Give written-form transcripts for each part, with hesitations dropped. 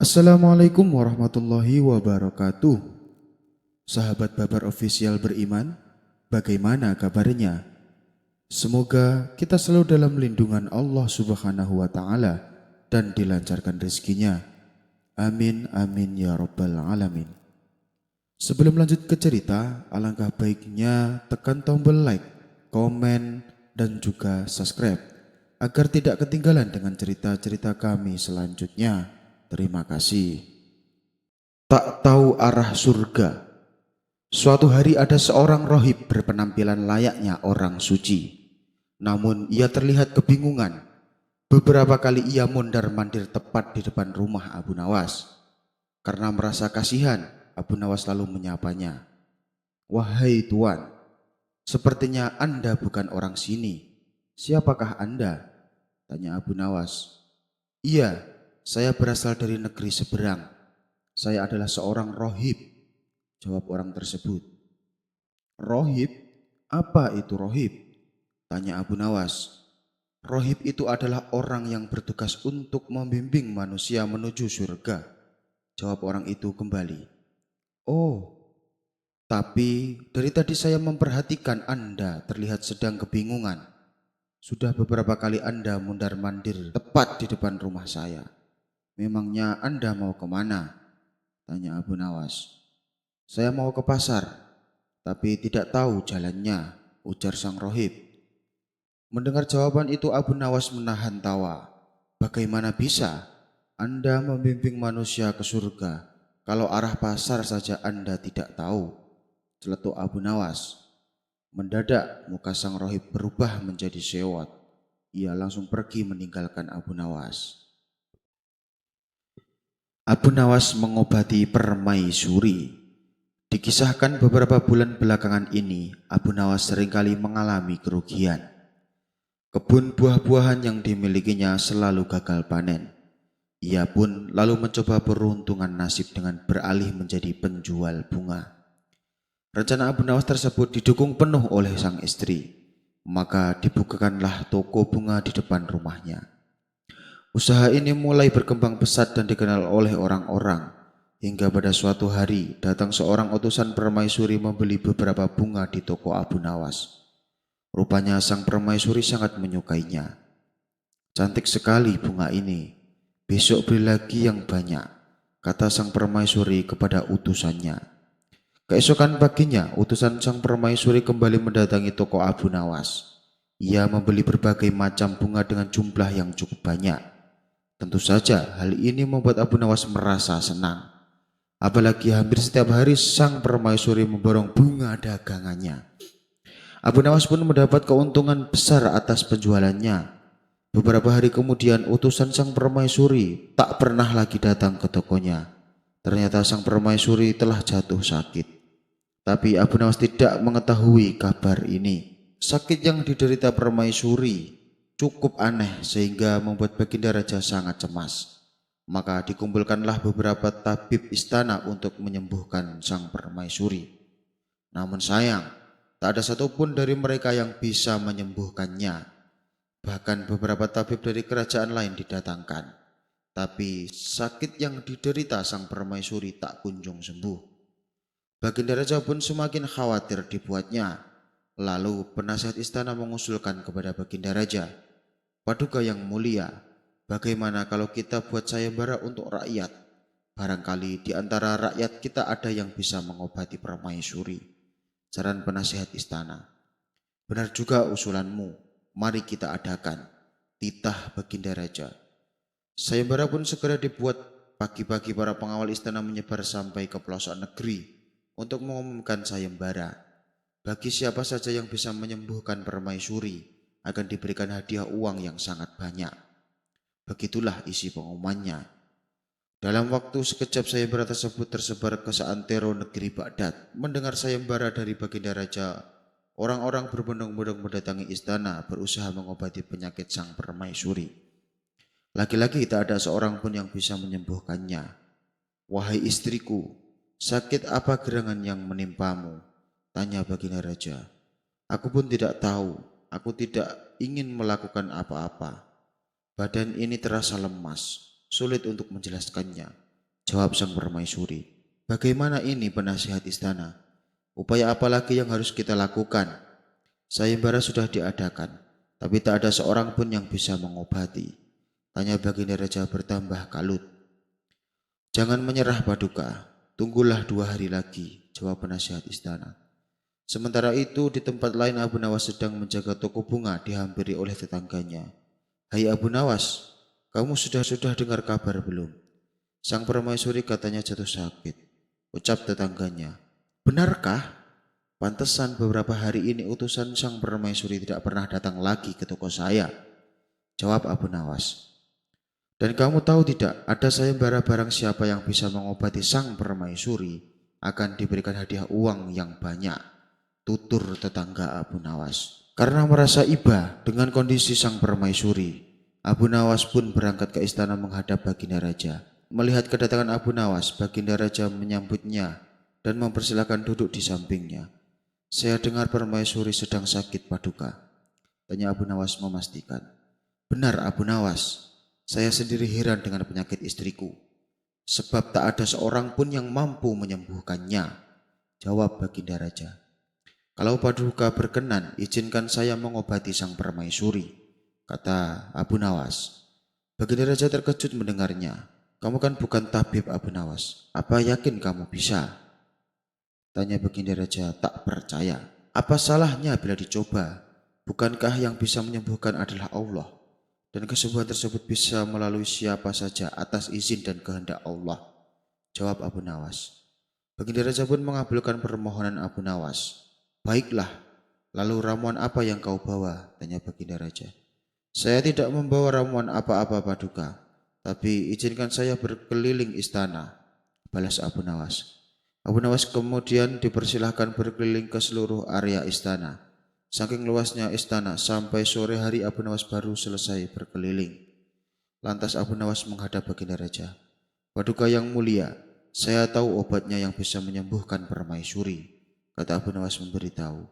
Assalamualaikum warahmatullahi wabarakatuh. Sahabat Babar Official beriman, bagaimana kabarnya? Semoga kita selalu dalam lindungan Allah Subhanahu wa taala dan dilancarkan rezekinya. Amin amin ya rabbal alamin. Sebelum lanjut ke cerita, alangkah baiknya tekan tombol like, komen, dan juga subscribe agar tidak ketinggalan dengan cerita-cerita kami selanjutnya. Terima kasih. Tak tahu arah surga. Suatu hari ada seorang rohib berpenampilan layaknya orang suci. Namun ia terlihat kebingungan. Beberapa kali ia mondar-mandir tepat di depan rumah Abu Nawas. Karena merasa kasihan, Abu Nawas lalu menyapanya. "Wahai Tuan, sepertinya Anda bukan orang sini. Siapakah Anda?" tanya Abu Nawas. "Iya, saya berasal dari negeri seberang. Saya adalah seorang rohib," jawab orang tersebut. "Rohib? Apa itu rohib?" tanya Abu Nawas. "Rohib itu adalah orang yang bertugas untuk membimbing manusia menuju surga," jawab orang itu kembali. "Oh, tapi dari tadi saya memperhatikan Anda terlihat sedang kebingungan. Sudah beberapa kali Anda mondar-mandir tepat di depan rumah saya. Memangnya Anda mau kemana?" tanya Abu Nawas. "Saya mau ke pasar, tapi tidak tahu jalannya," ujar sang rohib. Mendengar jawaban itu Abu Nawas menahan tawa. "Bagaimana bisa Anda membimbing manusia ke surga kalau arah pasar saja Anda tidak tahu?" celetuk Abu Nawas. Mendadak muka sang rohib berubah menjadi sewot. Ia langsung pergi meninggalkan Abu Nawas. Abu Nawas mengobati permaisuri. Dikisahkan beberapa bulan belakangan ini, Abu Nawas seringkali mengalami kerugian. Kebun buah-buahan yang dimilikinya selalu gagal panen. Ia pun lalu mencoba peruntungan nasib dengan beralih menjadi penjual bunga. Rencana Abu Nawas tersebut didukung penuh oleh sang istri. Maka dibukakanlah toko bunga di depan rumahnya. Usaha ini mulai berkembang pesat dan dikenal oleh orang-orang. Hingga pada suatu hari datang seorang utusan permaisuri membeli beberapa bunga di toko Abu Nawas. Rupanya sang permaisuri sangat menyukainya. "Cantik sekali bunga ini. Besok beli lagi yang banyak," kata sang permaisuri kepada utusannya. Keesokan paginya, utusan sang permaisuri kembali mendatangi toko Abu Nawas. Ia membeli berbagai macam bunga dengan jumlah yang cukup banyak. Tentu saja hal ini membuat Abu Nawas merasa senang. Apalagi hampir setiap hari sang permaisuri memborong bunga dagangannya. Abu Nawas pun mendapat keuntungan besar atas penjualannya. Beberapa hari kemudian utusan sang permaisuri tak pernah lagi datang ke tokonya. Ternyata sang permaisuri telah jatuh sakit. Tapi Abu Nawas tidak mengetahui kabar ini. Sakit yang diderita permaisuri cukup aneh sehingga membuat Baginda Raja sangat cemas. Maka dikumpulkanlah beberapa tabib istana untuk menyembuhkan sang permaisuri. Namun sayang, tak ada satupun dari mereka yang bisa menyembuhkannya. Bahkan beberapa tabib dari kerajaan lain didatangkan. Tapi sakit yang diderita sang permaisuri tak kunjung sembuh. Baginda Raja pun semakin khawatir dibuatnya. Lalu penasihat istana mengusulkan kepada Baginda Raja, "Paduka yang mulia, bagaimana kalau kita buat sayembara untuk rakyat? Barangkali di antara rakyat kita ada yang bisa mengobati permaisuri," saran penasihat istana. "Benar juga usulanmu, mari kita adakan," titah Baginda Raja. Sayembara pun segera dibuat. Pagi-pagi para pengawal istana menyebar sampai ke pelosok negeri untuk mengumumkan sayembara. Bagi siapa saja yang bisa menyembuhkan permaisuri akan diberikan hadiah uang yang sangat banyak. Begitulah isi pengumumannya. Dalam waktu sekejap sayembara tersebut tersebar ke seantero negeri Baghdad. Mendengar sayembara dari Baginda Raja, orang-orang berbondong-bondong mendatangi istana berusaha mengobati penyakit sang permaisuri. Lagi-lagi tak ada seorang pun yang bisa menyembuhkannya. "Wahai istriku, sakit apa gerangan yang menimpamu?" tanya Baginda Raja. "Aku pun tidak tahu, aku tidak ingin melakukan apa-apa. Badan ini terasa lemas, sulit untuk menjelaskannya. Jawab sang permaisuri. Bagaimana ini penasihat istana? Upaya apa lagi yang harus kita lakukan? Sayembara sudah diadakan, tapi tak ada seorang pun yang bisa mengobati. Tanya Baginda Raja bertambah kalut. Jangan menyerah Paduka, tunggulah 2 hari lagi, jawab penasihat istana. Sementara itu di tempat lain Abu Nawas sedang menjaga toko bunga dihampiri oleh tetangganya. Hai Abu Nawas, kamu sudah dengar kabar belum? Sang permaisuri katanya jatuh sakit. Ucap tetangganya. Benarkah? Pantesan beberapa hari ini utusan sang permaisuri tidak pernah datang lagi ke toko saya. Jawab Abu Nawas. Dan kamu tahu tidak, ada sayembara barang siapa yang bisa mengobati sang permaisuri akan diberikan hadiah uang yang banyak. Tutur tetangga Abu Nawas. Karena merasa iba dengan kondisi sang permaisuri, Abu Nawas pun berangkat ke istana menghadap Baginda Raja. Melihat kedatangan Abu Nawas, Baginda Raja menyambutnya dan mempersilahkan duduk di sampingnya. Saya dengar permaisuri sedang sakit Paduka, tanya Abu Nawas memastikan. Benar Abu Nawas, saya sendiri heran dengan penyakit istriku, sebab tak ada seorang pun yang mampu menyembuhkannya, jawab Baginda Raja. Kalau Paduka berkenan, izinkan saya mengobati sang permaisuri, kata Abu Nawas. Baginda Raja terkejut mendengarnya. Kamu kan bukan tabib Abu Nawas, apa yakin kamu bisa? Tanya Baginda Raja tak percaya. Apa salahnya bila dicoba? Bukankah yang bisa menyembuhkan adalah Allah? Dan kesembuhan tersebut bisa melalui siapa saja atas izin dan kehendak Allah, jawab Abu Nawas. Baginda Raja pun mengabulkan permohonan Abu Nawas. Baiklah, lalu ramuan apa yang kau bawa? Tanya Baginda Raja. Saya tidak membawa ramuan apa-apa Paduka, tapi izinkan saya berkeliling istana, balas Abu Nawas. Abu Nawas kemudian dipersilahkan berkeliling ke seluruh area istana. Saking luasnya istana, sampai sore hari Abu Nawas baru selesai berkeliling. Lantas Abu Nawas menghadap Baginda Raja. Paduka yang mulia, saya tahu obatnya yang bisa menyembuhkan permaisuri, kata Abu Nawas memberitahu.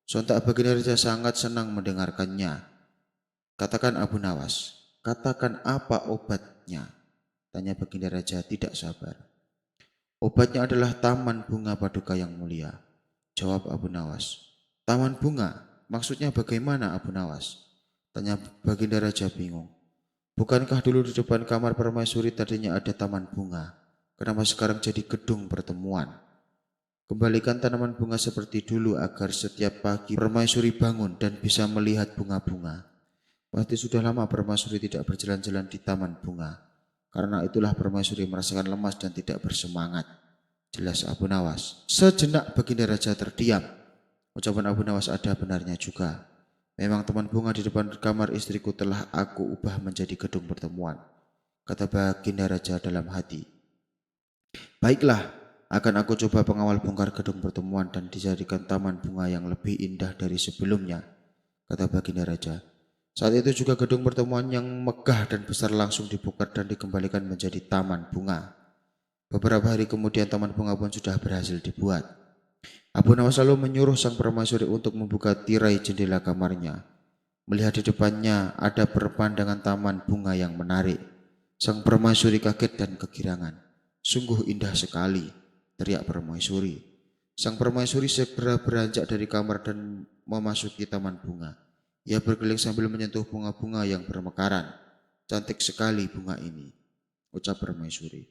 Sontak Baginda Raja sangat senang mendengarkannya. Katakan Abu Nawas, katakan apa obatnya? Tanya Baginda Raja tidak sabar. Obatnya adalah taman bunga Paduka yang mulia, jawab Abu Nawas. Taman bunga? Maksudnya bagaimana Abu Nawas? Tanya Baginda Raja bingung. Bukankah dulu di depan kamar permaisuri tadinya ada taman bunga? Kenapa sekarang jadi gedung pertemuan? Kembalikan tanaman bunga seperti dulu agar setiap pagi permaisuri bangun dan bisa melihat bunga-bunga. Pasti sudah lama permaisuri tidak berjalan-jalan di taman bunga. Karena itulah permaisuri merasakan lemas dan tidak bersemangat, jelas Abu Nawas. Sejenak Baginda Raja terdiam. Ucapan Abu Nawas ada benarnya juga. Memang taman bunga di depan kamar istriku telah aku ubah menjadi gedung pertemuan, kata Baginda Raja dalam hati. Baiklah, akan aku coba pengawal bongkar gedung pertemuan dan dijadikan taman bunga yang lebih indah dari sebelumnya, kata Baginda Raja. Saat itu juga gedung pertemuan yang megah dan besar langsung dibongkar dan dikembalikan menjadi taman bunga. Beberapa hari kemudian taman bunga pun sudah berhasil dibuat. Abu Nawas lalu menyuruh sang permaisuri untuk membuka tirai jendela kamarnya. Melihat di depannya ada pemandangan taman bunga yang menarik. Sang permaisuri kaget dan kegirangan. Sungguh indah sekali, teriak permaisuri. Sang permaisuri segera beranjak dari kamar dan memasuki taman bunga. Ia berkeliling sambil menyentuh bunga-bunga yang bermekaran. Cantik sekali bunga ini, ucap permaisuri.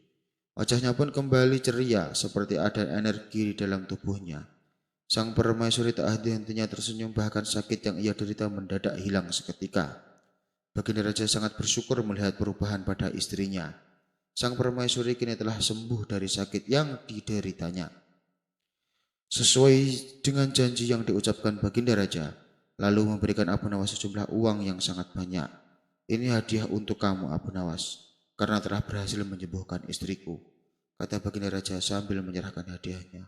Wajahnya pun kembali ceria, seperti ada energi di dalam tubuhnya. Sang permaisuri tak henti-hentinya tersenyum, bahkan sakit yang ia derita mendadak hilang seketika. Baginda Raja sangat bersyukur melihat perubahan pada istrinya. Sang permaisuri kini telah sembuh dari sakit yang dideritanya. Sesuai dengan janji yang diucapkan Baginda Raja, lalu memberikan Abu Nawas sejumlah uang yang sangat banyak. Ini hadiah untuk kamu Abu Nawas, karena telah berhasil menyembuhkan istriku, kata Baginda Raja sambil menyerahkan hadiahnya.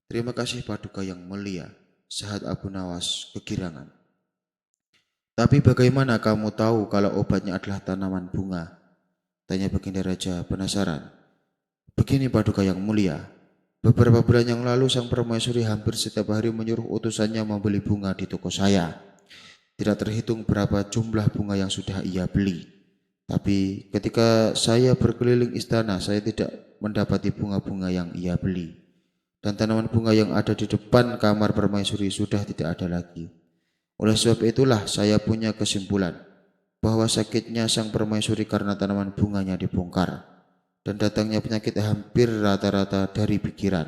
Terima kasih Paduka yang mulia, sahut Abu Nawas kegirangan. Tapi bagaimana kamu tahu kalau obatnya adalah tanaman bunga? Tanya Baginda Raja penasaran. Begini Paduka yang mulia, beberapa bulan yang lalu sang permaisuri hampir setiap hari menyuruh utusannya membeli bunga di toko saya. Tidak terhitung berapa jumlah bunga yang sudah ia beli. Tapi ketika saya berkeliling istana, saya tidak mendapati bunga-bunga yang ia beli. Dan tanaman bunga yang ada di depan kamar permaisuri sudah tidak ada lagi. Oleh sebab itulah saya punya kesimpulan bahwa sakitnya sang permaisuri karena tanaman bunganya dibongkar. Dan datangnya penyakit hampir rata-rata dari pikiran.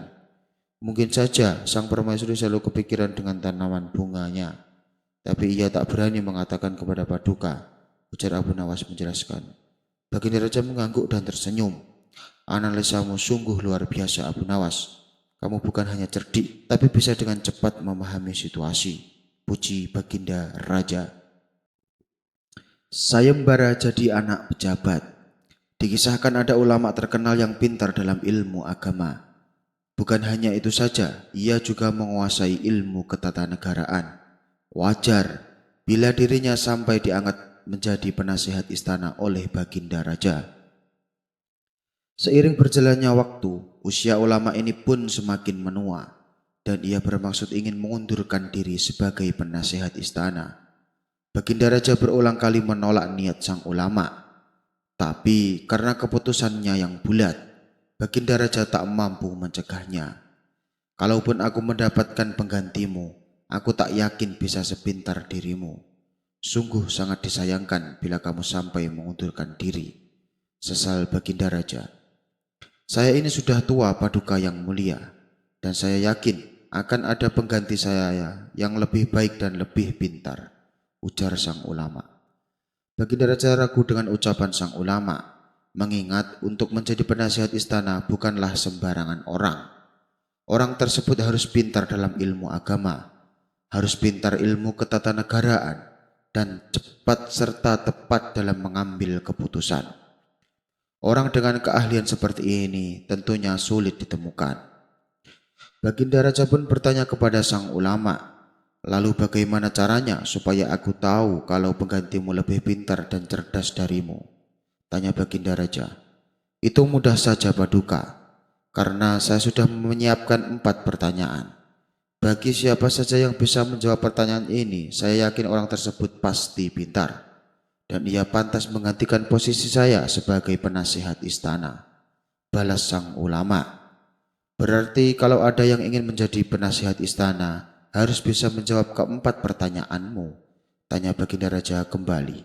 Mungkin saja sang permaisuri selalu kepikiran dengan tanaman bunganya, tapi ia tak berani mengatakan kepada Paduka, ujar Abu Nawas menjelaskan. Baginda Raja mengangguk dan tersenyum. Analisamu sungguh luar biasa, Abu Nawas. Kamu bukan hanya cerdik, tapi bisa dengan cepat memahami situasi. Puji Baginda Raja. Sayembara jadi anak pejabat. Dikisahkan ada ulama terkenal yang pintar dalam ilmu agama. Bukan hanya itu saja, ia juga menguasai ilmu ketatanegaraan. Wajar bila dirinya sampai diangkat menjadi penasihat istana oleh Baginda Raja. Seiring berjalannya waktu, usia ulama ini pun semakin menua, dan ia bermaksud ingin mengundurkan diri sebagai penasihat istana. Baginda Raja berulang kali menolak niat sang ulama. Tapi karena keputusannya yang bulat, Baginda Raja tak mampu mencegahnya. Kalaupun aku mendapatkan penggantimu, aku tak yakin bisa sepintar dirimu. Sungguh sangat disayangkan bila kamu sampai mengundurkan diri, sesal Baginda Raja. Saya ini sudah tua, Paduka yang mulia, dan saya yakin akan ada pengganti saya yang lebih baik dan lebih pintar, ujar sang ulama. Baginda Raja ragu dengan ucapan sang ulama, mengingat untuk menjadi penasihat istana bukanlah sembarangan orang. Orang tersebut harus pintar dalam ilmu agama, harus pintar ilmu ketatanegaraan, dan cepat serta tepat dalam mengambil keputusan. Orang dengan keahlian seperti ini tentunya sulit ditemukan. Baginda Raja pun bertanya kepada sang ulama, lalu bagaimana caranya supaya aku tahu kalau penggantimu lebih pintar dan cerdas darimu? Tanya Baginda Raja. Itu mudah saja, Paduka, karena saya sudah menyiapkan 4 pertanyaan. Bagi siapa saja yang bisa menjawab pertanyaan ini, saya yakin orang tersebut pasti pintar, dan ia pantas menggantikan posisi saya sebagai penasihat istana. Balas sang ulama. Berarti kalau ada yang ingin menjadi penasihat istana, harus bisa menjawab keempat pertanyaanmu, tanya Baginda Raja kembali.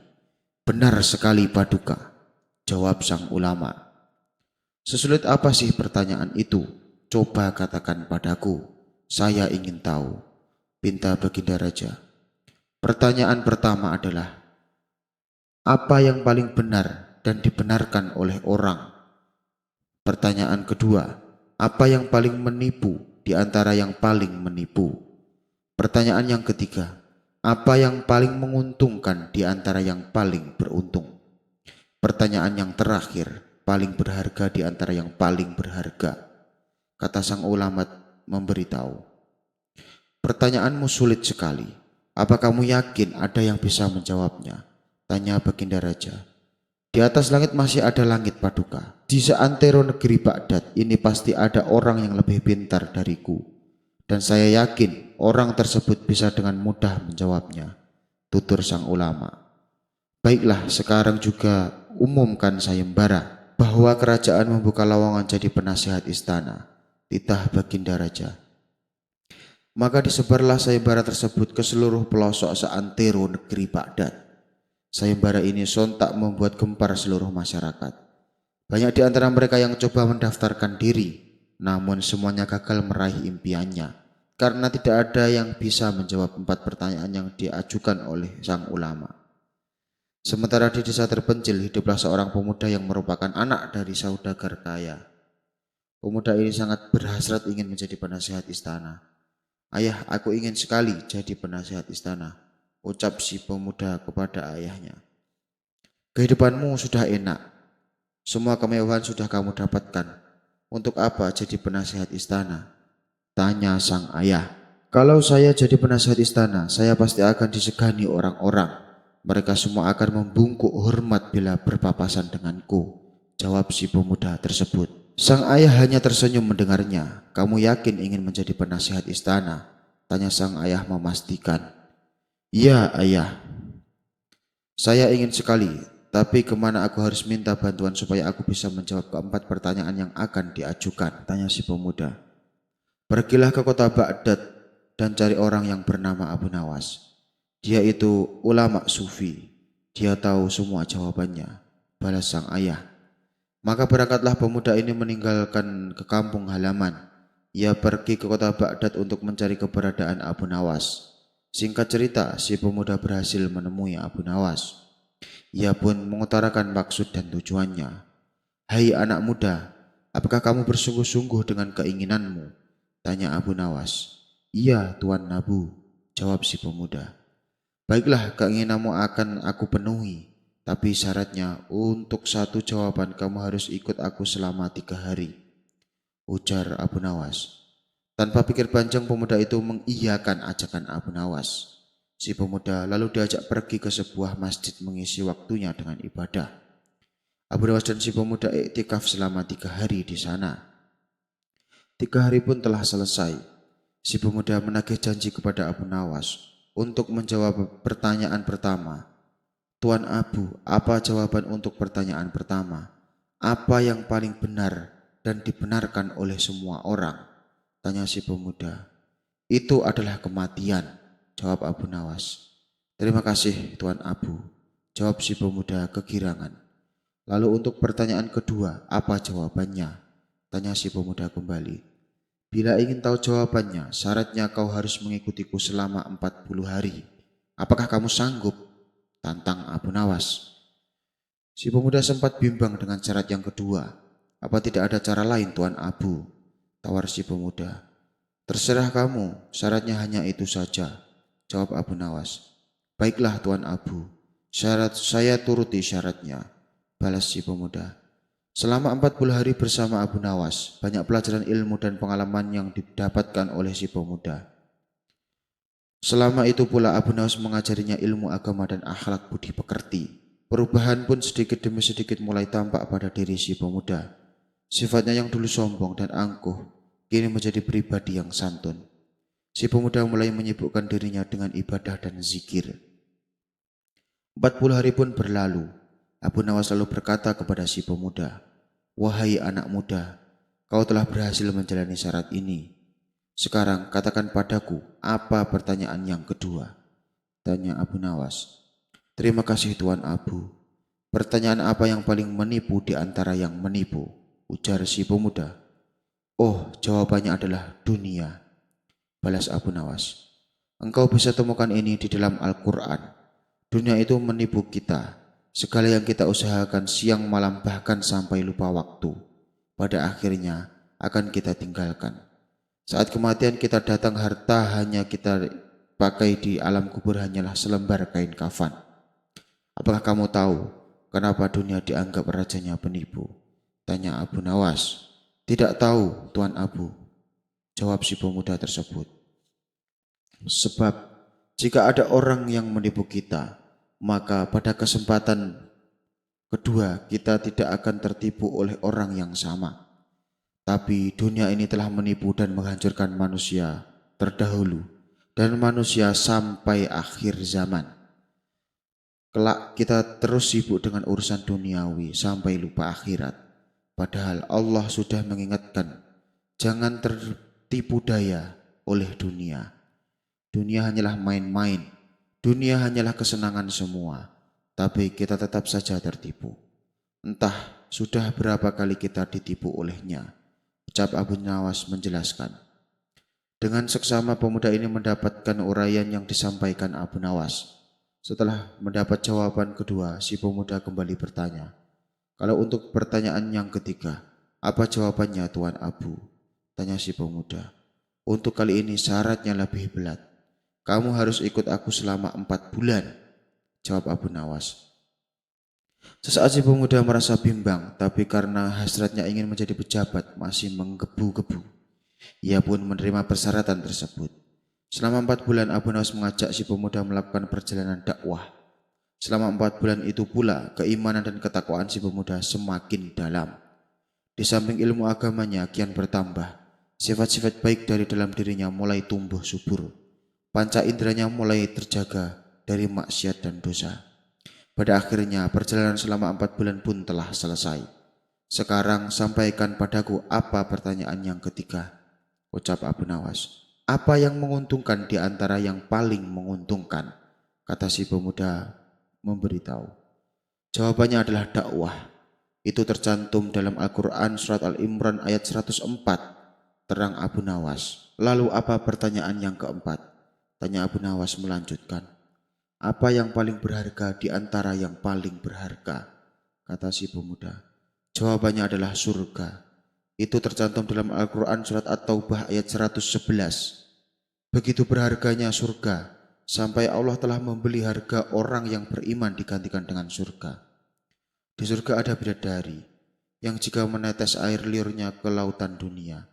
Benar sekali, Paduka, jawab sang ulama. Sesulit apa sih pertanyaan itu? Coba katakan padaku, saya ingin tahu, pinta Baginda Raja. Pertanyaan pertama adalah, apa yang paling benar dan dibenarkan oleh orang? Pertanyaan kedua, apa yang paling menipu di antara yang paling menipu? Pertanyaan yang ketiga, apa yang paling menguntungkan di antara yang paling beruntung? Pertanyaan yang terakhir, paling berharga di antara yang paling berharga. Kata sang ulama memberitahu. Pertanyaanmu sulit sekali. Apa kamu yakin ada yang bisa menjawabnya? Tanya Baginda Raja. Di atas langit masih ada langit, Paduka. Di seantero negeri Baghdad ini pasti ada orang yang lebih pintar dariku. Dan saya yakin orang tersebut bisa dengan mudah menjawabnya, tutur sang ulama. Baiklah, sekarang juga umumkan sayembara bahwa kerajaan membuka lowongan jadi penasihat istana, titah Baginda Raja. Maka disebarlah sayembara tersebut ke seluruh pelosok seantero negeri Baghdad. Sayembara ini sontak membuat gempar seluruh masyarakat. Banyak di antara mereka yang coba mendaftarkan diri, namun semuanya gagal meraih impiannya. Karena tidak ada yang bisa menjawab 4 pertanyaan yang diajukan oleh sang ulama. Sementara di desa terpencil hiduplah seorang pemuda yang merupakan anak dari saudagar kaya. Pemuda ini sangat berhasrat ingin menjadi penasihat istana. Ayah, aku ingin sekali jadi penasihat istana, ucap si pemuda kepada ayahnya. Kehidupanmu sudah enak, semua kemewahan sudah kamu dapatkan. Untuk apa jadi penasihat istana? Tanya sang ayah. Kalau saya jadi penasihat istana, saya pasti akan disegani orang-orang. Mereka semua akan membungkuk hormat bila berpapasan denganku, jawab si pemuda tersebut. Sang ayah hanya tersenyum mendengarnya. Kamu yakin ingin menjadi penasihat istana? Tanya sang ayah memastikan. Ya, ayah. Saya ingin sekali, Tapi kemana aku harus minta bantuan supaya aku bisa menjawab keempat pertanyaan yang akan diajukan? Tanya si pemuda. Pergilah ke kota Baghdad dan cari orang yang bernama Abu Nawas. Dia itu ulama sufi. Dia tahu semua jawabannya. Balas sang ayah. Maka berangkatlah pemuda ini meninggalkan ke kampung halaman. Ia pergi ke kota Baghdad untuk mencari keberadaan Abu Nawas. Singkat cerita, si pemuda berhasil menemui Abu Nawas. Ia pun mengutarakan maksud dan tujuannya. Hai anak muda, apakah kamu bersungguh-sungguh dengan keinginanmu? Tanya Abu Nawas. Iya, Tuan Nabu, jawab si pemuda. Baiklah, keinginanmu akan aku penuhi. Tapi syaratnya untuk satu jawaban kamu harus ikut aku selama 3 hari. Ujar Abu Nawas. Tanpa pikir panjang pemuda itu mengiyakan ajakan Abu Nawas. Si pemuda lalu diajak pergi ke sebuah masjid mengisi waktunya dengan ibadah. Abu Nawas dan si pemuda iktikaf selama 3 hari di sana. 3 hari pun telah selesai. Si pemuda menagih janji kepada Abu Nawas untuk menjawab pertanyaan pertama. Tuan Abu, apa jawaban untuk pertanyaan pertama? Apa yang paling benar dan dibenarkan oleh semua orang? Tanya si pemuda. Itu adalah kematian, jawab Abu Nawas. Terima kasih Tuan Abu, jawab si pemuda kegirangan. Lalu untuk pertanyaan kedua, apa jawabannya? Tanya si pemuda kembali. Bila ingin tahu jawabannya, syaratnya kau harus mengikutiku selama 40 hari. Apakah kamu sanggup? Tantang Abu Nawas. Si pemuda sempat bimbang dengan syarat yang kedua. Apa tidak ada cara lain Tuan Abu? Tawar si pemuda. Terserah kamu, syaratnya hanya itu saja, jawab Abu Nawas. Baiklah Tuan Abu, saya turuti syaratnya, balas si pemuda. Selama 40 hari bersama Abu Nawas, banyak pelajaran ilmu dan pengalaman yang didapatkan oleh si pemuda. Selama itu pula Abu Nawas mengajarinya ilmu agama dan akhlak budi pekerti. Perubahan pun sedikit demi sedikit mulai tampak pada diri si pemuda. Sifatnya yang dulu sombong dan angkuh, kini menjadi pribadi yang santun. Si pemuda mulai menyibukkan dirinya dengan ibadah dan zikir. 40 hari pun berlalu. Abu Nawas lalu berkata kepada si pemuda, Wahai anak muda, kau telah berhasil menjalani syarat ini. Sekarang katakan padaku, apa pertanyaan yang kedua? Tanya Abu Nawas. Terima kasih Tuan Abu. Pertanyaan apa yang paling menipu di antara yang menipu? Ujar si pemuda. Oh, jawabannya adalah dunia, balas Abu Nawas. Engkau bisa temukan ini di dalam Al-Quran. Dunia itu menipu kita. Segala yang kita usahakan siang malam bahkan sampai lupa waktu, pada akhirnya akan kita tinggalkan. Saat kematian kita datang, harta hanya kita pakai di alam kubur hanyalah selembar kain kafan. Apakah kamu tahu kenapa dunia dianggap rajanya penipu? Tanya Abu Nawas. Tidak tahu, Tuan Abu, jawab si pemuda tersebut. Sebab jika ada orang yang menipu kita, maka pada kesempatan kedua kita tidak akan tertipu oleh orang yang sama. Tapi dunia ini telah menipu dan menghancurkan manusia terdahulu dan manusia sampai akhir zaman. Kelak kita terus sibuk dengan urusan duniawi sampai lupa akhirat. Padahal Allah sudah mengingatkan, jangan tertipu daya oleh dunia. Dunia hanyalah main-main, dunia hanyalah kesenangan semua. Tapi kita tetap saja tertipu. Entah sudah berapa kali kita ditipu olehnya. Ucap Abu Nawas menjelaskan. Dengan seksama pemuda ini mendapatkan uraian yang disampaikan Abu Nawas. Setelah mendapat jawaban kedua, si pemuda kembali bertanya. Kalau untuk pertanyaan yang ketiga, apa jawabannya Tuan Abu? Tanya si pemuda. Untuk kali ini syaratnya lebih berat. Kamu harus ikut aku selama 4 bulan, jawab Abu Nawas. Sesaat si pemuda merasa bimbang, tapi karena hasratnya ingin menjadi pejabat masih menggebu-gebu. Ia pun menerima persyaratan tersebut. Selama 4 bulan Abu Nawas mengajak si pemuda melakukan perjalanan dakwah. Selama 4 bulan itu pula keimanan dan ketakwaan si pemuda semakin dalam. Di samping ilmu agamanya kian bertambah, sifat-sifat baik dari dalam dirinya mulai tumbuh subur. Panca inderanya mulai terjaga dari maksiat dan dosa. Pada akhirnya perjalanan selama 4 bulan pun telah selesai. Sekarang sampaikan padaku apa pertanyaan yang ketiga, ucap Abu Nawas. Apa yang menguntungkan di antara yang paling menguntungkan? Kata si pemuda memberitahu. Jawabannya adalah dakwah. Itu tercantum dalam Al-Quran surat Al-Imran ayat 104. Terang Abu Nawas. Lalu apa pertanyaan yang keempat? Tanya Abu Nawas melanjutkan. Apa yang paling berharga di antara yang paling berharga? Kata si pemuda. Jawabannya adalah surga. Itu tercantum dalam Al-Quran surat At-Taubah ayat 111. Begitu berharganya surga, sampai Allah telah membeli harga orang yang beriman digantikan dengan surga. Di surga ada bidadari, yang jika menetes air liurnya ke lautan dunia,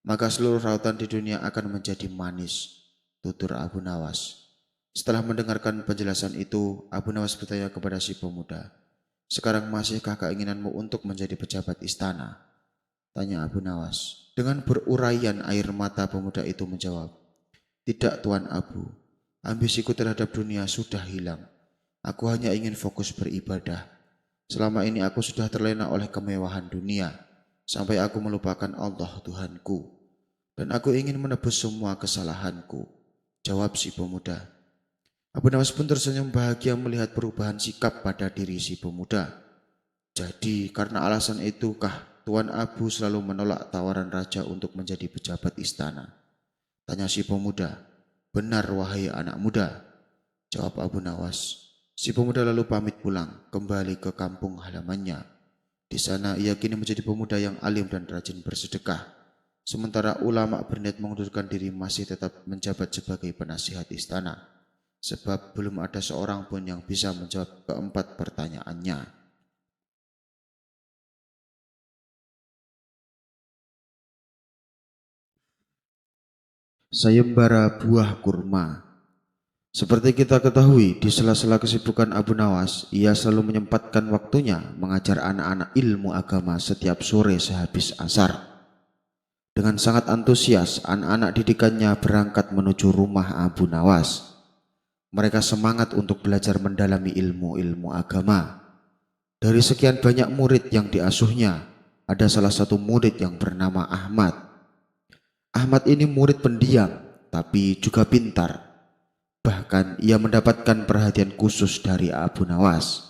maka seluruh lautan di dunia akan menjadi manis, tutur Abu Nawas. Setelah mendengarkan penjelasan itu, Abu Nawas bertanya kepada si pemuda, sekarang masihkah keinginanmu untuk menjadi pejabat istana? Tanya Abu Nawas. Dengan beruraian air mata pemuda itu menjawab, tidak Tuan Abu, ambisiku terhadap dunia sudah hilang. Aku hanya ingin fokus beribadah. Selama ini aku sudah terlena oleh kemewahan dunia, sampai aku melupakan Allah Tuhanku. Dan aku ingin menebus semua kesalahanku, jawab si pemuda. Abu Nawas pun tersenyum bahagia melihat perubahan sikap pada diri si pemuda. Jadi karena alasan itukah Tuan Abu selalu menolak tawaran raja untuk menjadi pejabat istana? Tanya si pemuda. Benar wahai anak muda, jawab Abu Nawas. Si pemuda lalu pamit pulang kembali ke kampung halamannya. Di sana ia kini menjadi pemuda yang alim dan rajin bersedekah. Sementara ulama berniat mengundurkan diri masih tetap menjabat sebagai penasihat istana. Sebab belum ada seorang pun yang bisa menjawab keempat pertanyaannya. Sayembara buah kurma. Seperti kita ketahui, di sela-sela kesibukan Abu Nawas, ia selalu menyempatkan waktunya mengajar anak-anak ilmu agama setiap sore sehabis asar. Dengan sangat antusias, anak-anak didikannya berangkat menuju rumah Abu Nawas. Mereka semangat untuk belajar mendalami ilmu-ilmu agama. Dari sekian banyak murid yang diasuhnya, ada salah satu murid yang bernama Ahmad. Ahmad ini murid pendiam, tapi juga pintar. Bahkan ia mendapatkan perhatian khusus dari Abu Nawas.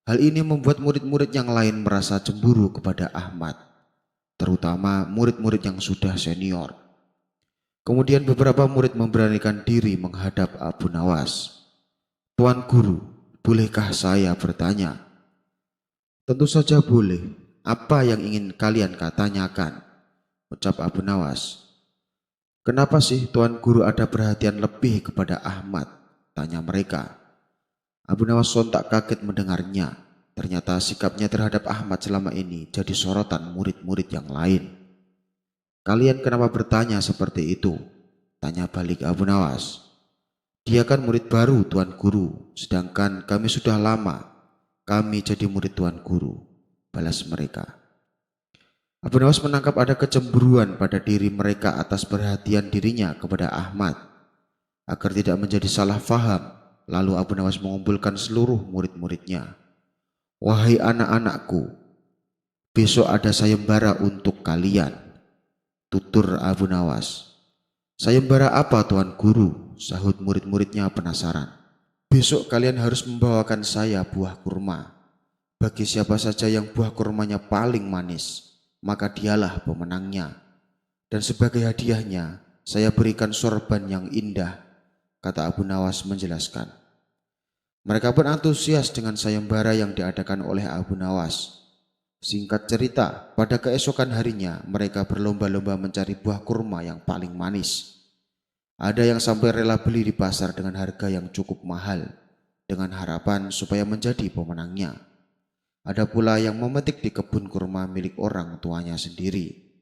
Hal ini membuat murid-murid yang lain merasa cemburu kepada Ahmad, terutama murid-murid yang sudah senior. Kemudian beberapa murid memberanikan diri menghadap Abu Nawas. Tuan Guru, bolehkah saya bertanya? Tentu saja boleh. Apa yang ingin kalian tanyakan? Ucap Abu Nawas. Kenapa sih Tuan Guru ada perhatian lebih kepada Ahmad? Tanya mereka. Abu Nawas sontak kaget mendengarnya. Ternyata sikapnya terhadap Ahmad selama ini jadi sorotan murid-murid yang lain. Kalian kenapa bertanya seperti itu? Tanya balik Abu Nawas. Dia kan murid baru Tuan Guru, sedangkan kami sudah lama. Kami jadi murid Tuan Guru, balas mereka. Abu Nawas menangkap ada kecemburuan pada diri mereka atas perhatian dirinya kepada Ahmad. Agar tidak menjadi salah faham, lalu Abu Nawas mengumpulkan seluruh murid-muridnya. Wahai anak-anakku, besok ada sayembara untuk kalian, tutur Abu Nawas. Sayembara apa Tuan Guru? Sahut murid-muridnya penasaran. Besok kalian harus membawakan saya buah kurma. Bagi siapa saja yang buah kurmanya paling manis, maka dialah pemenangnya. Dan sebagai hadiahnya, saya berikan sorban yang indah, kata Abu Nawas menjelaskan. Mereka pun antusias dengan sayembara yang diadakan oleh Abu Nawas. Singkat cerita, pada keesokan harinya mereka berlomba-lomba mencari buah kurma yang paling manis. Ada yang sampai rela beli di pasar dengan harga yang cukup mahal, dengan harapan supaya menjadi pemenangnya. Ada pula yang memetik di kebun kurma milik orang tuanya sendiri.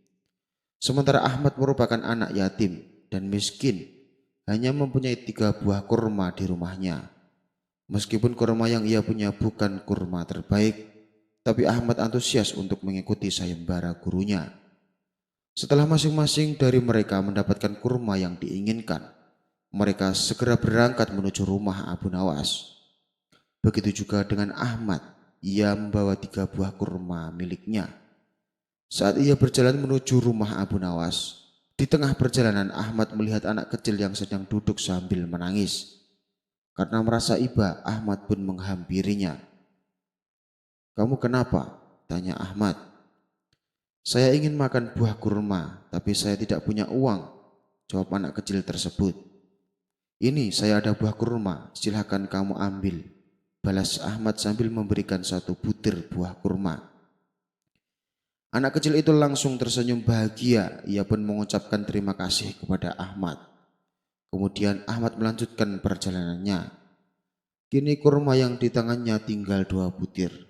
Sementara Ahmad merupakan anak yatim dan miskin, hanya mempunyai 3 buah kurma di rumahnya. Meskipun kurma yang ia punya bukan kurma terbaik, tapi Ahmad antusias untuk mengikuti sayembara gurunya. Setelah masing-masing dari mereka mendapatkan kurma yang diinginkan, mereka segera berangkat menuju rumah Abu Nawas. Begitu juga dengan Ahmad, ia membawa 3 buah kurma miliknya. Saat ia berjalan menuju rumah Abu Nawas, di tengah perjalanan Ahmad melihat anak kecil yang sedang duduk sambil menangis. Karena merasa iba, Ahmad pun menghampirinya. "Kamu kenapa?" tanya Ahmad. "Saya ingin makan buah kurma, tapi saya tidak punya uang," jawab anak kecil tersebut. "Ini saya ada buah kurma, silahkan kamu ambil," balas Ahmad sambil memberikan 1 butir buah kurma. Anak kecil itu langsung tersenyum bahagia, ia pun mengucapkan terima kasih kepada Ahmad. Kemudian Ahmad melanjutkan perjalanannya. Kini kurma yang di tangannya tinggal 2 butir.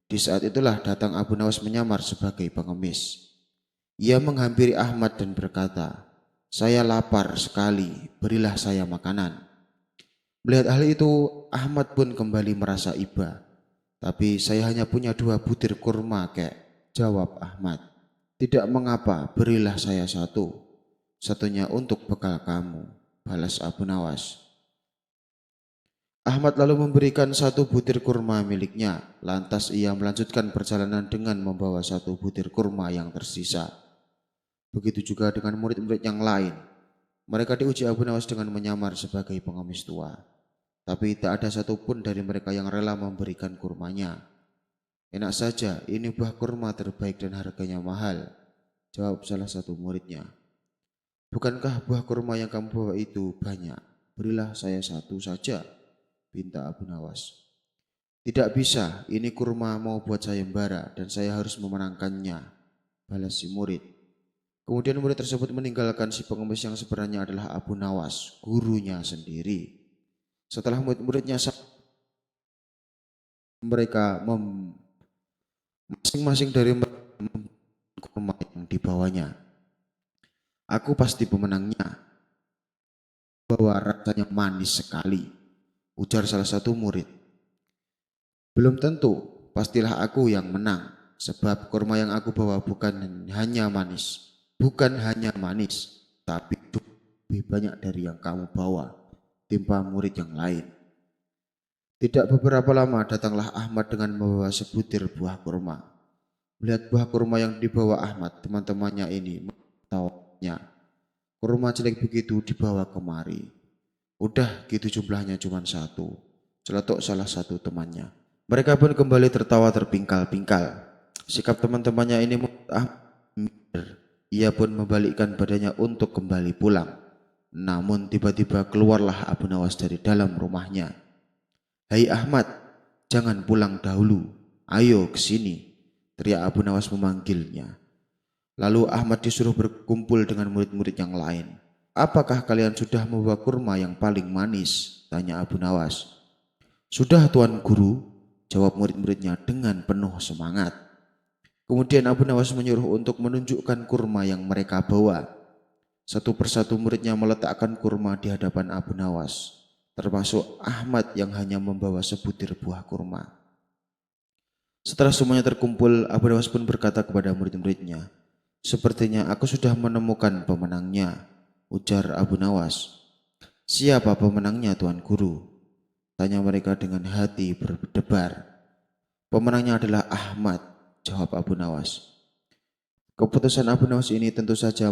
Di saat itulah datang Abu Nawas menyamar sebagai pengemis. Ia menghampiri Ahmad dan berkata, "Saya lapar sekali, berilah saya makanan." Melihat hal itu, Ahmad pun kembali merasa iba. "Tapi saya hanya punya 2 butir kurma, kek," jawab Ahmad. "Tidak mengapa, berilah saya 1. Satunya untuk bekal kamu," balas Abu Nawas. Ahmad lalu memberikan 1 butir kurma miliknya. Lantas ia melanjutkan perjalanan dengan membawa 1 butir kurma yang tersisa. Begitu juga dengan murid-murid yang lain. Mereka diuji Abu Nawas dengan menyamar sebagai pengemis tua. Tapi tak ada satupun dari mereka yang rela memberikan kurmanya. "Enak saja, ini buah kurma terbaik dan harganya mahal," jawab salah satu muridnya. "Bukankah buah kurma yang kamu bawa itu banyak? Berilah saya 1 saja," pinta Abu Nawas. "Tidak bisa, ini kurma mau buat sayembara dan saya harus memenangkannya," balas si murid. Kemudian murid tersebut meninggalkan si pengemis yang sebenarnya adalah Abu Nawas, gurunya sendiri. Setelah murid-muridnya mereka masing-masing dari mereka kurma yang dibawanya. "Aku pasti pemenangnya, bahwa rasanya manis sekali," ujar salah satu murid. "Belum tentu, pastilah aku yang menang, sebab kurma yang aku bawa bukan hanya manis, tapi lebih banyak dari yang kamu bawa," timpa murid yang lain. Tidak beberapa lama datanglah Ahmad dengan membawa sebutir buah kurma. Melihat buah kurma yang dibawa Ahmad, teman-temannya ini menertawanya. "Kurma jelek begitu dibawa kemari. Udah gitu jumlahnya cuma 1, celetuk salah satu temannya. Mereka pun kembali tertawa terpingkal-pingkal. Sikap teman-temannya ini membuat Ahmad minder. Ia pun membalikkan badannya untuk kembali pulang. Namun tiba-tiba keluarlah Abu Nawas dari dalam rumahnya. "Hai Ahmad, jangan pulang dahulu. Ayo ke sini," teriak Abu Nawas memanggilnya. Lalu Ahmad disuruh berkumpul dengan murid-murid yang lain. "Apakah kalian sudah membawa kurma yang paling manis?" tanya Abu Nawas. "Sudah Tuan Guru," jawab murid-muridnya dengan penuh semangat. Kemudian Abu Nawas menyuruh untuk menunjukkan kurma yang mereka bawa. Satu persatu muridnya meletakkan kurma di hadapan Abu Nawas, termasuk Ahmad yang hanya membawa sebutir buah kurma. Setelah semuanya terkumpul, Abu Nawas pun berkata kepada murid-muridnya, "Sepertinya aku sudah menemukan pemenangnya," ujar Abu Nawas. "Siapa pemenangnya, Tuan Guru?" tanya mereka dengan hati berdebar. "Pemenangnya adalah Ahmad," jawab Abu Nawas. Keputusan Abu Nawas ini tentu saja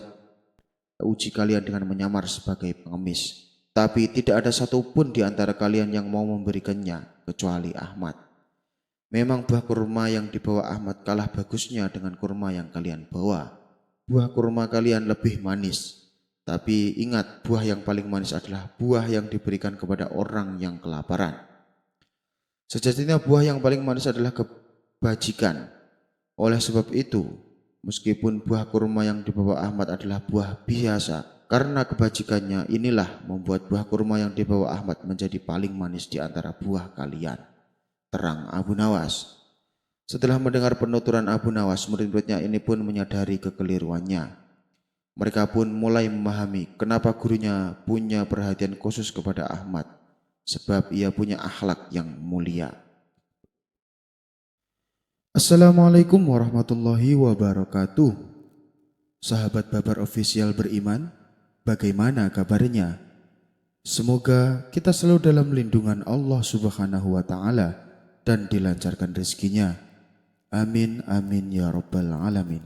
uji kalian dengan menyamar sebagai pengemis. Tapi tidak ada satupun di antara kalian yang mau memberikannya kecuali Ahmad. Memang buah kurma yang dibawa Ahmad kalah bagusnya dengan kurma yang kalian bawa. Buah kurma kalian lebih manis. Tapi ingat, buah yang paling manis adalah buah yang diberikan kepada orang yang kelaparan. Sejatinya buah yang paling manis adalah kebajikan. Oleh sebab itu, meskipun buah kurma yang dibawa Ahmad adalah buah biasa, karena kebajikannya inilah membuat buah kurma yang dibawa Ahmad menjadi paling manis di antara buah kalian, terang Abu Nawas. Setelah mendengar penuturan Abu Nawas, murid-muridnya ini pun menyadari kekeliruannya. Mereka pun mulai memahami kenapa gurunya punya perhatian khusus kepada Ahmad, sebab ia punya akhlak yang mulia. Assalamualaikum warahmatullahi wabarakatuh. Sahabat Babar Official beriman, bagaimana kabarnya? Semoga kita selalu dalam lindungan Allah Subhanahu wa Ta'ala dan dilancarkan rezekinya. Amin, amin ya Rabbal 'Alamin.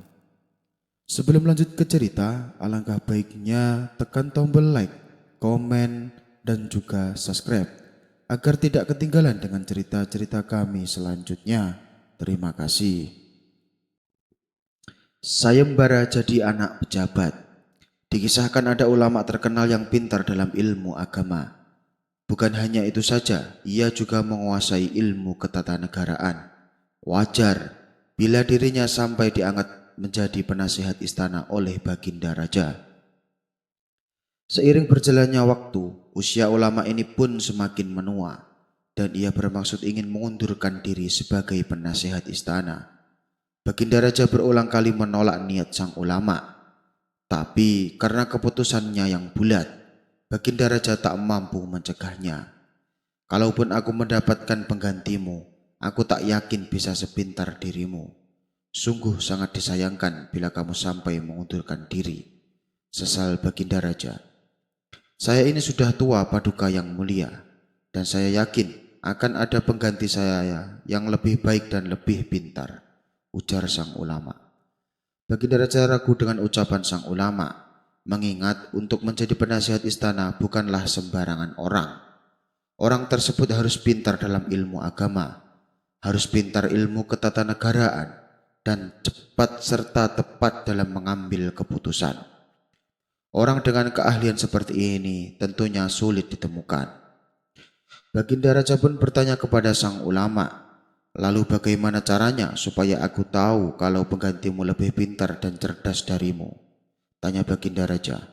Sebelum lanjut ke cerita, alangkah baiknya tekan tombol like, komen, dan juga subscribe agar tidak ketinggalan dengan cerita-cerita kami selanjutnya. Terima kasih. Sayembara jadi anak pejabat. Dikisahkan ada ulama terkenal yang pintar dalam ilmu agama. Bukan hanya itu saja, ia juga menguasai ilmu ketatanegaraan. Wajar bila dirinya sampai diangkat menjadi penasihat istana oleh Baginda Raja. Seiring berjalannya waktu, usia ulama ini pun semakin menua dan ia bermaksud ingin mengundurkan diri sebagai penasihat istana. Baginda Raja berulang kali menolak niat sang ulama. Tapi karena keputusannya yang bulat, Baginda Raja tak mampu mencegahnya. Kalaupun aku mendapatkan penggantimu, aku tak yakin bisa sepintar dirimu. Sungguh sangat disayangkan bila kamu sampai mengundurkan diri, sesal Baginda Raja. Saya ini sudah tua Paduka yang mulia, dan saya yakin akan ada pengganti saya yang lebih baik dan lebih pintar, ujar sang ulama. Baginda Raja ragu dengan ucapan sang ulama, mengingat untuk menjadi penasihat istana bukanlah sembarangan orang. Orang tersebut harus pintar dalam ilmu agama, harus pintar ilmu ketatanegaraan, dan cepat serta tepat dalam mengambil keputusan. Orang dengan keahlian seperti ini tentunya sulit ditemukan. Baginda Raja pun bertanya kepada sang ulama, lalu bagaimana caranya supaya aku tahu kalau penggantimu lebih pintar dan cerdas darimu? Tanya Baginda Raja.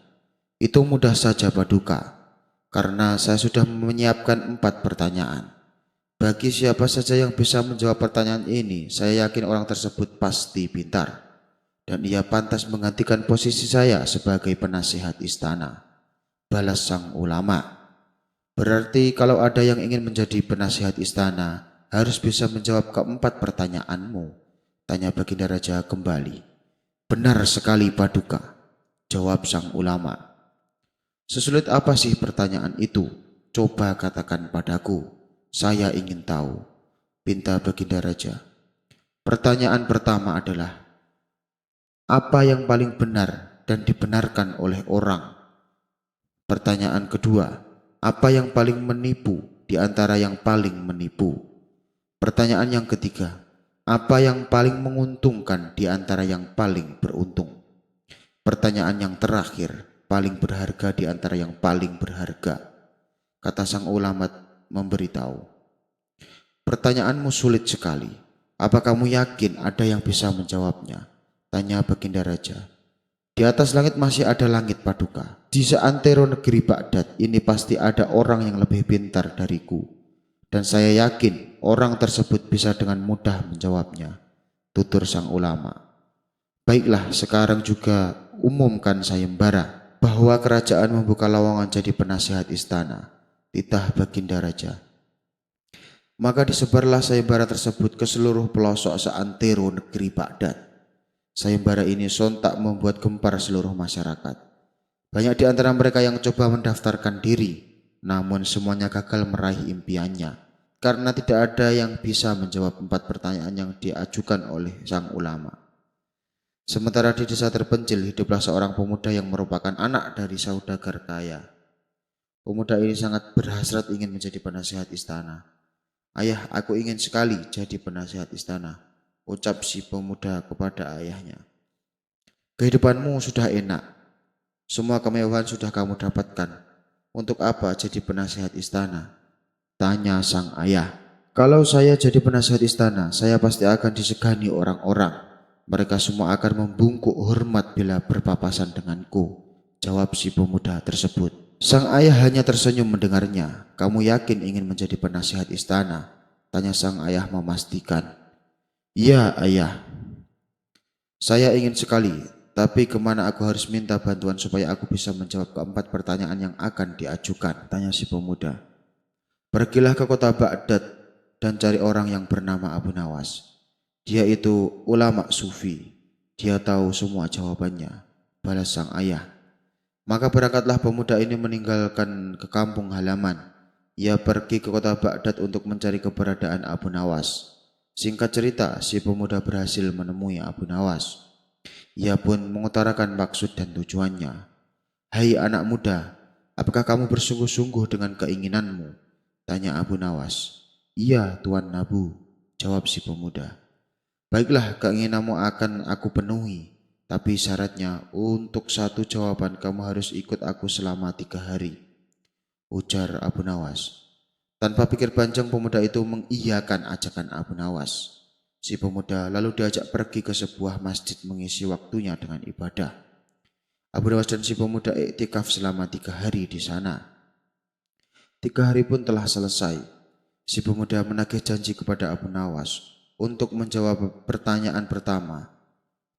Itu mudah saja Paduka, karena saya sudah menyiapkan 4 pertanyaan. Bagi siapa saja yang bisa menjawab pertanyaan ini, saya yakin orang tersebut pasti pintar. Dan ia pantas menggantikan posisi saya sebagai penasihat istana. Balas sang ulama. Berarti kalau ada yang ingin menjadi penasihat istana, harus bisa menjawab ke-4 pertanyaanmu, tanya Baginda Raja kembali. Benar sekali Paduka, jawab sang ulama. Sesulit apa sih pertanyaan itu? Coba katakan padaku, saya ingin tahu, pinta Baginda Raja. Pertanyaan pertama adalah, apa yang paling benar dan dibenarkan oleh orang? Pertanyaan kedua, apa yang paling menipu di antara yang paling menipu? Pertanyaan yang ketiga, apa yang paling menguntungkan di antara yang paling beruntung? Pertanyaan yang terakhir, paling berharga di antara yang paling berharga. Kata sang ulama memberitahu. Pertanyaanmu sulit sekali. Apa kamu yakin ada yang bisa menjawabnya? Tanya Baginda Raja. Di atas langit masih ada langit Paduka. Di seantero negeri Baghdad ini pasti ada orang yang lebih pintar dariku. Dan saya yakin orang tersebut bisa dengan mudah menjawabnya, tutur sang ulama. Baiklah, sekarang juga umumkan sayembara bahwa kerajaan membuka lowongan jadi penasihat istana, titah Baginda Raja. Maka disebarlah sayembara tersebut ke seluruh pelosok seantero negeri Baghdad. Sayembara ini sontak membuat gempar seluruh masyarakat. Banyak di antara mereka yang coba mendaftarkan diri, namun semuanya gagal meraih impiannya, karena tidak ada yang bisa menjawab 4 pertanyaan yang diajukan oleh sang ulama. Sementara di desa terpencil hiduplah seorang pemuda yang merupakan anak dari saudagar kaya. Pemuda ini sangat berhasrat ingin menjadi penasihat istana. Ayah, aku ingin sekali jadi penasihat istana, ucap si pemuda kepada ayahnya. Kehidupanmu sudah enak, semua kemewahan sudah kamu dapatkan. Untuk apa jadi penasihat istana? Tanya sang ayah. Kalau saya jadi penasihat istana, saya pasti akan disegani orang-orang. Mereka semua akan membungkuk hormat bila berpapasan denganku, jawab si pemuda tersebut. Sang ayah hanya tersenyum mendengarnya. Kamu yakin ingin menjadi penasihat istana? Tanya sang ayah memastikan. Iya ayah, saya ingin sekali. Tapi kemana aku harus minta bantuan supaya aku bisa menjawab ke-4 pertanyaan yang akan diajukan? Tanya si pemuda. Pergilah ke kota Baghdad dan cari orang yang bernama Abu Nawas. Dia itu ulama sufi. Dia tahu semua jawabannya, balas sang ayah. Maka berangkatlah pemuda ini meninggalkan ke kampung halaman. Ia pergi ke kota Baghdad untuk mencari keberadaan Abu Nawas. Singkat cerita, si pemuda berhasil menemui Abu Nawas. Ia pun mengutarakan maksud dan tujuannya. "Hai anak muda, apakah kamu bersungguh-sungguh dengan keinginanmu?" tanya Abu Nawas. "Iya, Tuan Nabu," jawab si pemuda. "Baiklah, keinginanmu akan aku penuhi. Tapi syaratnya, untuk satu jawaban kamu harus ikut aku selama 3 hari, ujar Abu Nawas. Tanpa pikir panjang, pemuda itu mengiyakan ajakan Abu Nawas. Si pemuda lalu diajak pergi ke sebuah masjid mengisi waktunya dengan ibadah. Abu Nawas dan si pemuda iktikaf selama 3 hari di sana. 3 hari pun telah selesai. Si pemuda menagih janji kepada Abu Nawas untuk menjawab pertanyaan pertama.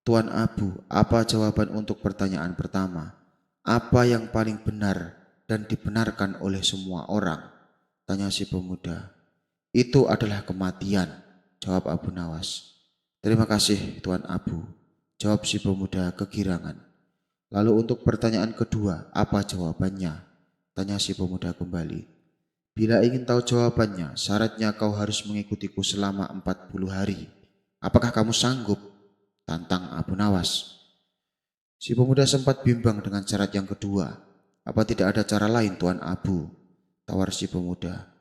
"Tuan Abu, apa jawaban untuk pertanyaan pertama? Apa yang paling benar dan dibenarkan oleh semua orang?" tanya si pemuda. "Itu adalah kematian," jawab Abu Nawas. "Terima kasih, Tuan Abu," jawab si pemuda kegirangan. "Lalu untuk pertanyaan kedua, apa jawabannya?" tanya si pemuda kembali. "Bila ingin tahu jawabannya, syaratnya kau harus mengikutiku selama 40 hari. Apakah kamu sanggup?" tantang Abu Nawas. Si pemuda sempat bimbang dengan syarat yang kedua. "Apa tidak ada cara lain, Tuan Abu?" tawar si pemuda.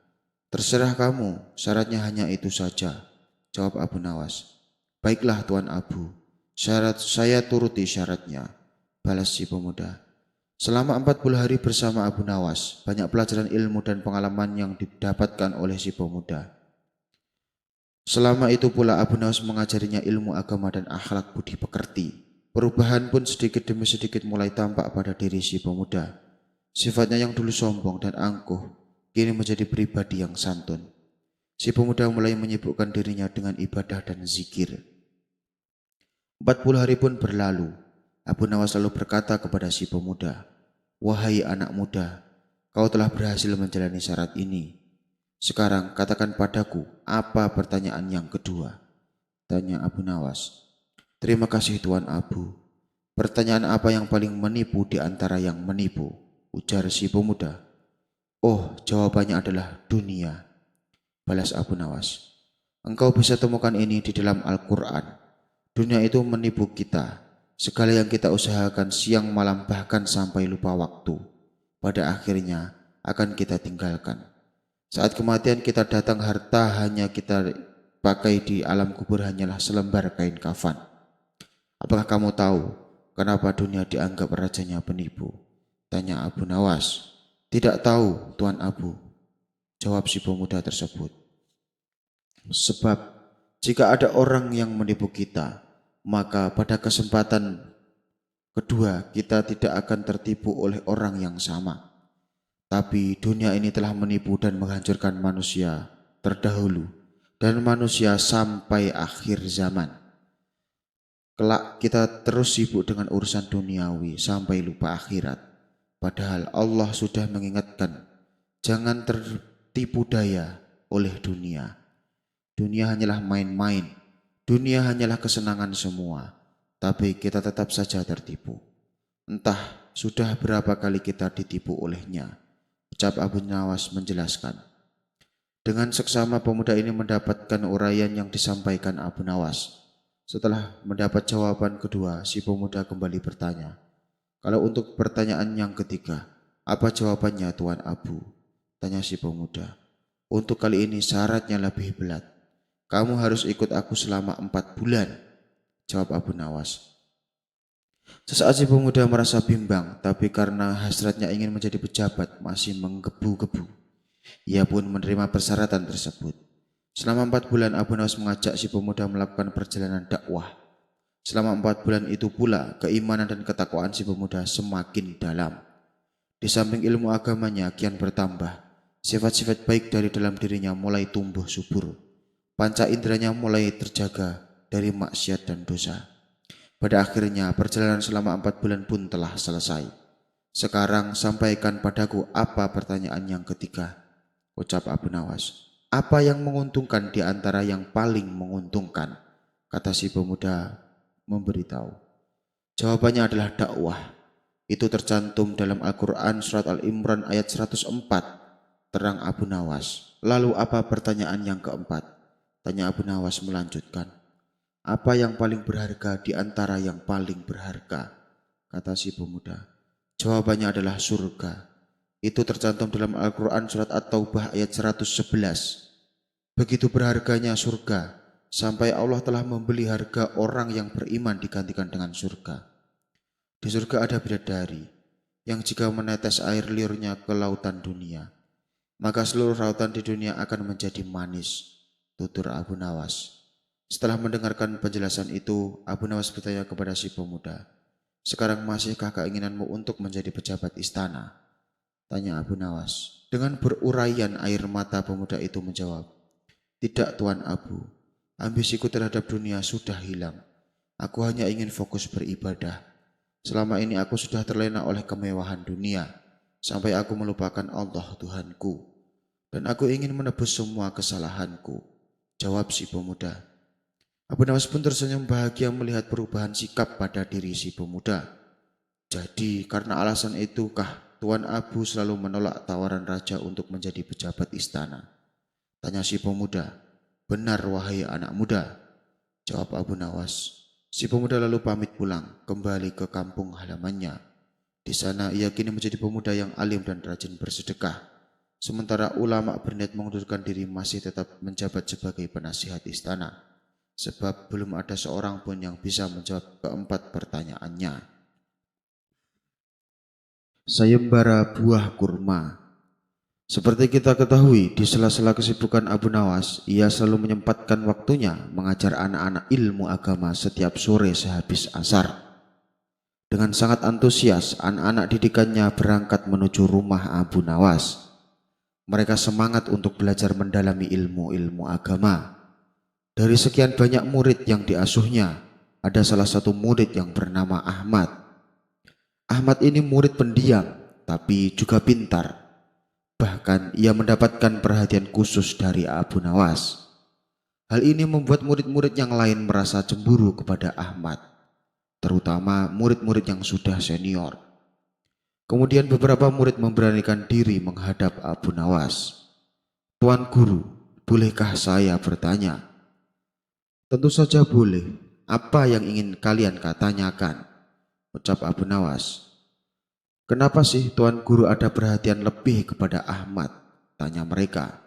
"Terserah kamu, syaratnya hanya itu saja," jawab Abu Nawas. "Baiklah, Tuan Abu, saya turuti syaratnya," balas si pemuda. Selama 40 hari bersama Abu Nawas, banyak pelajaran ilmu dan pengalaman yang didapatkan oleh si pemuda. Selama itu pula Abu Nawas mengajarinya ilmu agama dan akhlak budi pekerti. Perubahan pun sedikit demi sedikit mulai tampak pada diri si pemuda. Sifatnya yang dulu sombong dan angkuh, kini menjadi pribadi yang santun. Si pemuda mulai menyibukkan dirinya dengan ibadah dan zikir. 40 hari pun berlalu. Abu Nawas lalu berkata kepada si pemuda, "Wahai anak muda, kau telah berhasil menjalani syarat ini. Sekarang katakan padaku, apa pertanyaan yang kedua?" tanya Abu Nawas. "Terima kasih Tuan Abu. Pertanyaan apa yang paling menipu di antara yang menipu?" ujar si pemuda. "Oh, jawabannya adalah dunia," balas Abu Nawas. "Engkau bisa temukan ini di dalam Al-Quran. Dunia itu menipu kita. Segala yang kita usahakan siang malam bahkan sampai lupa waktu, pada akhirnya akan kita tinggalkan. Saat kematian kita datang, harta hanya kita pakai di alam kubur hanyalah selembar kain kafan. Apakah kamu tahu kenapa dunia dianggap rajanya penipu?" tanya Abu Nawas. "Tidak tahu, Tuan Abu," jawab si pemuda tersebut. "Sebab jika ada orang yang menipu kita, maka pada kesempatan kedua kita tidak akan tertipu oleh orang yang sama. Tapi dunia ini telah menipu dan menghancurkan manusia terdahulu dan manusia sampai akhir zaman. Kelak kita terus sibuk dengan urusan duniawi sampai lupa akhirat. Padahal Allah sudah mengingatkan, jangan tertipu daya oleh dunia. Dunia hanyalah main-main. Dunia hanyalah kesenangan semua. Tapi kita tetap saja tertipu. Entah sudah berapa kali kita ditipu olehnya," ucap Abu Nawas menjelaskan. Dengan seksama pemuda ini mendapatkan uraian yang disampaikan Abu Nawas. Setelah mendapat jawaban kedua, si pemuda kembali bertanya, "Kalau untuk pertanyaan yang ketiga, apa jawabannya Tuan Abu?" tanya si pemuda. "Untuk kali ini syaratnya lebih berat. Kamu harus ikut aku selama 4 bulan, jawab Abu Nawas. Sesaat si pemuda merasa bimbang, tapi karena hasratnya ingin menjadi pejabat masih menggebu-gebu. Ia pun menerima persyaratan tersebut. Selama 4 bulan Abu Nawas mengajak si pemuda melakukan perjalanan dakwah. Selama 4 bulan itu pula keimanan dan ketakwaan si pemuda semakin dalam. Di samping ilmu agamanya kian bertambah, sifat-sifat baik dari dalam dirinya mulai tumbuh subur. Panca inderanya mulai terjaga dari maksiat dan dosa. Pada akhirnya perjalanan selama 4 bulan pun telah selesai. "Sekarang sampaikan padaku apa pertanyaan yang ketiga," ucap Abu Nawas. "Apa yang menguntungkan di antara yang paling menguntungkan?" kata si pemuda memberitahu. "Jawabannya adalah dakwah. Itu tercantum dalam Al-Quran surat Al-Imran ayat 104. Terang Abu Nawas. Lalu apa pertanyaan yang keempat? Tanya Abu Nawas melanjutkan. Apa yang paling berharga di antara yang paling berharga? Kata si pemuda. Jawabannya adalah surga. Itu tercantum dalam Al-Quran surat At-Taubah ayat 111. Begitu berharganya surga, sampai Allah telah membeli harga orang yang beriman digantikan dengan surga. Di surga ada bidadari, yang jika menetes air liurnya ke lautan dunia, maka seluruh lautan di dunia akan menjadi manis, tutur Abu Nawas. Setelah mendengarkan penjelasan itu, Abu Nawas bertanya kepada si pemuda, sekarang masihkah keinginanmu untuk menjadi pejabat istana? Tanya Abu Nawas. Dengan beruraian air mata pemuda itu menjawab, tidak Tuan Abu, ambisiku terhadap dunia sudah hilang. Aku hanya ingin fokus beribadah. Selama ini aku sudah terlena oleh kemewahan dunia, sampai aku melupakan Allah Tuhanku. Dan aku ingin menebus semua kesalahanku, jawab si pemuda. Abu Nawas pun tersenyum bahagia melihat perubahan sikap pada diri si pemuda. Jadi karena alasan itukah Tuan Abu selalu menolak tawaran raja untuk menjadi pejabat istana? Tanya si pemuda. Benar wahai anak muda, jawab Abu Nawas. Si pemuda lalu pamit pulang, kembali ke kampung halamannya. Di sana ia kini menjadi pemuda yang alim dan rajin bersedekah. Sementara ulama berniat mengundurkan diri masih tetap menjabat sebagai penasihat istana. Sebab belum ada seorang pun yang bisa menjawab keempat pertanyaannya. Sayembara buah kurma. Seperti kita ketahui, di sela-sela kesibukan Abu Nawas, ia selalu menyempatkan waktunya mengajar anak-anak ilmu agama setiap sore sehabis asar. Dengan sangat antusias, anak-anak didikannya berangkat menuju rumah Abu Nawas. Mereka semangat untuk belajar mendalami ilmu-ilmu agama. Dari sekian banyak murid yang diasuhnya, ada salah satu murid yang bernama Ahmad. Ahmad ini murid pendiam, tapi juga pintar. Bahkan ia mendapatkan perhatian khusus dari Abu Nawas. Hal ini membuat murid-murid yang lain merasa cemburu kepada Ahmad, terutama murid-murid yang sudah senior. Kemudian beberapa murid memberanikan diri menghadap Abu Nawas. Tuan Guru, bolehkah saya bertanya? Tentu saja boleh. Apa yang ingin kalian tanyakan? Ucap Abu Nawas. Kenapa sih Tuan Guru ada perhatian lebih kepada Ahmad? Tanya mereka.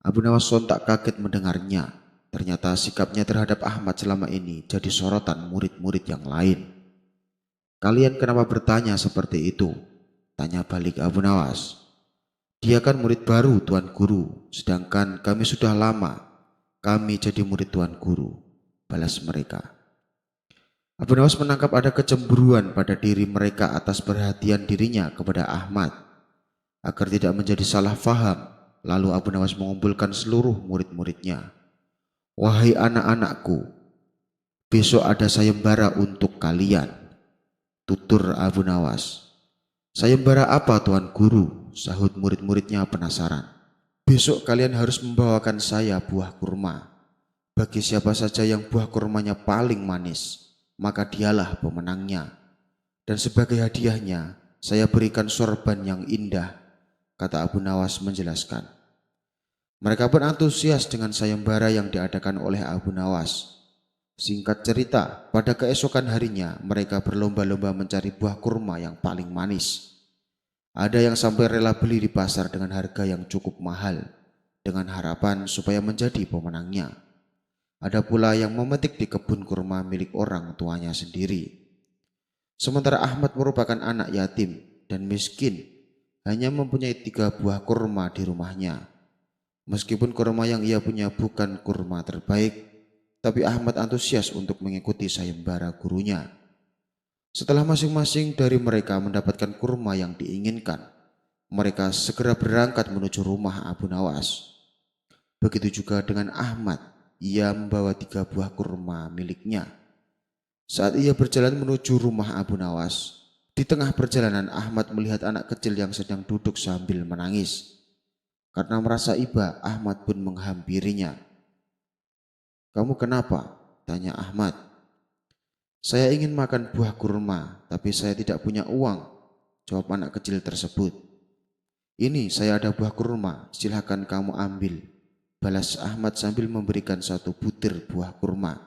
Abu Nawas sontak kaget mendengarnya. Ternyata sikapnya terhadap Ahmad selama ini jadi sorotan murid-murid yang lain. Kalian kenapa bertanya seperti itu? Tanya balik Abu Nawas. Dia kan murid baru Tuan Guru, sedangkan kami sudah lama. Kami jadi murid Tuan Guru, balas mereka. Abu Nawas menangkap ada kecemburuan pada diri mereka atas perhatian dirinya kepada Ahmad. Agar tidak menjadi salah faham, lalu Abu Nawas mengumpulkan seluruh murid-muridnya. Wahai anak-anakku, besok ada sayembara untuk kalian, tutur Abu Nawas. Sayembara apa Tuan Guru? Sahut murid-muridnya penasaran. Besok kalian harus membawakan saya buah kurma. Bagi siapa saja yang buah kurmanya paling manis, maka dialah pemenangnya. Dan sebagai hadiahnya, saya berikan sorban yang indah, kata Abu Nawas menjelaskan. Mereka pun antusias dengan sayembara yang diadakan oleh Abu Nawas. Singkat cerita, pada keesokan harinya mereka berlomba-lomba mencari buah kurma yang paling manis. Ada yang sampai rela beli di pasar dengan harga yang cukup mahal, dengan harapan supaya menjadi pemenangnya. Ada pula yang memetik di kebun kurma milik orang tuanya sendiri. Sementara Ahmad merupakan anak yatim dan miskin, hanya mempunyai 3 buah kurma di rumahnya. Meskipun kurma yang ia punya bukan kurma terbaik, tapi Ahmad antusias untuk mengikuti sayembara gurunya. Setelah masing-masing dari mereka mendapatkan kurma yang diinginkan, mereka segera berangkat menuju rumah Abu Nawas. Begitu juga dengan Ahmad, ia membawa 3 buah kurma miliknya. Saat ia berjalan menuju rumah Abu Nawas, di tengah perjalanan Ahmad melihat anak kecil yang sedang duduk sambil menangis. Karena merasa iba, Ahmad pun menghampirinya. Kamu kenapa? Tanya Ahmad. Saya ingin makan buah kurma, tapi saya tidak punya uang, jawab anak kecil tersebut. Ini saya ada buah kurma, silakan kamu ambil, balas Ahmad sambil memberikan satu butir buah kurma.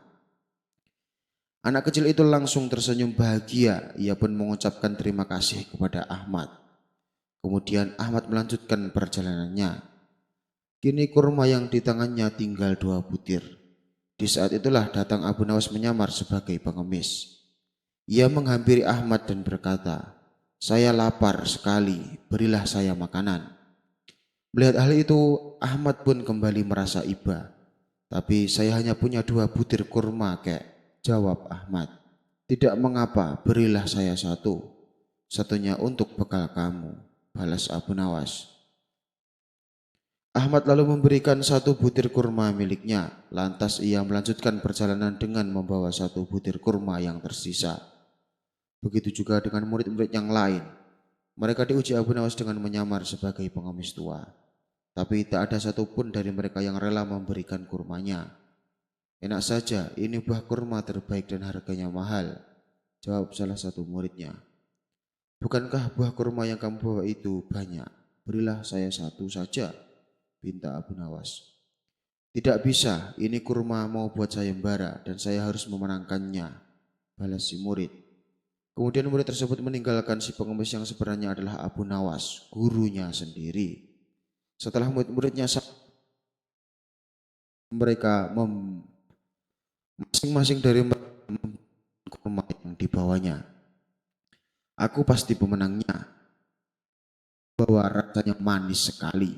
Anak kecil itu langsung tersenyum bahagia, ia pun mengucapkan terima kasih kepada Ahmad. Kemudian Ahmad melanjutkan perjalanannya. Kini kurma yang di tangannya tinggal 2 butir. Di saat itulah datang Abu Nawas menyamar sebagai pengemis. Ia menghampiri Ahmad dan berkata, "Saya lapar sekali, berilah saya makanan." Melihat hal itu, Ahmad pun kembali merasa iba. "Tapi saya hanya punya 2 butir kurma, kek," jawab Ahmad. "Tidak mengapa, berilah saya satu. Satunya untuk bekal kamu," balas Abu Nawas. Ahmad lalu memberikan 1 butir kurma miliknya. Lantas ia melanjutkan perjalanan dengan membawa 1 butir kurma yang tersisa. Begitu juga dengan murid-murid yang lain. Mereka diuji Abu Nawas dengan menyamar sebagai pengemis tua. Tapi tak ada satupun dari mereka yang rela memberikan kurmanya. "Enak saja, ini buah kurma terbaik dan harganya mahal," jawab salah satu muridnya. "Bukankah buah kurma yang kamu bawa itu banyak? Berilah saya satu saja," pinta Abu Nawas. "Tidak bisa, ini kurma mau buat sayembara dan saya harus memenangkannya," balas si murid. Kemudian murid tersebut meninggalkan si pengemis yang sebenarnya adalah Abu Nawas, gurunya sendiri. Setelah murid-muridnya mereka masing-masing dari mereka kurma yang dibawanya. "Aku pasti pemenangnya, bahwa rasanya manis sekali,"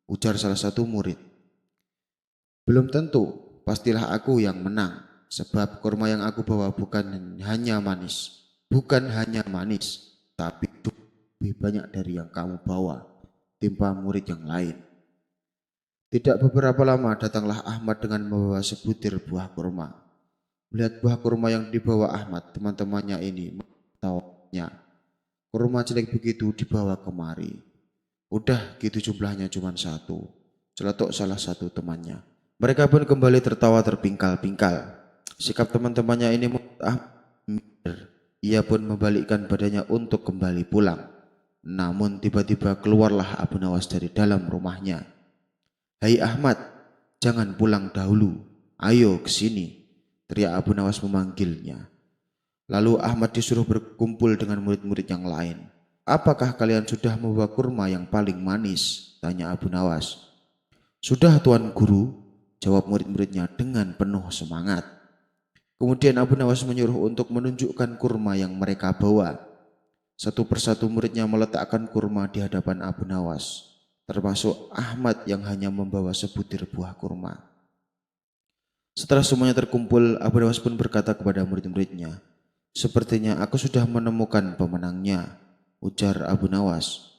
ujar salah satu murid. "Belum tentu, pastilah aku yang menang, sebab kurma yang aku bawa bukan hanya manis, tapi lebih banyak dari yang kamu bawa," timpa murid yang lain. Tidak beberapa lama datanglah Ahmad dengan membawa sebutir buah kurma. Melihat buah kurma yang dibawa Ahmad, teman-temannya ini menawarnya. "Kurma jelek begitu dibawa kemari." "Udah gitu jumlahnya cuma 1, celetuk salah satu temannya. Mereka pun kembali tertawa terpingkal-pingkal. Sikap teman-temannya ini membuat Ahmad minder. Ia pun membalikkan badannya untuk kembali pulang. Namun tiba-tiba keluarlah Abu Nawas dari dalam rumahnya. "Hai Ahmad, jangan pulang dahulu. Ayo ke sini," teriak Abu Nawas memanggilnya. Lalu Ahmad disuruh berkumpul dengan murid-murid yang lain. "Apakah kalian sudah membawa kurma yang paling manis?" tanya Abu Nawas. "Sudah Tuan Guru," jawab murid-muridnya dengan penuh semangat. Kemudian Abu Nawas menyuruh untuk menunjukkan kurma yang mereka bawa. Satu persatu muridnya meletakkan kurma di hadapan Abu Nawas, termasuk Ahmad yang hanya membawa sebutir buah kurma. Setelah semuanya terkumpul, Abu Nawas pun berkata kepada murid-muridnya, "Sepertinya aku sudah menemukan pemenangnya," ujar Abu Nawas.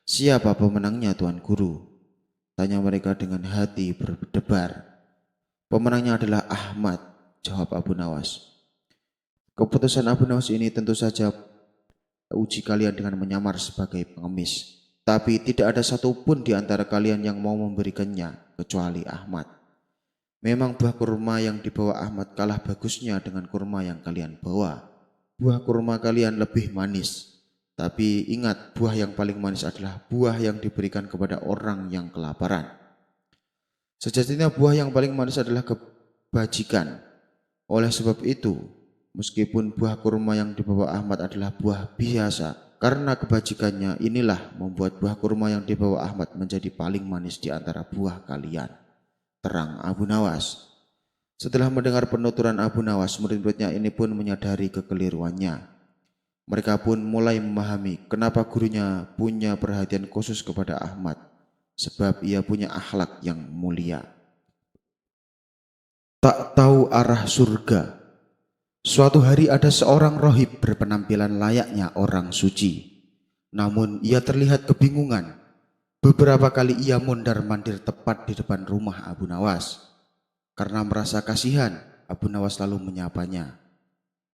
"Siapa pemenangnya Tuan Guru?" tanya mereka dengan hati berdebar. "Pemenangnya adalah Ahmad," jawab Abu Nawas. Keputusan Abu Nawas ini tentu saja uji kalian dengan menyamar sebagai pengemis. Tapi tidak ada satupun di antara kalian yang mau memberikannya kecuali Ahmad. Memang buah kurma yang dibawa Ahmad kalah bagusnya dengan kurma yang kalian bawa. Buah kurma kalian lebih manis. Tapi ingat, buah yang paling manis adalah buah yang diberikan kepada orang yang kelaparan. Sejatinya buah yang paling manis adalah kebajikan. Oleh sebab itu, meskipun buah kurma yang dibawa Ahmad adalah buah biasa, karena kebajikannya inilah membuat buah kurma yang dibawa Ahmad menjadi paling manis di antara buah kalian, terang Abu Nawas. Setelah mendengar penuturan Abu Nawas, murid-muridnya ini pun menyadari kekeliruannya. Mereka pun mulai memahami kenapa gurunya punya perhatian khusus kepada Ahmad, sebab ia punya akhlak yang mulia. Tak tahu arah surga. Suatu hari ada seorang rohib berpenampilan layaknya orang suci. Namun ia terlihat kebingungan. Beberapa kali ia mondar-mandir tepat di depan rumah Abu Nawas. Karena merasa kasihan, Abu Nawas lalu menyapanya.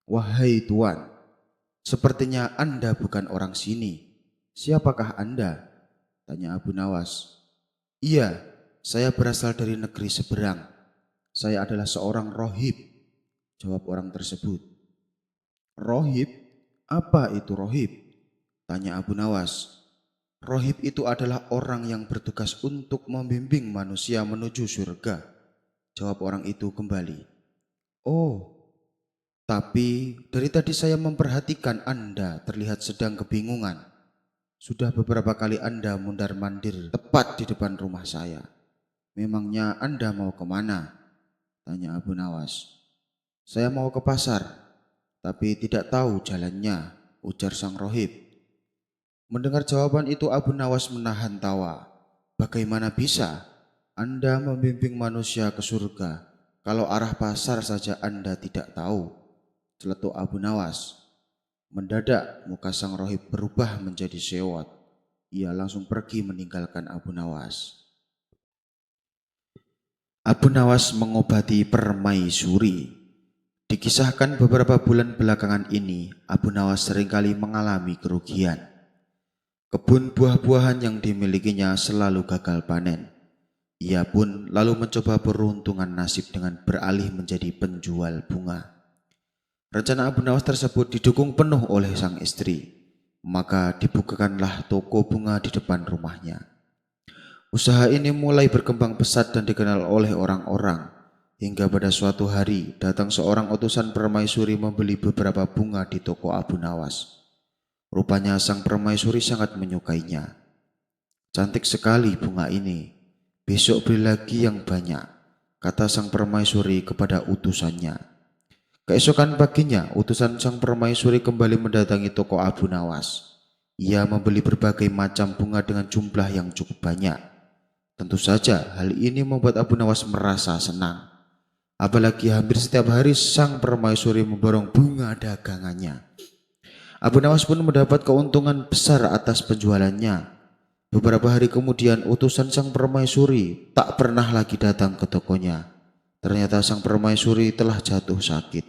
"Wahai Tuan, sepertinya Anda bukan orang sini. Siapakah Anda?" tanya Abu Nawas. "Iya, saya berasal dari negeri seberang. Saya adalah seorang rohib," jawab orang tersebut. Rohib? Apa itu rohib? Tanya Abu Nawas. Rohib itu adalah orang yang bertugas untuk membimbing manusia menuju surga. Jawab orang itu kembali. Oh, tapi dari tadi saya memperhatikan Anda terlihat sedang kebingungan. Sudah beberapa kali Anda mundar-mandir tepat di depan rumah saya. Memangnya Anda mau kemana? Tanya Abu Nawas. Saya mau ke pasar, tapi tidak tahu jalannya, ujar sang rohib. Mendengar jawaban itu Abu Nawas menahan tawa. Bagaimana bisa Anda membimbing manusia ke surga kalau arah pasar saja Anda tidak tahu? Celetuk Abu Nawas. Mendadak muka sang rohib berubah menjadi sewot. Ia langsung pergi meninggalkan Abu Nawas. Abu Nawas mengobati permaisuri. Dikisahkan beberapa bulan belakangan ini, Abu Nawas seringkali mengalami kerugian. Kebun buah-buahan yang dimilikinya selalu gagal panen. Ia pun lalu mencoba peruntungan nasib dengan beralih menjadi penjual bunga. Rencana Abu Nawas tersebut didukung penuh oleh sang istri. Maka dibukakanlah toko bunga di depan rumahnya. Usaha ini mulai berkembang pesat dan dikenal oleh orang-orang. Hingga pada suatu hari datang seorang utusan permaisuri membeli beberapa bunga di toko Abu Nawas. Rupanya sang permaisuri sangat menyukainya. Cantik sekali bunga ini. Besok beli lagi yang banyak, kata sang permaisuri kepada utusannya. Keesokan paginya, utusan sang permaisuri kembali mendatangi toko Abu Nawas. Ia membeli berbagai macam bunga dengan jumlah yang cukup banyak. Tentu saja hal ini membuat Abu Nawas merasa senang. Apalagi hampir setiap hari sang permaisuri memborong bunga dagangannya. Abu Nawas pun mendapat keuntungan besar atas penjualannya. Beberapa hari kemudian utusan sang permaisuri tak pernah lagi datang ke tokonya. Ternyata sang permaisuri telah jatuh sakit.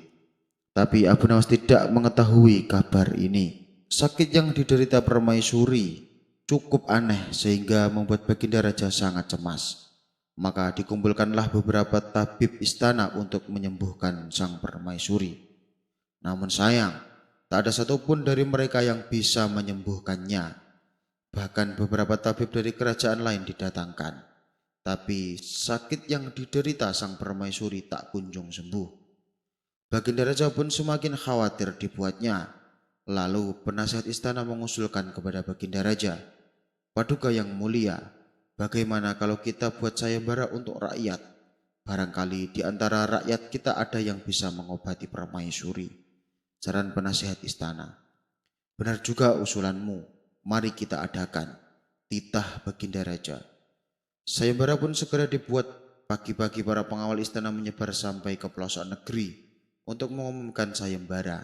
Tapi Abu Nawas tidak mengetahui kabar ini. Sakit yang diderita permaisuri cukup aneh sehingga membuat Baginda Raja sangat cemas. Maka dikumpulkanlah beberapa tabib istana untuk menyembuhkan sang permaisuri. Namun sayang, tak ada satupun dari mereka yang bisa menyembuhkannya. Bahkan beberapa tabib dari kerajaan lain didatangkan. Tapi sakit yang diderita sang permaisuri tak kunjung sembuh. Baginda Raja pun semakin khawatir dibuatnya. Lalu penasihat istana mengusulkan kepada Baginda Raja, Paduka yang mulia, bagaimana kalau kita buat sayembara untuk rakyat? Barangkali di antara rakyat kita ada yang bisa mengobati permaisuri. Saran penasihat istana. Benar juga usulanmu, mari kita adakan, titah Baginda Raja. Sayembara pun segera dibuat. Pagi-pagi para pengawal istana menyebar sampai ke pelosok negeri untuk mengumumkan sayembara.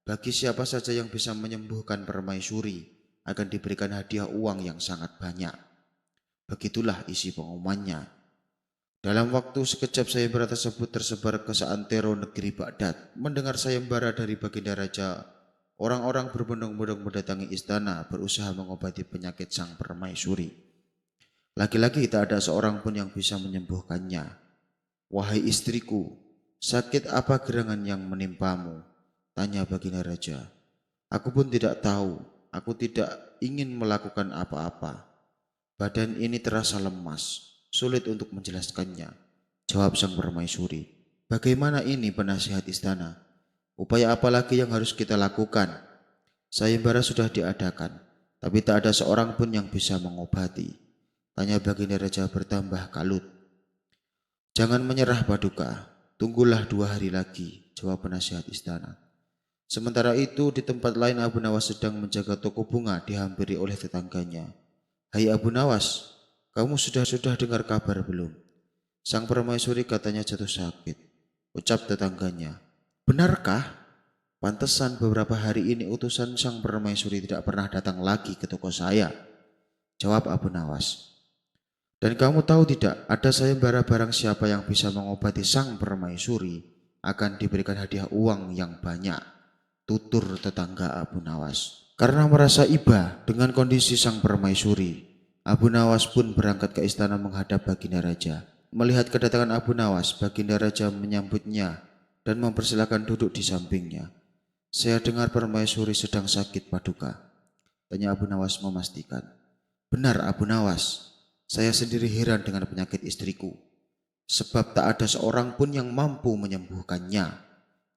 Bagi siapa saja yang bisa menyembuhkan permaisuri akan diberikan hadiah uang yang sangat banyak. Begitulah isi pengumumannya. Dalam waktu sekejap sayembara tersebut tersebar ke seantero negeri Baghdad. Mendengar sayembara dari Baginda Raja, orang-orang berbondong-bondong mendatangi istana berusaha mengobati penyakit sang permaisuri. Lagi-lagi tak ada seorang pun yang bisa menyembuhkannya. Wahai istriku, sakit apa gerangan yang menimpamu? Tanya Baginda Raja. Aku pun tidak tahu. Aku tidak ingin melakukan apa-apa. Badan ini terasa lemas, sulit untuk menjelaskannya. Jawab sang permaisuri. Bagaimana ini penasihat istana? Upaya apa lagi yang harus kita lakukan? Sayembara sudah diadakan, tapi tak ada seorang pun yang bisa mengobati. Tanya Baginda Raja bertambah kalut. Jangan menyerah Paduka, tunggulah 2 hari lagi, jawab penasihat istana. Sementara itu di tempat lain Abu Nawas sedang menjaga toko bunga dihampiri oleh tetangganya. Hai Abu Nawas, kamu sudah dengar kabar belum? Sang permaisuri katanya jatuh sakit. Ucap tetangganya. Benarkah? Pantesan beberapa hari ini utusan sang permaisuri tidak pernah datang lagi ke toko saya. Jawab Abu Nawas. Dan kamu tahu tidak, ada sayembara barang siapa yang bisa mengobati sang permaisuri akan diberikan hadiah uang yang banyak. Tutur tetangga Abu Nawas. Karena merasa iba dengan kondisi sang permaisuri, Abu Nawas pun berangkat ke istana menghadap Baginda Raja. Melihat kedatangan Abu Nawas, Baginda Raja menyambutnya dan mempersilahkan duduk di sampingnya. Saya dengar permaisuri sedang sakit Paduka, tanya Abu Nawas memastikan. Benar Abu Nawas, saya sendiri heran dengan penyakit istriku. Sebab tak ada seorang pun yang mampu menyembuhkannya,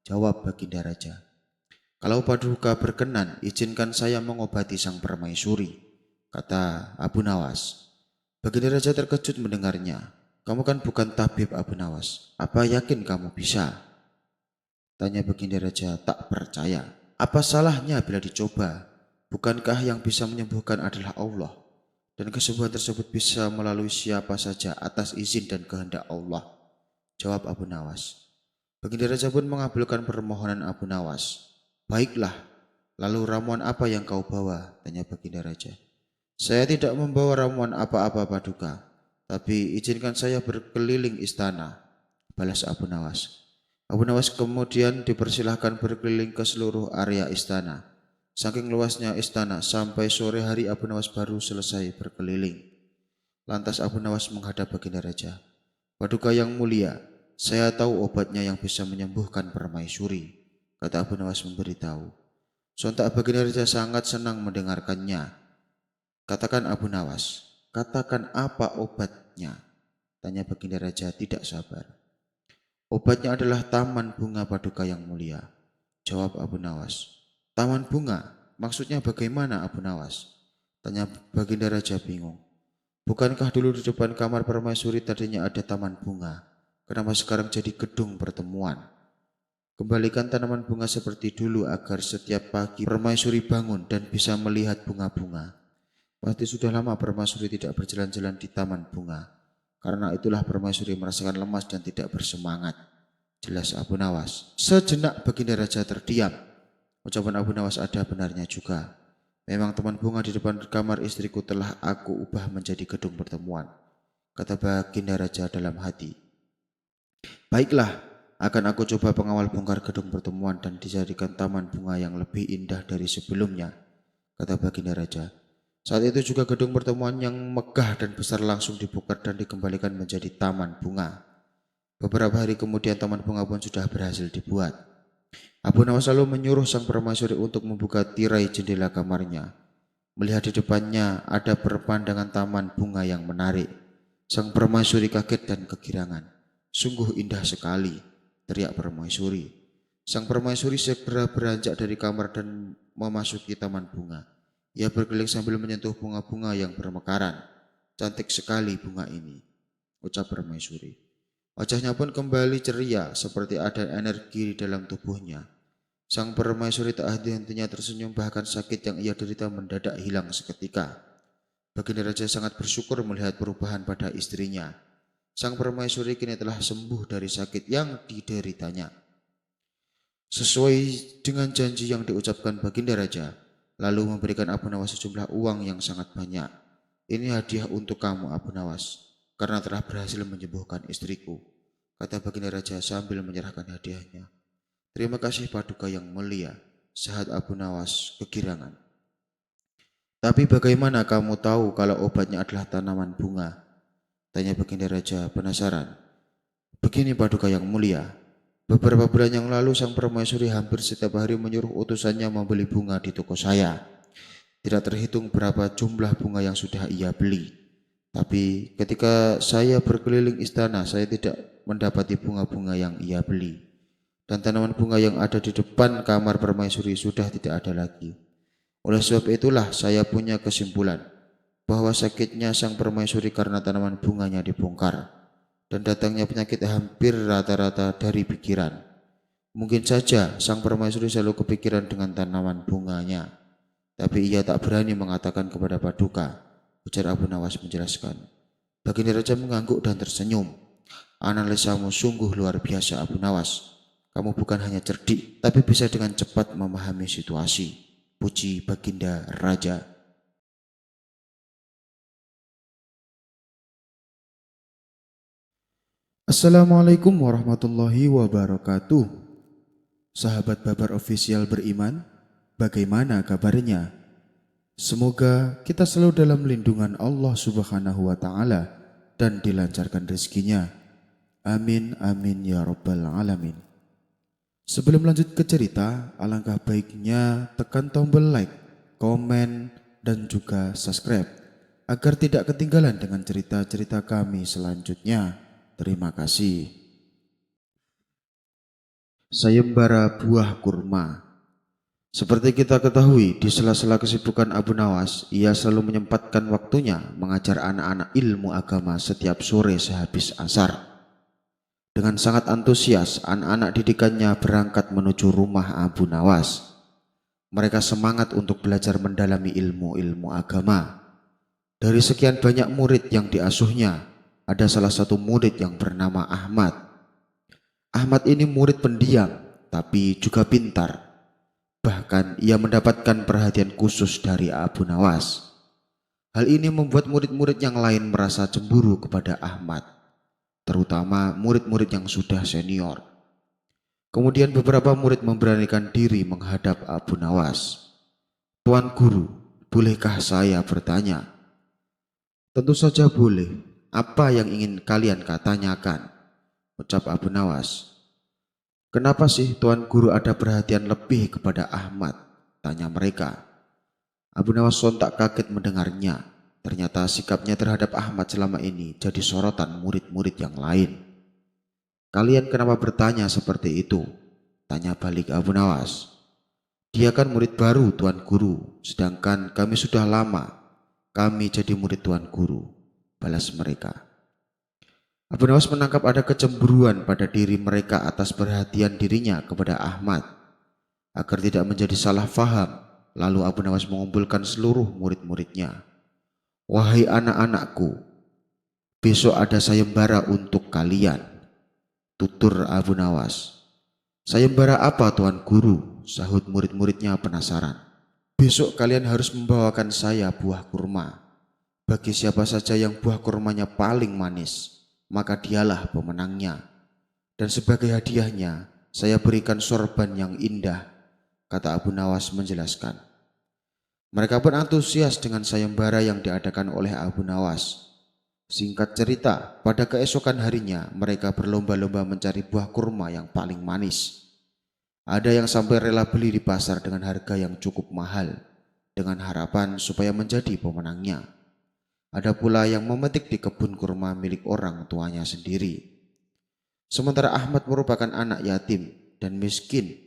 jawab Baginda Raja. Kalau Paduka berkenan, izinkan saya mengobati sang permaisuri, kata Abu Nawas. Baginda Raja terkejut mendengarnya. Kamu kan bukan tabib Abu Nawas, apa yakin kamu bisa? Tanya Baginda Raja tak percaya. Apa salahnya bila dicoba? Bukankah yang bisa menyembuhkan adalah Allah? Dan kesembuhan tersebut bisa melalui siapa saja atas izin dan kehendak Allah, jawab Abu Nawas. Baginda Raja pun mengabulkan permohonan Abu Nawas. Baiklah, lalu ramuan apa yang kau bawa? Tanya Baginda Raja. Saya tidak membawa ramuan apa-apa Paduka, tapi izinkan saya berkeliling istana, balas Abu Nawas. Abu Nawas kemudian dipersilahkan berkeliling ke seluruh area istana. Saking luasnya istana, sampai sore hari Abu Nawas baru selesai berkeliling. Lantas Abu Nawas menghadap Baginda Raja. Paduka yang mulia, saya tahu obatnya yang bisa menyembuhkan permaisuri, kata Abu Nawas memberitahu. Sontak Baginda Raja sangat senang mendengarkannya. Katakan Abu Nawas, katakan apa obatnya? Tanya Baginda Raja tidak sabar. Obatnya adalah taman bunga Paduka yang mulia, jawab Abu Nawas. Taman bunga? Maksudnya bagaimana Abu Nawas? Tanya Baginda Raja bingung. Bukankah dulu di depan kamar permaisuri tadinya ada taman bunga? Kenapa sekarang jadi gedung pertemuan? Kembalikan tanaman bunga seperti dulu agar setiap pagi permaisuri bangun dan bisa melihat bunga-bunga. Pasti sudah lama permaisuri tidak berjalan-jalan di taman bunga. Karena itulah permaisuri merasakan lemas dan tidak bersemangat, jelas Abu Nawas. Sejenak Baginda Raja terdiam. Ucapan Abu Nawas ada benarnya juga. Memang taman bunga di depan kamar istriku telah aku ubah menjadi gedung pertemuan, kata Baginda Raja dalam hati. Baiklah, akan aku coba pengawal bongkar gedung pertemuan dan dijadikan taman bunga yang lebih indah dari sebelumnya, kata Baginda Raja. Saat itu juga gedung pertemuan yang megah dan besar langsung dibongkar dan dikembalikan menjadi taman bunga. Beberapa hari kemudian taman bunga pun sudah berhasil dibuat. Abu Nawas lalu menyuruh sang permaisuri untuk membuka tirai jendela kamarnya. Melihat di depannya ada pemandangan taman bunga yang menarik. Sang permaisuri kaget dan kegirangan. Sungguh indah sekali, teriak permaisuri. Sang permaisuri segera beranjak dari kamar dan memasuki taman bunga. Ia berkeliling sambil menyentuh bunga-bunga yang bermekaran. Cantik sekali bunga ini, ucap permaisuri. Wajahnya pun kembali ceria, seperti ada energi di dalam tubuhnya. Sang permaisuri tak henti-hentinya tersenyum, bahkan sakit yang ia derita mendadak hilang seketika. Baginda Raja sangat bersyukur melihat perubahan pada istrinya. Sang permaisuri kini telah sembuh dari sakit yang dideritanya. Sesuai dengan janji yang diucapkan Baginda Raja, lalu memberikan Abu Nawas sejumlah uang yang sangat banyak. Ini hadiah untuk kamu Abu Nawas, karena telah berhasil menyembuhkan istriku, kata Baginda Raja sambil menyerahkan hadiahnya. Terima kasih Paduka yang mulia, sahut Abu Nawas kegirangan. Tapi bagaimana kamu tahu kalau obatnya adalah tanaman bunga? Tanya Baginda Raja penasaran. Begini Paduka yang mulia, beberapa bulan yang lalu sang permaisuri hampir setiap hari menyuruh utusannya membeli bunga di toko saya. Tidak terhitung berapa jumlah bunga yang sudah ia beli. Tapi ketika saya berkeliling istana, saya tidak mendapati bunga-bunga yang ia beli. Dan tanaman bunga yang ada di depan kamar permaisuri sudah tidak ada lagi. Oleh sebab itulah saya punya kesimpulan bahwa sakitnya sang permaisuri karena tanaman bunganya dibongkar. Dan datangnya penyakit hampir rata-rata dari pikiran. Mungkin saja sang permaisuri selalu kepikiran dengan tanaman bunganya. Tapi ia tak berani mengatakan kepada Paduka, ujar Abu Nawas menjelaskan. Baginda Raja mengangguk dan tersenyum. Analisamu sungguh luar biasa Abu Nawas. Kamu bukan hanya cerdik, tapi bisa dengan cepat memahami situasi. Puji Baginda Raja. Assalamualaikum warahmatullahi wabarakatuh. Sahabat Babar Official beriman, bagaimana kabarnya? Semoga kita selalu dalam lindungan Allah Subhanahu wa Ta'ala dan dilancarkan rezekinya. Amin, amin ya Rabbal Alamin. Sebelum lanjut ke cerita, alangkah baiknya tekan tombol like, komen, dan juga subscribe agar tidak ketinggalan dengan cerita-cerita kami selanjutnya. Terima kasih. Sayembara buah kurma. Seperti kita ketahui, di sela-sela kesibukan Abu Nawas, ia selalu menyempatkan waktunya mengajar anak-anak ilmu agama setiap sore sehabis asar. Dengan sangat antusias, anak-anak didikannya berangkat menuju rumah Abu Nawas. Mereka semangat untuk belajar mendalami ilmu-ilmu agama. Dari sekian banyak murid yang diasuhnya, ada salah satu murid yang bernama Ahmad. Ahmad ini murid pendiam, tapi juga pintar. Bahkan ia mendapatkan perhatian khusus dari Abu Nawas. Hal ini membuat murid-murid yang lain merasa cemburu kepada Ahmad, terutama murid-murid yang sudah senior. Kemudian beberapa murid memberanikan diri menghadap Abu Nawas. "Tuan Guru, bolehkah saya bertanya?" "Tentu saja boleh. Apa yang ingin kalian tanyakan?" ucap Abu Nawas. "Kenapa sih Tuan Guru ada perhatian lebih kepada Ahmad?" tanya mereka. Abu Nawas sontak kaget mendengarnya. Ternyata sikapnya terhadap Ahmad selama ini jadi sorotan murid-murid yang lain. "Kalian kenapa bertanya seperti itu?" tanya balik Abu Nawas. "Dia kan murid baru Tuan Guru, sedangkan kami sudah lama. Kami jadi murid Tuan Guru," balas mereka. Abu Nawas menangkap ada kecemburuan pada diri mereka atas perhatian dirinya kepada Ahmad. Agar tidak menjadi salah faham, lalu Abu Nawas mengumpulkan seluruh murid-muridnya. "Wahai anak-anakku, besok ada sayembara untuk kalian," tutur Abu Nawas. "Sayembara apa Tuan Guru?" sahut murid-muridnya penasaran. "Besok kalian harus membawakan saya buah kurma. Bagi siapa saja yang buah kurmanya paling manis, maka dialah pemenangnya. Dan sebagai hadiahnya, saya berikan sorban yang indah," kata Abu Nawas menjelaskan. Mereka pun antusias dengan sayembara yang diadakan oleh Abu Nawas. Singkat cerita, pada keesokan harinya mereka berlomba-lomba mencari buah kurma yang paling manis. Ada yang sampai rela beli di pasar dengan harga yang cukup mahal, dengan harapan supaya menjadi pemenangnya. Ada pula yang memetik di kebun kurma milik orang tuanya sendiri. Sementara Ahmad merupakan anak yatim dan miskin,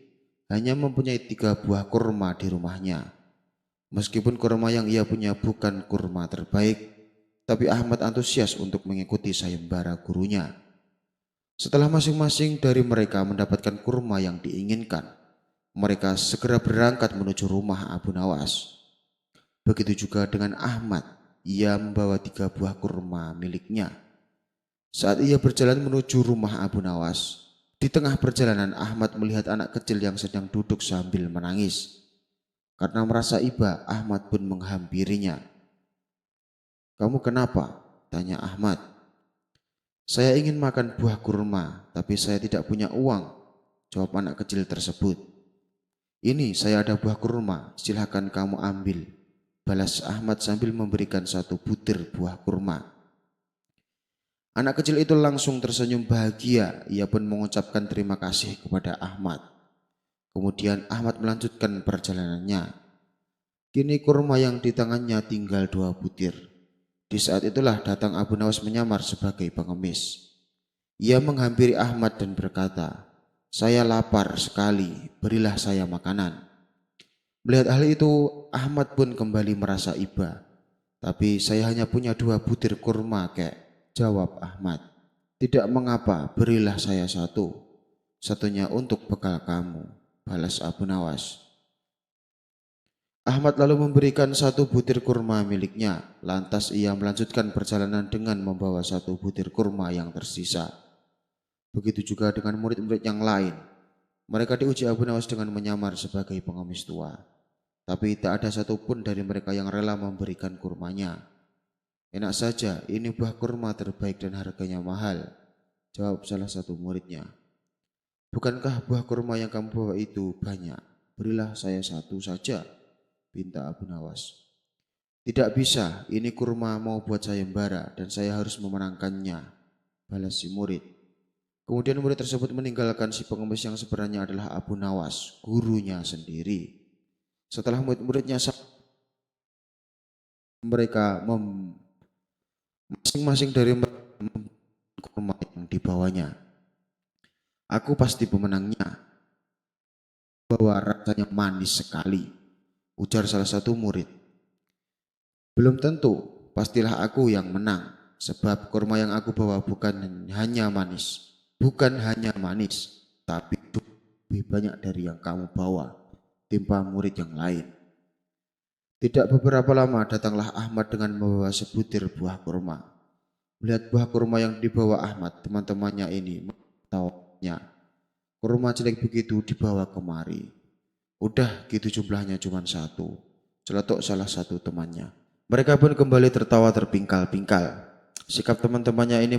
hanya mempunyai 3 buah kurma di rumahnya. Meskipun kurma yang ia punya bukan kurma terbaik, tapi Ahmad antusias untuk mengikuti sayembara gurunya. Setelah masing-masing dari mereka mendapatkan kurma yang diinginkan, mereka segera berangkat menuju rumah Abu Nawas. Begitu juga dengan Ahmad, ia membawa 3 buah kurma miliknya. Saat ia berjalan menuju rumah Abu Nawas, di tengah perjalanan Ahmad melihat anak kecil yang sedang duduk sambil menangis. Karena merasa iba, Ahmad pun menghampirinya. "Kamu kenapa?" tanya Ahmad. "Saya ingin makan buah kurma, tapi saya tidak punya uang," jawab anak kecil tersebut. "Ini saya ada buah kurma, silakan kamu ambil," balas Ahmad sambil memberikan 1 butir buah kurma. Anak kecil itu langsung tersenyum bahagia, ia pun mengucapkan terima kasih kepada Ahmad. Kemudian Ahmad melanjutkan perjalanannya. Kini kurma yang di tangannya tinggal 2 butir. Di saat itulah datang Abu Nawas menyamar sebagai pengemis. Ia menghampiri Ahmad dan berkata, "Saya lapar sekali, berilah saya makanan." Melihat hal itu, Ahmad pun kembali merasa iba. "Tapi saya hanya punya 2 butir kurma, kek," jawab Ahmad. "Tidak mengapa, berilah saya 1. Satunya untuk bekal kamu," balas Abu Nawas. Ahmad lalu memberikan 1 butir kurma miliknya. Lantas ia melanjutkan perjalanan dengan membawa 1 butir kurma yang tersisa. Begitu juga dengan murid-murid yang lain. Mereka diuji Abu Nawas dengan menyamar sebagai pengemis tua. Tapi tak ada satupun dari mereka yang rela memberikan kurmanya. "Enak saja, ini buah kurma terbaik dan harganya mahal," jawab salah satu muridnya. "Bukankah buah kurma yang kamu bawa itu banyak? Berilah saya 1 saja," pinta Abu Nawas. "Tidak bisa, ini kurma mau buat sayembara dan saya harus memenangkannya," balas si murid. Kemudian murid tersebut meninggalkan si pengemis yang sebenarnya adalah Abu Nawas, gurunya sendiri. Setelah murid-muridnya mereka masing-masing dari mereka kurma yang dibawanya. Aku pasti pemenangnya, bahwa rasanya manis sekali, ujar salah satu murid. Belum tentu, pastilah aku yang menang, sebab kurma yang aku bawa bukan hanya manis, tapi lebih banyak dari yang kamu bawa, timpa murid yang lain. Tidak beberapa lama datanglah Ahmad dengan membawa sebutir buah kurma. Melihat buah kurma yang dibawa Ahmad, teman-temannya ini tahunya, kurma jelek begitu dibawa kemari. Udah gitu jumlahnya cuma satu, celetuk salah satu temannya. Mereka pun kembali tertawa terpingkal-pingkal. Sikap teman-temannya ini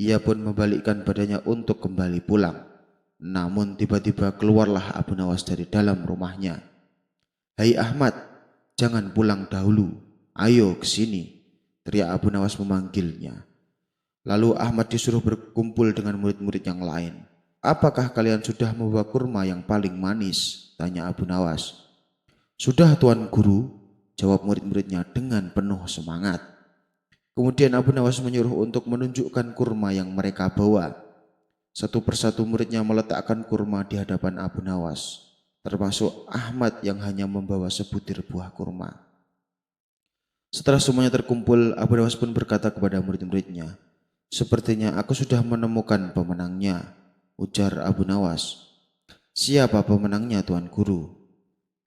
ia pun membalikkan badannya untuk kembali pulang. Namun tiba-tiba keluarlah Abu Nawas dari dalam rumahnya. "Hai Ahmad, jangan pulang dahulu. Ayo ke sini," teriak Abu Nawas memanggilnya. Lalu Ahmad disuruh berkumpul dengan murid-murid yang lain. "Apakah kalian sudah membawa kurma yang paling manis?" tanya Abu Nawas. "Sudah Tuan Guru," jawab murid-muridnya dengan penuh semangat. Kemudian Abu Nawas menyuruh untuk menunjukkan kurma yang mereka bawa. Satu persatu muridnya meletakkan kurma di hadapan Abu Nawas, termasuk Ahmad yang hanya membawa sebutir buah kurma. Setelah semuanya terkumpul, Abu Nawas pun berkata kepada murid-muridnya, "Sepertinya aku sudah menemukan pemenangnya," ujar Abu Nawas. "Siapa pemenangnya Tuan Guru?"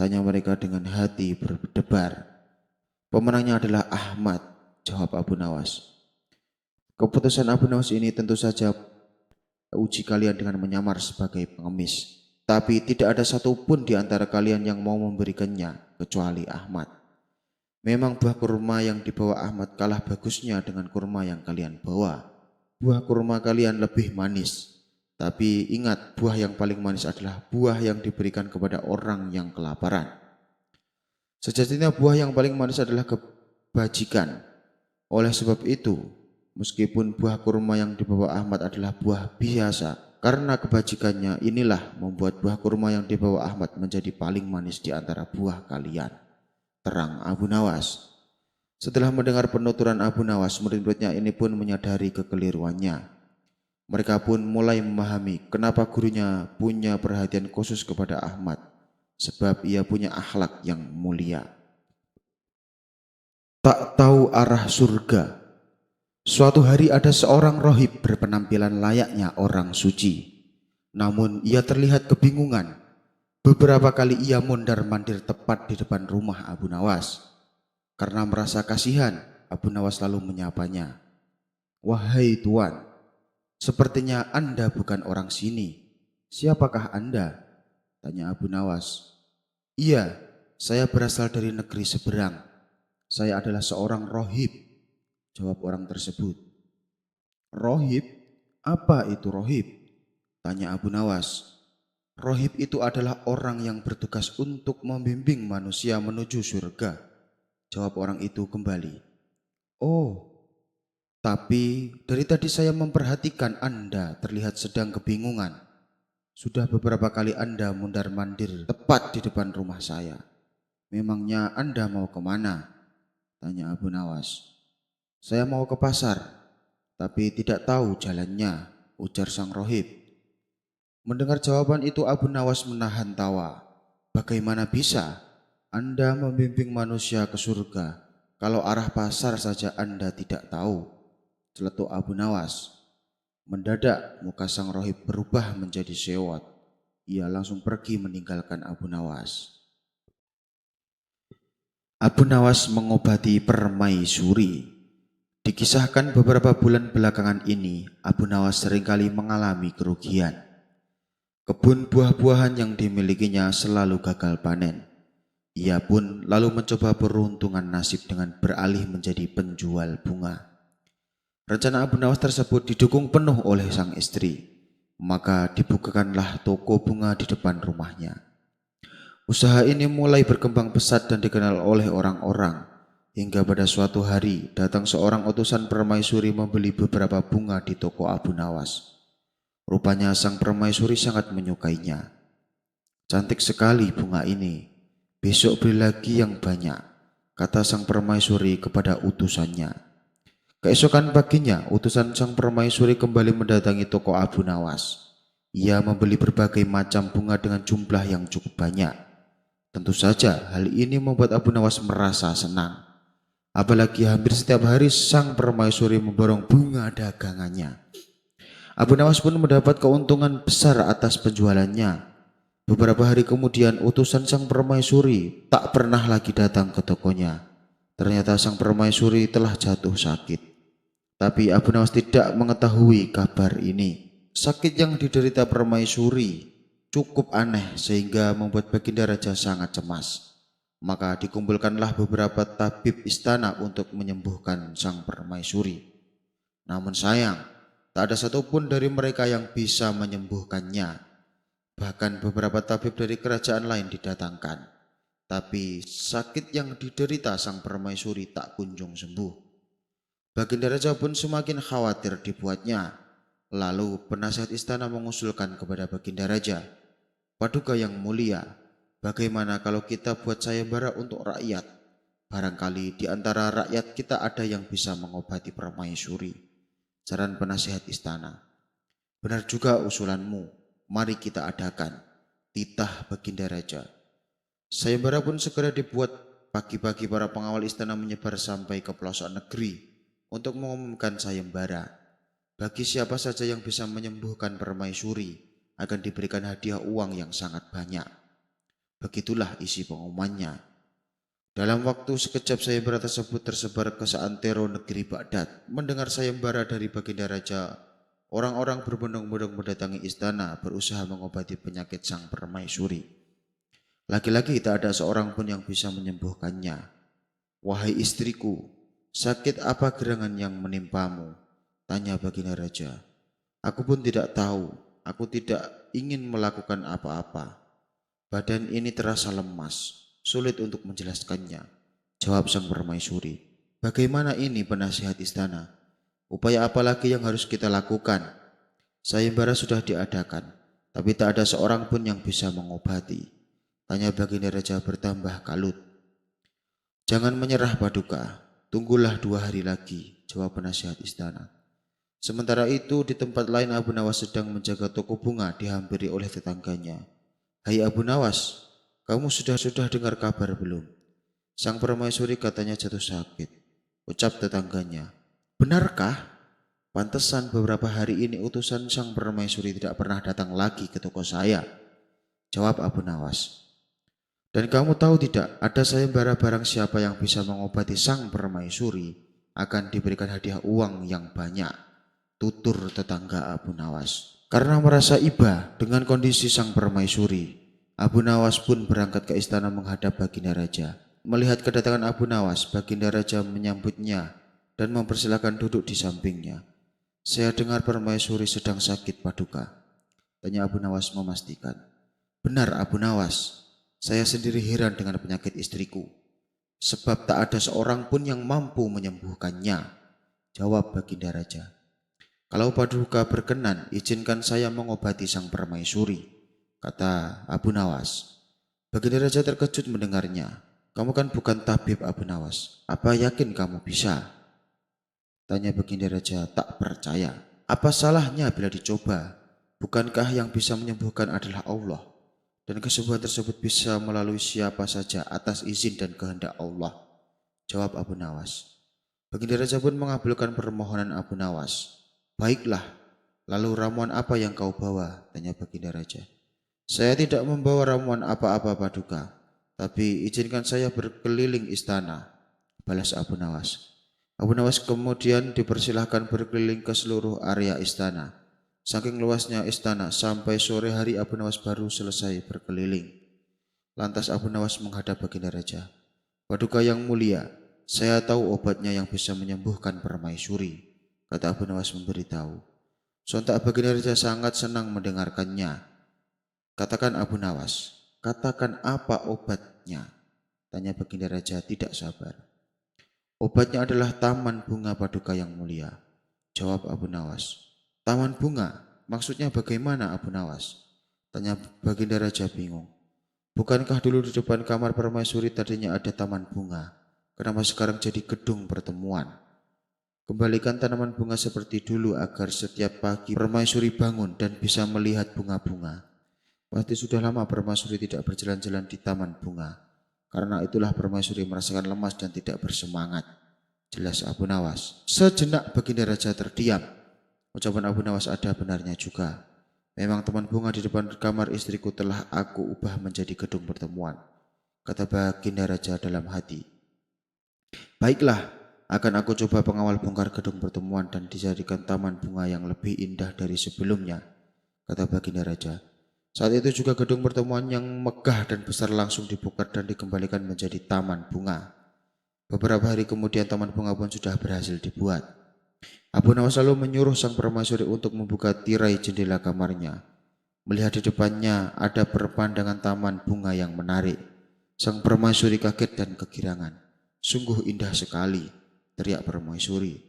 tanya mereka dengan hati berdebar. "Pemenangnya adalah Ahmad," jawab Abu Nawas. Keputusan Abu Nawas ini tentu saja uji kalian dengan menyamar sebagai pengemis. Tapi tidak ada satupun di antara kalian yang mau memberikannya kecuali Ahmad. Memang buah kurma yang dibawa Ahmad kalah bagusnya dengan kurma yang kalian bawa. Buah kurma kalian lebih manis. Tapi ingat, buah yang paling manis adalah buah yang diberikan kepada orang yang kelaparan. Sejatinya buah yang paling manis adalah kebajikan. Oleh sebab itu, meskipun buah kurma yang dibawa Ahmad adalah buah biasa, karena kebajikannya inilah membuat buah kurma yang dibawa Ahmad menjadi paling manis di antara buah kalian, terang Abu Nawas. Setelah mendengar penuturan Abu Nawas, murid-muridnya ini pun menyadari kekeliruannya. Mereka pun mulai memahami kenapa gurunya punya perhatian khusus kepada Ahmad, sebab ia punya akhlak yang mulia. Tak tahu arah surga. Suatu hari ada seorang rohib berpenampilan layaknya orang suci. Namun ia terlihat kebingungan. Beberapa kali ia mondar-mandir tepat di depan rumah Abu Nawas. Karena merasa kasihan, Abu Nawas lalu menyapanya. "Wahai Tuan, sepertinya Anda bukan orang sini. Siapakah Anda?" tanya Abu Nawas. "Iya, saya berasal dari negeri seberang. Saya adalah seorang rohib," jawab orang tersebut. "Rohib? Apa itu rohib?" tanya Abu Nawas. "Rohib itu adalah orang yang bertugas untuk membimbing manusia menuju surga," jawab orang itu kembali. "Oh, tapi dari tadi saya memperhatikan Anda terlihat sedang kebingungan. Sudah beberapa kali Anda mundar-mandir tepat di depan rumah saya. Memangnya Anda mau kemana?" tanya Abu Nawas. "Saya mau ke pasar, tapi tidak tahu jalannya," ujar sang rohib. Mendengar jawaban itu Abu Nawas menahan tawa. "Bagaimana bisa Anda membimbing manusia ke surga kalau arah pasar saja Anda tidak tahu?" celetuk Abu Nawas. Mendadak muka sang rohib berubah menjadi sewot. Ia langsung pergi meninggalkan Abu Nawas. Abu Nawas mengobati permaisuri. Dikisahkan beberapa bulan belakangan ini, Abu Nawas seringkali mengalami kerugian. Kebun buah-buahan yang dimilikinya selalu gagal panen. Ia pun lalu mencoba peruntungan nasib dengan beralih menjadi penjual bunga. Rencana Abu Nawas tersebut didukung penuh oleh sang istri. Maka dibukakanlah toko bunga di depan rumahnya. Usaha ini mulai berkembang pesat dan dikenal oleh orang-orang. Hingga pada suatu hari datang seorang utusan permaisuri membeli beberapa bunga di toko Abu Nawas. Rupanya sang permaisuri sangat menyukainya. "Cantik sekali bunga ini. Besok beli lagi yang banyak," kata sang permaisuri kepada utusannya. Keesokan paginya, utusan sang permaisuri kembali mendatangi toko Abu Nawas. Ia membeli berbagai macam bunga dengan jumlah yang cukup banyak. Tentu saja hal ini membuat Abu Nawas merasa senang. Apalagi hampir setiap hari sang permaisuri memborong bunga dagangannya. Abu Nawas pun mendapat keuntungan besar atas penjualannya. Beberapa hari kemudian utusan sang permaisuri tak pernah lagi datang ke tokonya. Ternyata sang permaisuri telah jatuh sakit. Tapi Abu Nawas tidak mengetahui kabar ini. Sakit yang diderita permaisuri cukup aneh sehingga membuat Baginda Raja sangat cemas. Maka dikumpulkanlah beberapa tabib istana untuk menyembuhkan sang permaisuri. Namun sayang, tak ada satupun dari mereka yang bisa menyembuhkannya. Bahkan beberapa tabib dari kerajaan lain didatangkan. Tapi sakit yang diderita sang permaisuri tak kunjung sembuh. Baginda Raja pun semakin khawatir dibuatnya. Lalu penasihat istana mengusulkan kepada Baginda Raja, "Paduka yang mulia, bagaimana kalau kita buat sayembara untuk rakyat? Barangkali di antara rakyat kita ada yang bisa mengobati permaisuri." Saran penasihat istana. "Benar juga usulanmu, mari kita adakan," titah Baginda Raja. Sayembara pun segera dibuat. Pagi-pagi para pengawal istana menyebar sampai ke pelosok negeri untuk mengumumkan sayembara. Bagi siapa saja yang bisa menyembuhkan permaisuri akan diberikan hadiah uang yang sangat banyak. Begitulah isi pengumumannya. Dalam waktu sekejap sayembara tersebut tersebar ke seantero negeri Baghdad. Mendengar sayembara dari Baginda Raja, orang-orang berbondong-bondong mendatangi istana berusaha mengobati penyakit sang permaisuri. Lagi-lagi tak ada seorang pun yang bisa menyembuhkannya. "Wahai istriku, sakit apa gerangan yang menimpamu?" tanya Baginda Raja. "Aku pun tidak tahu, aku tidak ingin melakukan apa-apa. Badan ini terasa lemas, sulit untuk menjelaskannya," jawab sang permaisuri. "Bagaimana ini penasihat istana? Upaya apa lagi yang harus kita lakukan? Sayembara sudah diadakan, tapi tak ada seorang pun yang bisa mengobati," tanya Baginda Raja bertambah kalut. "Jangan menyerah Paduka, tunggulah 2 hari lagi," jawab penasihat istana. Sementara itu di tempat lain Abu Nawas sedang menjaga toko bunga dihampiri oleh tetangganya. "Hai Abu Nawas, kamu sudah dengar kabar belum? Sang permaisuri katanya jatuh sakit," ucap tetangganya. "Benarkah? Pantesan beberapa hari ini utusan sang permaisuri tidak pernah datang lagi ke toko saya," jawab Abu Nawas. "Dan kamu tahu tidak, ada sayembara barang siapa yang bisa mengobati sang permaisuri akan diberikan hadiah uang yang banyak," tutur tetangga Abu Nawas. Karena merasa iba dengan kondisi sang permaisuri, Abu Nawas pun berangkat ke istana menghadap Baginda Raja. Melihat kedatangan Abu Nawas, Baginda Raja menyambutnya dan mempersilahkan duduk di sampingnya. "Saya dengar permaisuri sedang sakit Paduka," tanya Abu Nawas memastikan. "Benar Abu Nawas, saya sendiri heran dengan penyakit istriku, sebab tak ada seorang pun yang mampu menyembuhkannya," jawab Baginda Raja. "Kalau Paduka berkenan, izinkan saya mengobati sang permaisuri," kata Abu Nawas. Baginda Raja terkejut mendengarnya. "Kamu kan bukan tabib Abu Nawas. Apa yakin kamu bisa?" tanya Baginda Raja tak percaya. "Apa salahnya bila dicoba? Bukankah yang bisa menyembuhkan adalah Allah? Dan kesembuhan tersebut bisa melalui siapa saja atas izin dan kehendak Allah," jawab Abu Nawas. Baginda Raja pun mengabulkan permohonan Abu Nawas. "Baiklah, lalu ramuan apa yang kau bawa?" tanya Baginda Raja. "Saya tidak membawa ramuan apa-apa Paduka, tapi izinkan saya berkeliling istana," balas Abu Nawas. Abu Nawas kemudian dipersilahkan berkeliling ke seluruh area istana. Saking luasnya istana, sampai sore hari Abu Nawas baru selesai berkeliling. Lantas Abu Nawas menghadap Baginda Raja. "Paduka yang mulia, saya tahu obatnya yang bisa menyembuhkan permaisuri," kata Abu Nawas memberitahu. Sontak Baginda Raja sangat senang mendengarkannya. "Katakan Abu Nawas, katakan apa obatnya?" tanya Baginda Raja tidak sabar. Obatnya adalah taman bunga Paduka yang mulia, jawab Abu Nawas. Taman bunga? Maksudnya bagaimana Abu Nawas? Tanya Baginda Raja bingung. Bukankah dulu di depan kamar permaisuri tadinya ada taman bunga? Kenapa sekarang jadi gedung pertemuan? Kembalikan tanaman bunga seperti dulu agar setiap pagi permaisuri bangun dan bisa melihat bunga-bunga. Pasti sudah lama permaisuri tidak berjalan-jalan di taman bunga. Karena itulah permaisuri merasakan lemas dan tidak bersemangat. Jelas Abu Nawas. Sejenak Baginda Raja terdiam. Ucapan Abu Nawas ada benarnya juga. Memang taman bunga di depan kamar istriku telah aku ubah menjadi gedung pertemuan, kata Baginda Raja dalam hati. Baiklah, akan aku coba pengawal bongkar gedung pertemuan dan dijadikan taman bunga yang lebih indah dari sebelumnya, kata Baginda Raja. Saat itu juga gedung pertemuan yang megah dan besar langsung dibongkar dan dikembalikan menjadi taman bunga. Beberapa hari kemudian taman bunga pun sudah berhasil dibuat. Abu Nawas lalu menyuruh sang permaisuri untuk membuka tirai jendela kamarnya. Melihat di depannya ada pemandangan taman bunga yang menarik. Sang permaisuri kaget dan kegirangan. Sungguh indah sekali, teriak permaisuri.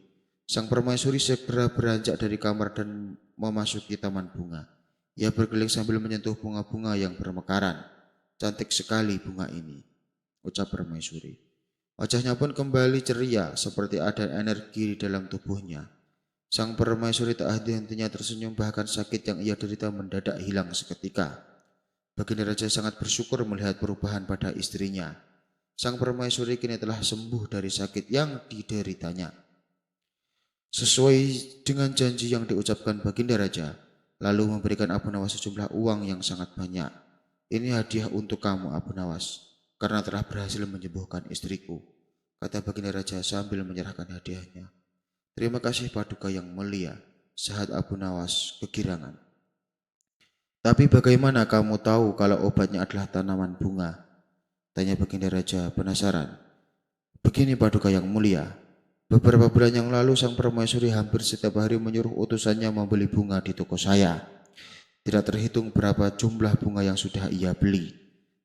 Sang permaisuri segera beranjak dari kamar dan memasuki taman bunga. Ia berkeliling sambil menyentuh bunga-bunga yang bermekaran. Cantik sekali bunga ini, ucap permaisuri. Wajahnya pun kembali ceria, seperti ada energi di dalam tubuhnya. Sang permaisuri tak henti-hentinya tersenyum, bahkan sakit yang ia derita mendadak hilang seketika. Baginda Raja sangat bersyukur melihat perubahan pada istrinya. Sang permaisuri kini telah sembuh dari sakit yang dideritanya. Sesuai dengan janji yang diucapkan Baginda Raja, lalu memberikan Abu Nawas sejumlah uang yang sangat banyak. Ini hadiah untuk kamu Abu Nawas, karena telah berhasil menyembuhkan istriku, kata Baginda Raja sambil menyerahkan hadiahnya. Terima kasih Paduka yang mulia, sahut Abu Nawas kegirangan. Tapi bagaimana kamu tahu kalau obatnya adalah tanaman bunga? Tanya Baginda Raja penasaran. Begini Paduka yang mulia, beberapa bulan yang lalu sang permaisuri hampir setiap hari menyuruh utusannya membeli bunga di toko saya. Tidak terhitung berapa jumlah bunga yang sudah ia beli.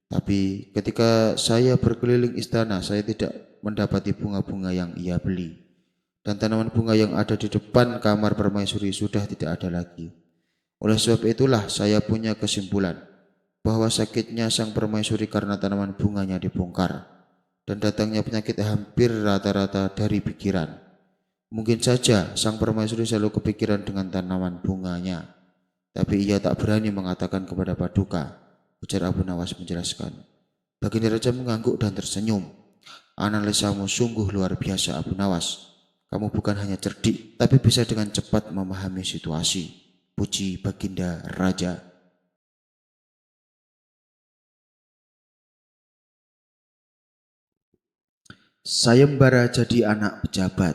Tapi ketika saya berkeliling istana, saya tidak mendapati bunga-bunga yang ia beli. Dan tanaman bunga yang ada di depan kamar permaisuri sudah tidak ada lagi. Oleh sebab itulah saya punya kesimpulan bahwa sakitnya sang permaisuri karena tanaman bunganya dibongkar, dan datangnya penyakit hampir rata-rata dari pikiran. Mungkin saja sang permaisuri selalu kepikiran dengan tanaman bunganya, tapi ia tak berani mengatakan kepada Paduka, ujar Abu Nawas menjelaskan. Baginda Raja mengangguk dan tersenyum. Analisamu sungguh luar biasa Abu Nawas. Kamu bukan hanya cerdik, tapi bisa dengan cepat memahami situasi. Puji Baginda Raja. Sayembara jadi anak pejabat.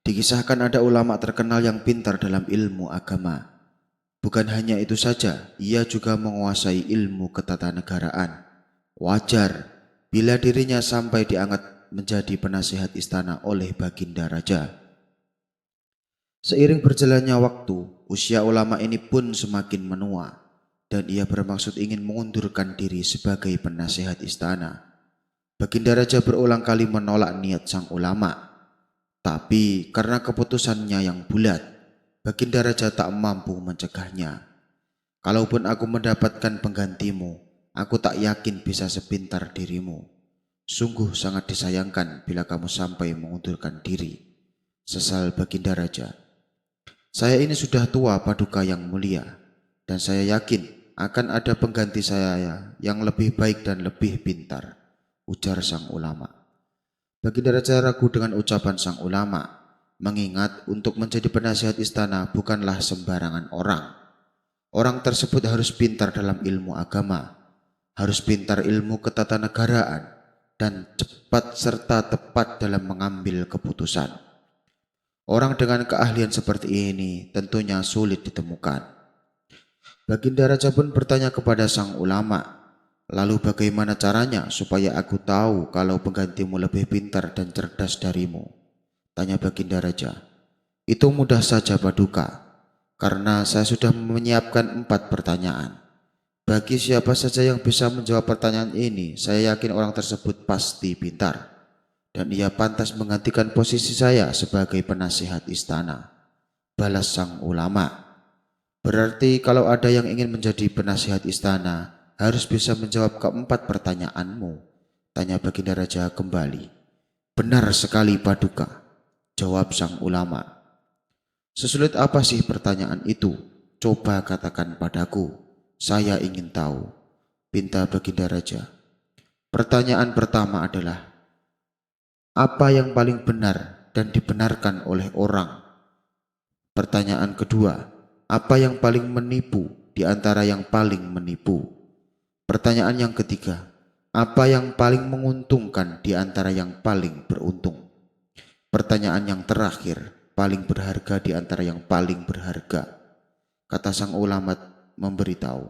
Dikisahkan ada ulama terkenal yang pintar dalam ilmu agama. Bukan hanya itu saja, ia juga menguasai ilmu ketatanegaraan. Wajar bila dirinya sampai diangkat menjadi penasihat istana oleh Baginda Raja. Seiring berjalannya waktu, usia ulama ini pun semakin menua, dan ia bermaksud ingin mengundurkan diri sebagai penasihat istana. Baginda Raja berulang kali menolak niat sang ulama, tapi karena keputusannya yang bulat, Baginda Raja tak mampu mencegahnya. Kalaupun aku mendapatkan penggantimu, aku tak yakin bisa sepintar dirimu. Sungguh sangat disayangkan bila kamu sampai mengundurkan diri, sesal Baginda Raja. Saya ini sudah tua Paduka yang mulia, dan saya yakin akan ada pengganti saya yang lebih baik dan lebih pintar, ujar sang ulama. Baginda Raja ragu dengan ucapan sang ulama, mengingat untuk menjadi penasihat istana bukanlah sembarangan orang. Orang tersebut harus pintar dalam ilmu agama, harus pintar ilmu ketatanegaraan, dan cepat serta tepat dalam mengambil keputusan. Orang dengan keahlian seperti ini tentunya sulit ditemukan. Baginda Raja pun bertanya kepada sang ulama, lalu bagaimana caranya supaya aku tahu kalau penggantimu lebih pintar dan cerdas darimu? Tanya Baginda Raja. Itu mudah saja Paduka, karena saya sudah menyiapkan 4 pertanyaan. Bagi siapa saja yang bisa menjawab pertanyaan ini, saya yakin orang tersebut pasti pintar. dan ia pantas menggantikan posisi saya sebagai penasihat istana. Balas sang ulama. Berarti kalau ada yang ingin menjadi penasihat istana, harus bisa menjawab keempat pertanyaanmu, tanya Baginda Raja kembali. Benar sekali Paduka, jawab sang ulama. Sesulit apa sih pertanyaan itu? Coba katakan padaku, saya ingin tahu, pinta Baginda Raja. Pertanyaan pertama adalah, apa yang paling benar dan dibenarkan oleh orang? Pertanyaan kedua, apa yang paling menipu di antara yang paling menipu? Pertanyaan yang ketiga, apa yang paling menguntungkan di antara yang paling beruntung? Pertanyaan yang terakhir, paling berharga di antara yang paling berharga. Kata sang ulama memberitahu,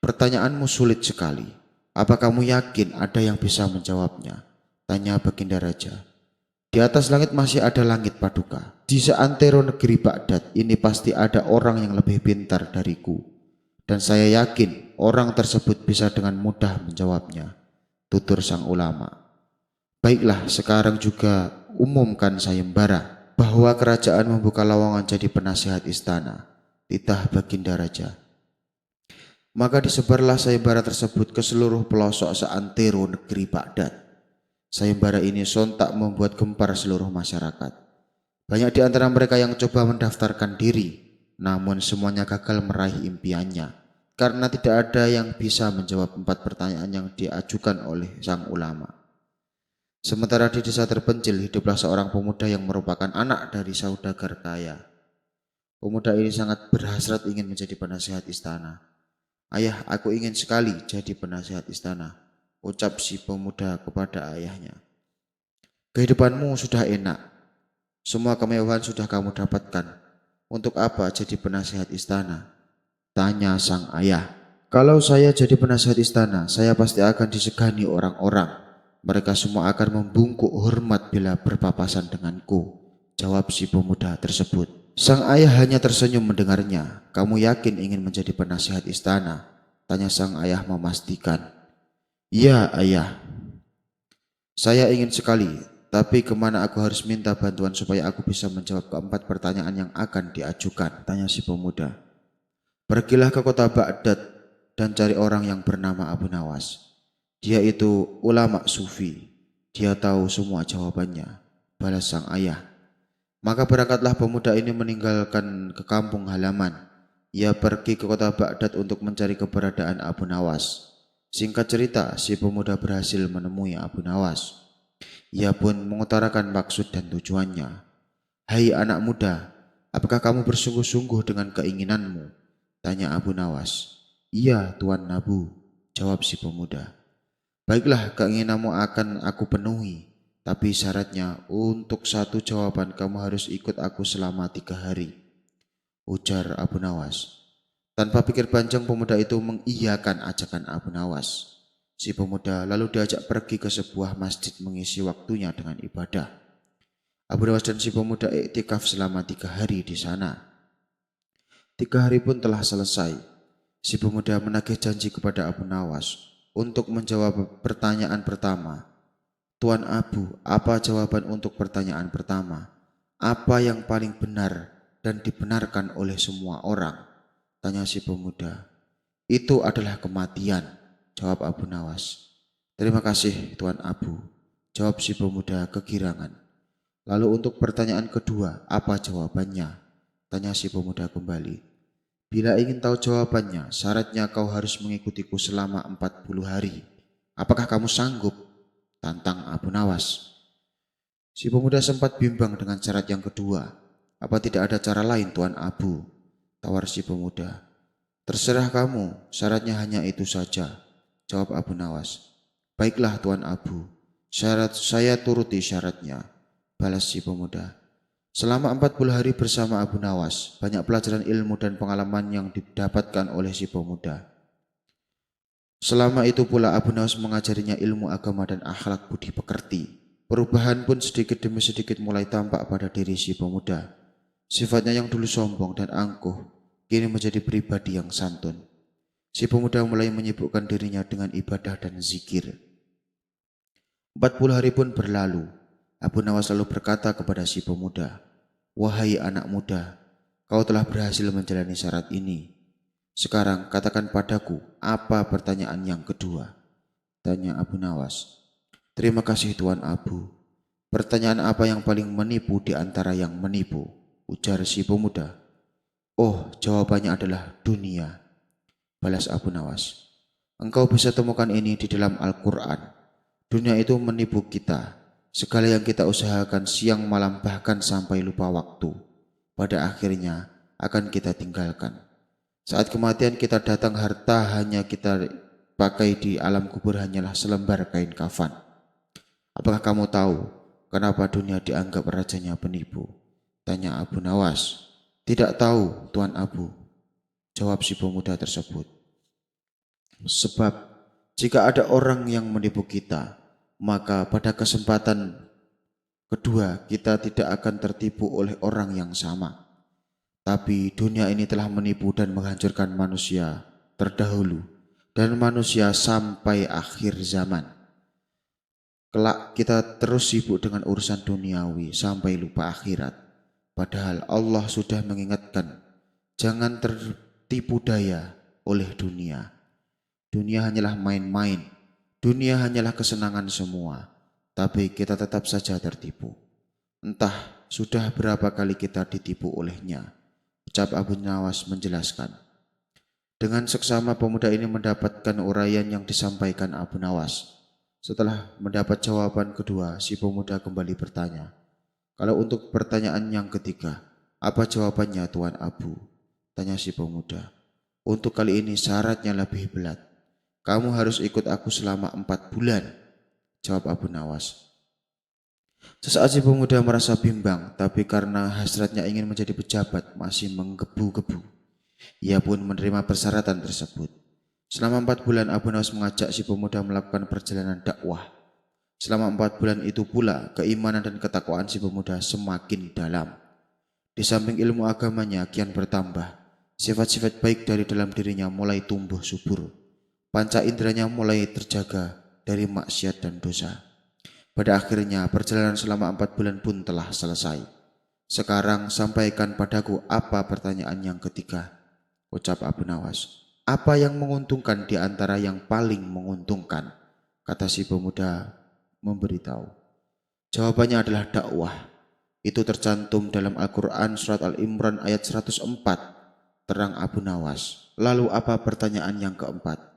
pertanyaanmu sulit sekali. Apa kamu yakin ada yang bisa menjawabnya? Tanya Baginda Raja. Di atas langit masih ada langit Paduka. Di seantero negeri Baghdad ini pasti ada orang yang lebih pintar dariku. Dan saya yakin orang tersebut bisa dengan mudah menjawabnya, tutur sang ulama. Baiklah, sekarang juga umumkan sayembara bahwa kerajaan membuka lowongan jadi penasihat istana, titah Baginda Raja. Maka disebarlah sayembara tersebut ke seluruh pelosok seantero negeri Baghdad. Sayembara ini sontak membuat gempar seluruh masyarakat. Banyak di antara mereka yang coba mendaftarkan diri, namun semuanya gagal meraih impiannya, karena tidak ada yang bisa menjawab 4 pertanyaan yang diajukan oleh sang ulama. Sementara di desa terpencil hiduplah seorang pemuda yang merupakan anak dari saudagar kaya. Pemuda ini sangat berhasrat ingin menjadi penasihat istana. Ayah, aku ingin sekali jadi penasihat istana, ucap si pemuda kepada ayahnya. Kehidupanmu sudah enak, semua kemewahan sudah kamu dapatkan. Untuk apa jadi penasihat istana? Tanya sang ayah. Kalau saya jadi penasihat istana, saya pasti akan disegani orang-orang. Mereka semua akan membungkuk hormat bila berpapasan denganku, jawab si pemuda tersebut. Sang ayah hanya tersenyum mendengarnya. Kamu yakin ingin menjadi penasihat istana? Tanya sang ayah memastikan. Iya ayah, saya ingin sekali, tapi kemana aku harus minta bantuan supaya aku bisa menjawab keempat pertanyaan yang akan diajukan? Tanya si pemuda. Pergilah ke kota Baghdad dan cari orang yang bernama Abu Nawas. Dia itu ulama sufi. Dia tahu semua jawabannya, balas sang ayah. Maka berangkatlah pemuda ini meninggalkan ke kampung halaman. Ia pergi ke kota Baghdad untuk mencari keberadaan Abu Nawas. Singkat cerita, si pemuda berhasil menemui Abu Nawas. Ia pun mengutarakan maksud dan tujuannya. Hai anak muda, apakah kamu bersungguh-sungguh dengan keinginanmu? Tanya Abu Nawas. Iya Tuan Nabu, jawab si pemuda. Baiklah, keinginanmu akan aku penuhi. Tapi syaratnya untuk satu jawaban kamu harus ikut aku selama 3 hari, ujar Abu Nawas. Tanpa pikir panjang pemuda itu mengiyakan ajakan Abu Nawas. Si pemuda lalu diajak pergi ke sebuah masjid mengisi waktunya dengan ibadah. Abu Nawas dan si pemuda iktikaf selama 3 hari di sana. 3 hari pun telah selesai. Si pemuda menagih janji kepada Abu Nawas untuk menjawab pertanyaan pertama. Tuan Abu, apa jawaban untuk pertanyaan pertama? Apa yang paling benar dan dibenarkan oleh semua orang? Tanya si pemuda. Itu adalah kematian, jawab Abu Nawas. Terima kasih Tuan Abu, jawab si pemuda kegirangan. Lalu untuk pertanyaan kedua, apa jawabannya? Tanya si pemuda kembali. Bila ingin tahu jawabannya, syaratnya kau harus mengikutiku selama 40 hari. Apakah kamu sanggup? Tantang Abu Nawas. Si pemuda sempat bimbang dengan syarat yang kedua. Apa tidak ada cara lain Tuan Abu? Tawar si pemuda. Terserah kamu, syaratnya hanya itu saja, jawab Abu Nawas. Baiklah Tuan Abu, saya turuti syaratnya, balas si pemuda. Selama 40 hari bersama Abu Nawas, banyak pelajaran ilmu dan pengalaman yang didapatkan oleh si pemuda. Selama itu pula Abu Nawas mengajarinya ilmu agama dan akhlak budi pekerti. Perubahan pun sedikit demi sedikit mulai tampak pada diri si pemuda. Sifatnya yang dulu sombong dan angkuh, kini menjadi pribadi yang santun. Si pemuda mulai menyibukkan dirinya dengan ibadah dan zikir. 40 hari pun berlalu. Abu Nawas lalu berkata kepada si pemuda, "Wahai anak muda, kau telah berhasil menjalani syarat ini. Sekarang katakan padaku, apa pertanyaan yang kedua?" Tanya Abu Nawas. "Terima kasih Tuan Abu. Pertanyaan apa yang paling menipu di antara yang menipu?" ujar si pemuda. "Oh, jawabannya adalah dunia," balas Abu Nawas. "Engkau bisa temukan ini di dalam Al-Quran. Dunia itu menipu kita. Segala yang kita usahakan siang malam bahkan sampai lupa waktu, pada akhirnya akan kita tinggalkan. Saat kematian kita datang, harta hanya kita pakai di alam kubur hanyalah selembar kain kafan. Apakah kamu tahu kenapa dunia dianggap rajanya penipu?" Tanya Abu Nawas. "Tidak tahu, Tuan Abu," jawab si pemuda tersebut. "Sebab jika ada orang yang menipu kita, maka pada kesempatan kedua kita tidak akan tertipu oleh orang yang sama. Tapi dunia ini telah menipu dan menghancurkan manusia terdahulu dan manusia sampai akhir zaman. Kelak kita terus sibuk dengan urusan duniawi sampai lupa akhirat. Padahal Allah sudah mengingatkan, jangan tertipu daya oleh dunia. Dunia hanyalah main-main. Dunia hanyalah kesenangan semua, tapi kita tetap saja tertipu. Entah sudah berapa kali kita ditipu olehnya," ucap Abu Nawas menjelaskan. Dengan seksama pemuda ini mendapatkan uraian yang disampaikan Abu Nawas. Setelah mendapat jawaban kedua, si pemuda kembali bertanya, "Kalau untuk pertanyaan yang ketiga, apa jawabannya Tuan Abu?" Tanya si pemuda. "Untuk kali ini syaratnya lebih berat. Kamu harus ikut aku selama 4 bulan, jawab Abu Nawas. Sesaat si pemuda merasa bimbang, tapi karena hasratnya ingin menjadi pejabat masih menggebu-gebu. Ia pun menerima persyaratan tersebut. Selama 4 bulan Abu Nawas mengajak si pemuda melakukan perjalanan dakwah. Selama 4 bulan itu pula keimanan dan ketakwaan si pemuda semakin dalam. Di samping ilmu agamanya kian bertambah, sifat-sifat baik dari dalam dirinya mulai tumbuh subur. Panca inderanya mulai terjaga dari maksiat dan dosa. Pada akhirnya perjalanan selama 4 bulan pun telah selesai. "Sekarang sampaikan padaku apa pertanyaan yang ketiga," ucap Abu Nawas. "Apa yang menguntungkan di antara yang paling menguntungkan?" kata si pemuda memberitahu. "Jawabannya adalah dakwah. Itu tercantum dalam Al-Quran surat Al-Imran ayat 104, terang Abu Nawas. "Lalu apa pertanyaan yang keempat?"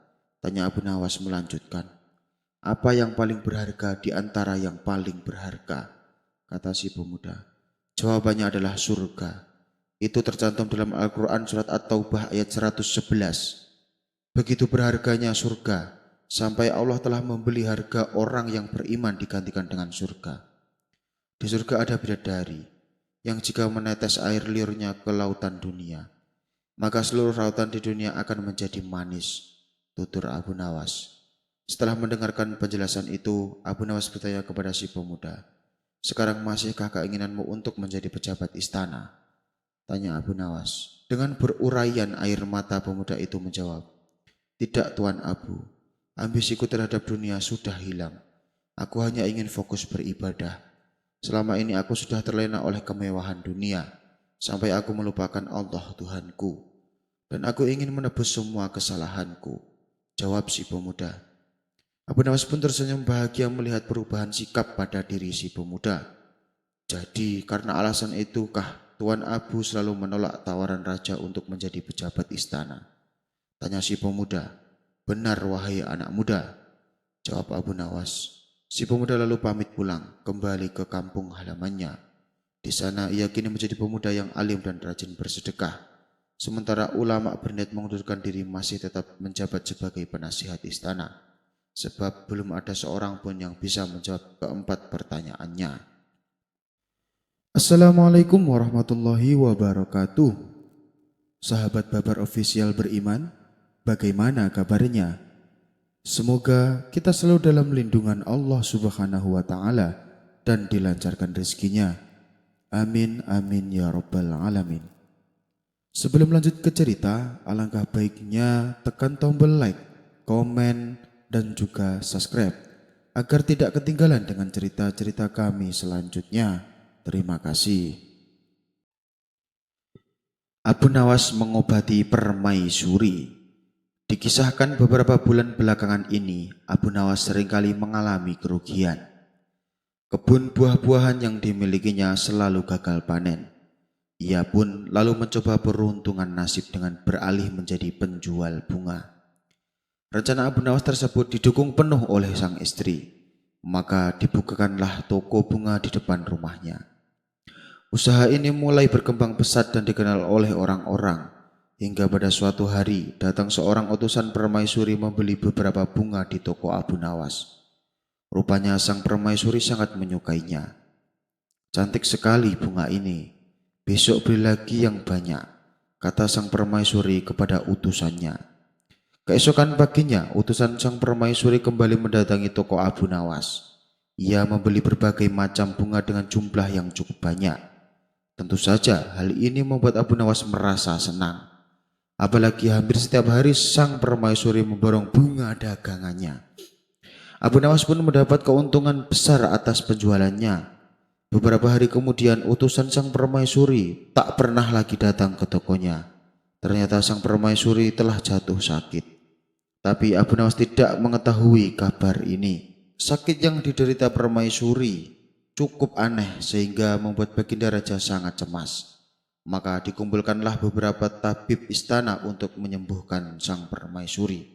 tanya Abu Nawas melanjutkan. "Apa yang paling berharga di antara yang paling berharga?" kata si pemuda. "Jawabannya adalah surga. Itu tercantum dalam Al-Quran surat At-Taubah ayat 111. Begitu berharganya surga, sampai Allah telah membeli harga orang yang beriman digantikan dengan surga. Di surga ada bidadari, yang jika menetes air liurnya ke lautan dunia, maka seluruh lautan di dunia akan menjadi manis," tutur Abu Nawas. Setelah mendengarkan penjelasan itu, Abu Nawas bertanya kepada si pemuda, "Sekarang masihkah keinginanmu untuk menjadi pejabat istana?" tanya Abu Nawas. Dengan beruraian air mata pemuda itu menjawab, "Tidak Tuan Abu, ambisiku terhadap dunia sudah hilang. Aku hanya ingin fokus beribadah. Selama ini aku sudah terlena oleh kemewahan dunia, sampai aku melupakan Allah Tuhanku. Dan aku ingin menebus semua kesalahanku," jawab si pemuda. Abu Nawas pun tersenyum bahagia melihat perubahan sikap pada diri si pemuda. "Jadi karena alasan itukah Tuan Abu selalu menolak tawaran raja untuk menjadi pejabat istana?" tanya si pemuda. "Benar wahai anak muda," jawab Abu Nawas. Si pemuda lalu pamit pulang kembali ke kampung halamannya. Di sana ia kini menjadi pemuda yang alim dan rajin bersedekah. Sementara ulama berniat mengundurkan diri masih tetap menjabat sebagai penasihat istana. Sebab belum ada seorang pun yang bisa menjawab keempat pertanyaannya. Assalamualaikum warahmatullahi wabarakatuh. Sahabat Babar Official beriman, bagaimana kabarnya? Semoga kita selalu dalam lindungan Allah Subhanahu wa Ta'ala dan dilancarkan rezekinya. Amin, amin ya Rabbal Alamin. Sebelum lanjut ke cerita, alangkah baiknya tekan tombol like, komen, dan juga subscribe agar tidak ketinggalan dengan cerita-cerita kami selanjutnya. Terima kasih. Abu Nawas mengobati permaisuri. Dikisahkan beberapa bulan belakangan ini, Abu Nawas seringkali mengalami kerugian. Kebun buah-buahan yang dimilikinya selalu gagal panen. Ia pun lalu mencoba peruntungan nasib dengan beralih menjadi penjual bunga. Rencana Abu Nawas tersebut didukung penuh oleh sang istri, maka dibukakanlah toko bunga di depan rumahnya. Usaha ini mulai berkembang pesat dan dikenal oleh orang-orang, hingga pada suatu hari datang seorang utusan permaisuri membeli beberapa bunga di toko Abu Nawas. Rupanya sang permaisuri sangat menyukainya. "Cantik sekali bunga ini, besok beli lagi yang banyak," kata sang permaisuri kepada utusannya. Keesokan paginya, utusan sang permaisuri kembali mendatangi toko Abu Nawas. Ia membeli berbagai macam bunga dengan jumlah yang cukup banyak. Tentu saja hal ini membuat Abu Nawas merasa senang. Apalagi hampir setiap hari sang permaisuri memborong bunga dagangannya. Abu Nawas pun mendapat keuntungan besar atas penjualannya. Beberapa hari kemudian utusan sang permaisuri tak pernah lagi datang ke tokonya. Ternyata sang permaisuri telah jatuh sakit. Tapi Abu Nawas tidak mengetahui kabar ini. Sakit yang diderita permaisuri cukup aneh sehingga membuat Baginda Raja sangat cemas. Maka dikumpulkanlah beberapa tabib istana untuk menyembuhkan sang permaisuri.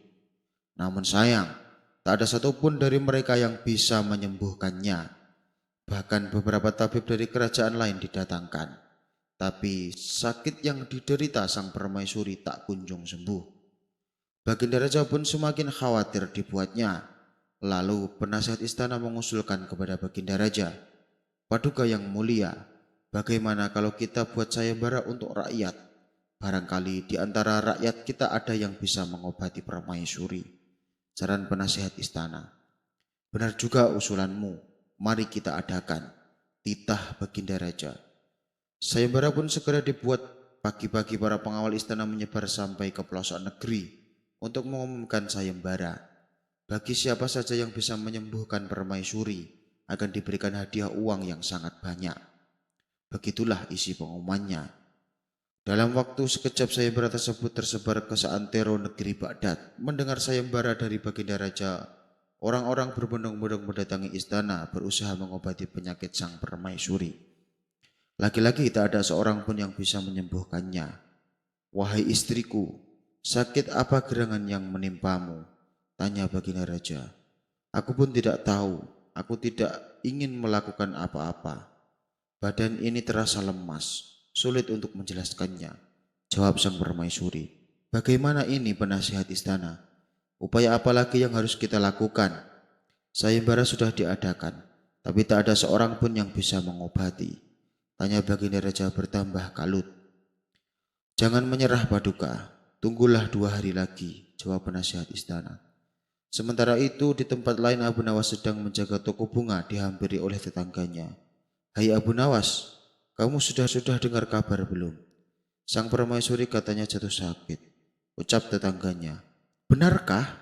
Namun sayang, tak ada satupun dari mereka yang bisa menyembuhkannya. Bahkan beberapa tabib dari kerajaan lain didatangkan. Tapi sakit yang diderita sang permaisuri tak kunjung sembuh. Baginda Raja pun semakin khawatir dibuatnya. Lalu penasihat istana mengusulkan kepada Baginda Raja, "Paduka yang mulia, bagaimana kalau kita buat sayembara untuk rakyat? Barangkali di antara rakyat kita ada yang bisa mengobati permaisuri." Saran penasihat istana. "Benar juga usulanmu, mari kita adakan," titah Baginda Raja. Sayembara pun segera dibuat. Pagi-pagi para pengawal istana menyebar sampai ke pelosok negeri untuk mengumumkan sayembara. Bagi siapa saja yang bisa menyembuhkan permaisuri akan diberikan hadiah uang yang sangat banyak. Begitulah isi pengumumannya. Dalam waktu sekejap sayembara tersebut tersebar ke seantero negeri Baghdad. Mendengar sayembara dari Baginda Raja, orang-orang berbondong-bondong mendatangi istana berusaha mengobati penyakit sang permaisuri. Lagi-lagi tak ada seorang pun yang bisa menyembuhkannya. "Wahai istriku, sakit apa gerangan yang menimpamu?" tanya Baginda Raja. "Aku pun tidak tahu, aku tidak ingin melakukan apa-apa. Badan ini terasa lemas, sulit untuk menjelaskannya," jawab sang permaisuri. "Bagaimana ini penasihat istana? Upaya apa lagi yang harus kita lakukan? Sayembara sudah diadakan, tapi tak ada seorang pun yang bisa mengobati," tanya Baginda Raja bertambah kalut. "Jangan menyerah Paduka, tunggulah 2 hari lagi," jawab penasihat istana. Sementara itu di tempat lain Abu Nawas sedang menjaga toko bunga dihampiri oleh tetangganya. "Hai Abu Nawas, kamu sudah dengar kabar belum? Sang permaisuri katanya jatuh sakit," ucap tetangganya. "Benarkah?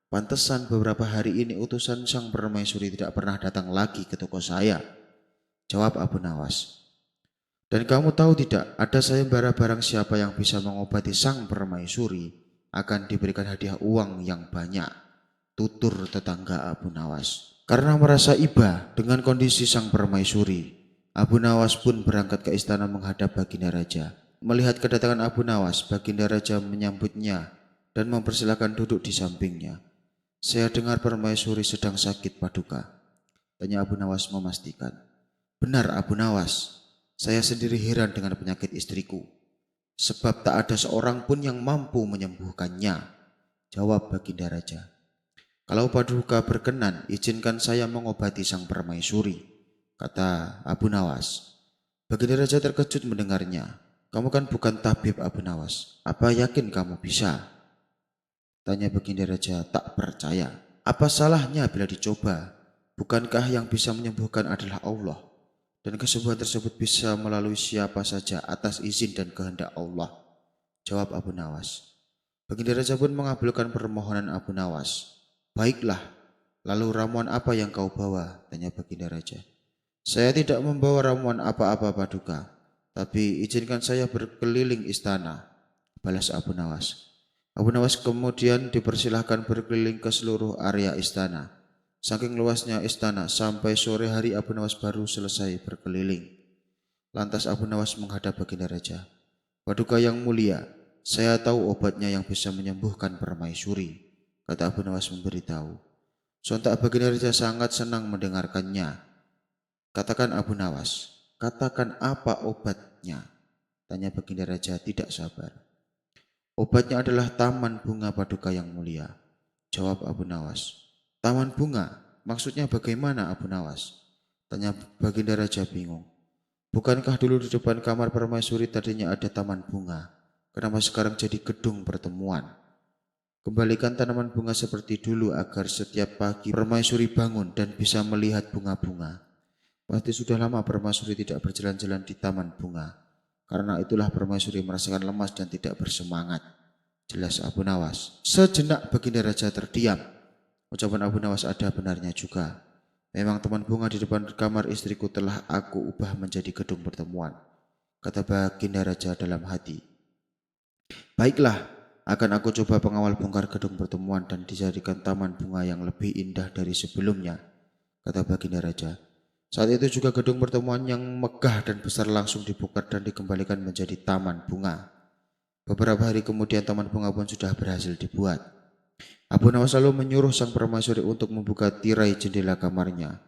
Pantesan beberapa hari ini utusan sang permaisuri tidak pernah datang lagi ke toko saya," jawab Abu Nawas. "Dan kamu tahu tidak, ada sayembara barang siapa yang bisa mengobati sang permaisuri akan diberikan hadiah uang yang banyak," tutur tetangga Abu Nawas. Karena merasa iba dengan kondisi sang permaisuri, Abu Nawas pun berangkat ke istana menghadap Baginda Raja. Melihat kedatangan Abu Nawas, Baginda Raja menyambutnya dan mempersilahkan duduk di sampingnya. "Saya dengar permaisuri sedang sakit Paduka," tanya Abu Nawas memastikan. "Benar Abu Nawas, saya sendiri heran dengan penyakit istriku, sebab tak ada seorang pun yang mampu menyembuhkannya," jawab Baginda Raja. "Kalau Paduka berkenan, izinkan saya mengobati sang permaisuri," kata Abu Nawas. Baginda Raja terkejut mendengarnya. "Kamu kan bukan tabib Abu Nawas, apa yakin kamu bisa?" tanya Baginda Raja tak percaya. "Apa salahnya bila dicoba? Bukankah yang bisa menyembuhkan adalah Allah? Dan kesembuhan tersebut bisa melalui siapa saja atas izin dan kehendak Allah," jawab Abu Nawas. Baginda Raja pun mengabulkan permohonan Abu Nawas. "Baiklah, Lalu ramuan apa yang kau bawa? Tanya Baginda Raja. Saya tidak membawa ramuan apa-apa Paduka, tapi izinkan saya berkeliling istana, balas Abu Nawas. Abu Nawas kemudian dipersilahkan berkeliling ke seluruh area istana. Saking luasnya istana, sampai sore hari Abu Nawas baru selesai berkeliling. Lantas Abu Nawas menghadap Baginda Raja. Paduka yang mulia, saya tahu obatnya yang bisa menyembuhkan permaisuri, kata Abu Nawas memberitahu. Sontak Baginda Raja sangat senang mendengarkannya. Katakan Abu Nawas, katakan apa obatnya? Tanya Baginda Raja tidak sabar. Obatnya adalah taman bunga Paduka yang mulia, jawab Abu Nawas. Taman bunga? Maksudnya bagaimana Abu Nawas? Tanya Baginda Raja bingung. Bukankah dulu di depan kamar permaisuri tadinya ada taman bunga? Kenapa sekarang jadi gedung pertemuan? Kembalikan tanaman bunga seperti dulu agar setiap pagi permaisuri bangun dan bisa melihat bunga-bunga. Pasti sudah lama permaisuri tidak berjalan-jalan di taman bunga. Karena itulah permaisuri merasakan lemas dan tidak bersemangat. Jelas Abu Nawas. Sejenak Baginda Raja terdiam. Ucapan Abu Nawas ada benarnya juga. Memang taman bunga di depan kamar istriku telah aku ubah menjadi gedung pertemuan, kata Baginda Raja dalam hati. Baiklah, akan aku coba pengawal bongkar gedung pertemuan dan dijadikan taman bunga yang lebih indah dari sebelumnya, kata Baginda Raja. Saat itu juga gedung pertemuan yang megah dan besar langsung dibongkar dan dikembalikan menjadi taman bunga. Beberapa hari kemudian taman bunga pun sudah berhasil dibuat. Abu Nawas lalu menyuruh sang permaisuri untuk membuka tirai jendela kamarnya.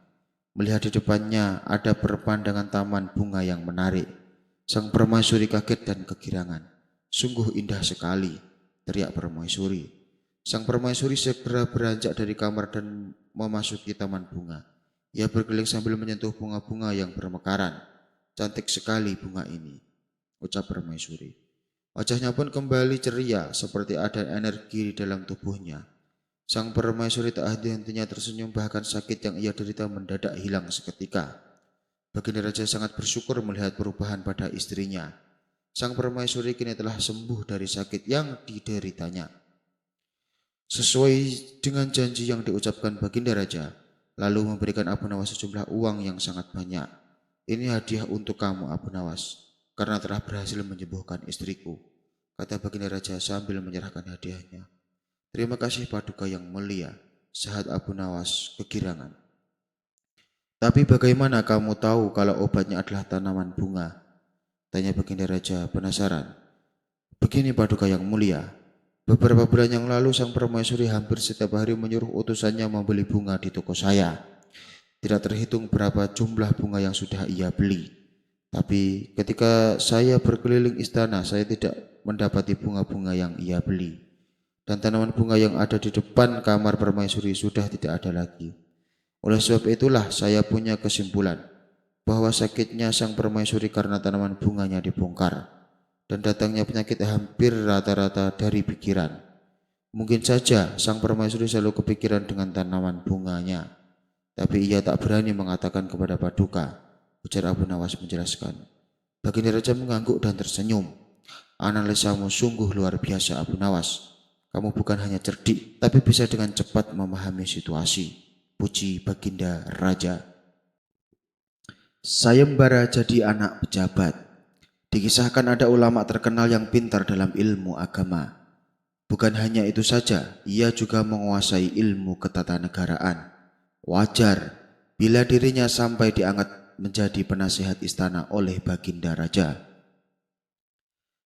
Melihat di depannya ada pemandangan taman bunga yang menarik. Sang permaisuri kaget dan kegirangan. Sungguh indah sekali, teriak permaisuri. Sang permaisuri segera beranjak dari kamar dan memasuki taman bunga. Ia berkeliling sambil menyentuh bunga-bunga yang bermekaran. Cantik sekali bunga ini, ucap permaisuri. Wajahnya pun kembali ceria, seperti ada energi di dalam tubuhnya. Sang permaisuri tak henti-hentinya tersenyum, bahkan sakit yang ia derita mendadak hilang seketika. Baginda Raja sangat bersyukur melihat perubahan pada istrinya. Sang permaisuri kini telah sembuh dari sakit yang dideritanya. Sesuai dengan janji yang diucapkan Baginda Raja, lalu memberikan Abu Nawas sejumlah uang yang sangat banyak. Ini hadiah untuk kamu Abu Nawas, karena telah berhasil menyembuhkan istriku, kata Baginda Raja sambil menyerahkan hadiahnya. Terima kasih Paduka yang mulia, sahut Abu Nawas kegirangan. Tapi bagaimana kamu tahu kalau obatnya adalah tanaman bunga? Tanya Baginda Raja penasaran. Begini Paduka yang mulia, beberapa bulan yang lalu sang permaisuri hampir setiap hari menyuruh utusannya membeli bunga di toko saya. Tidak terhitung berapa jumlah bunga yang sudah ia beli. Tapi ketika saya berkeliling istana, saya tidak mendapati bunga-bunga yang ia beli. Dan tanaman bunga yang ada di depan kamar permaisuri sudah tidak ada lagi. Oleh sebab itulah saya punya kesimpulan bahwa sakitnya sang permaisuri karena tanaman bunganya dibongkar, dan datangnya penyakit hampir rata-rata dari pikiran. Mungkin saja sang permaisuri selalu kepikiran dengan tanaman bunganya, tapi ia tak berani mengatakan kepada Paduka, ujar Abu Nawas menjelaskan. Baginda Raja mengangguk dan tersenyum. Analisamu sungguh luar biasa Abu Nawas. Kamu bukan hanya cerdik, tapi bisa dengan cepat memahami situasi. Puji Baginda Raja. Sayembara jadi anak pejabat. Dikisahkan ada ulama terkenal yang pintar dalam ilmu agama. Bukan hanya itu saja, ia juga menguasai ilmu ketatanegaraan. Wajar bila dirinya sampai diangkat menjadi penasihat istana oleh Baginda Raja.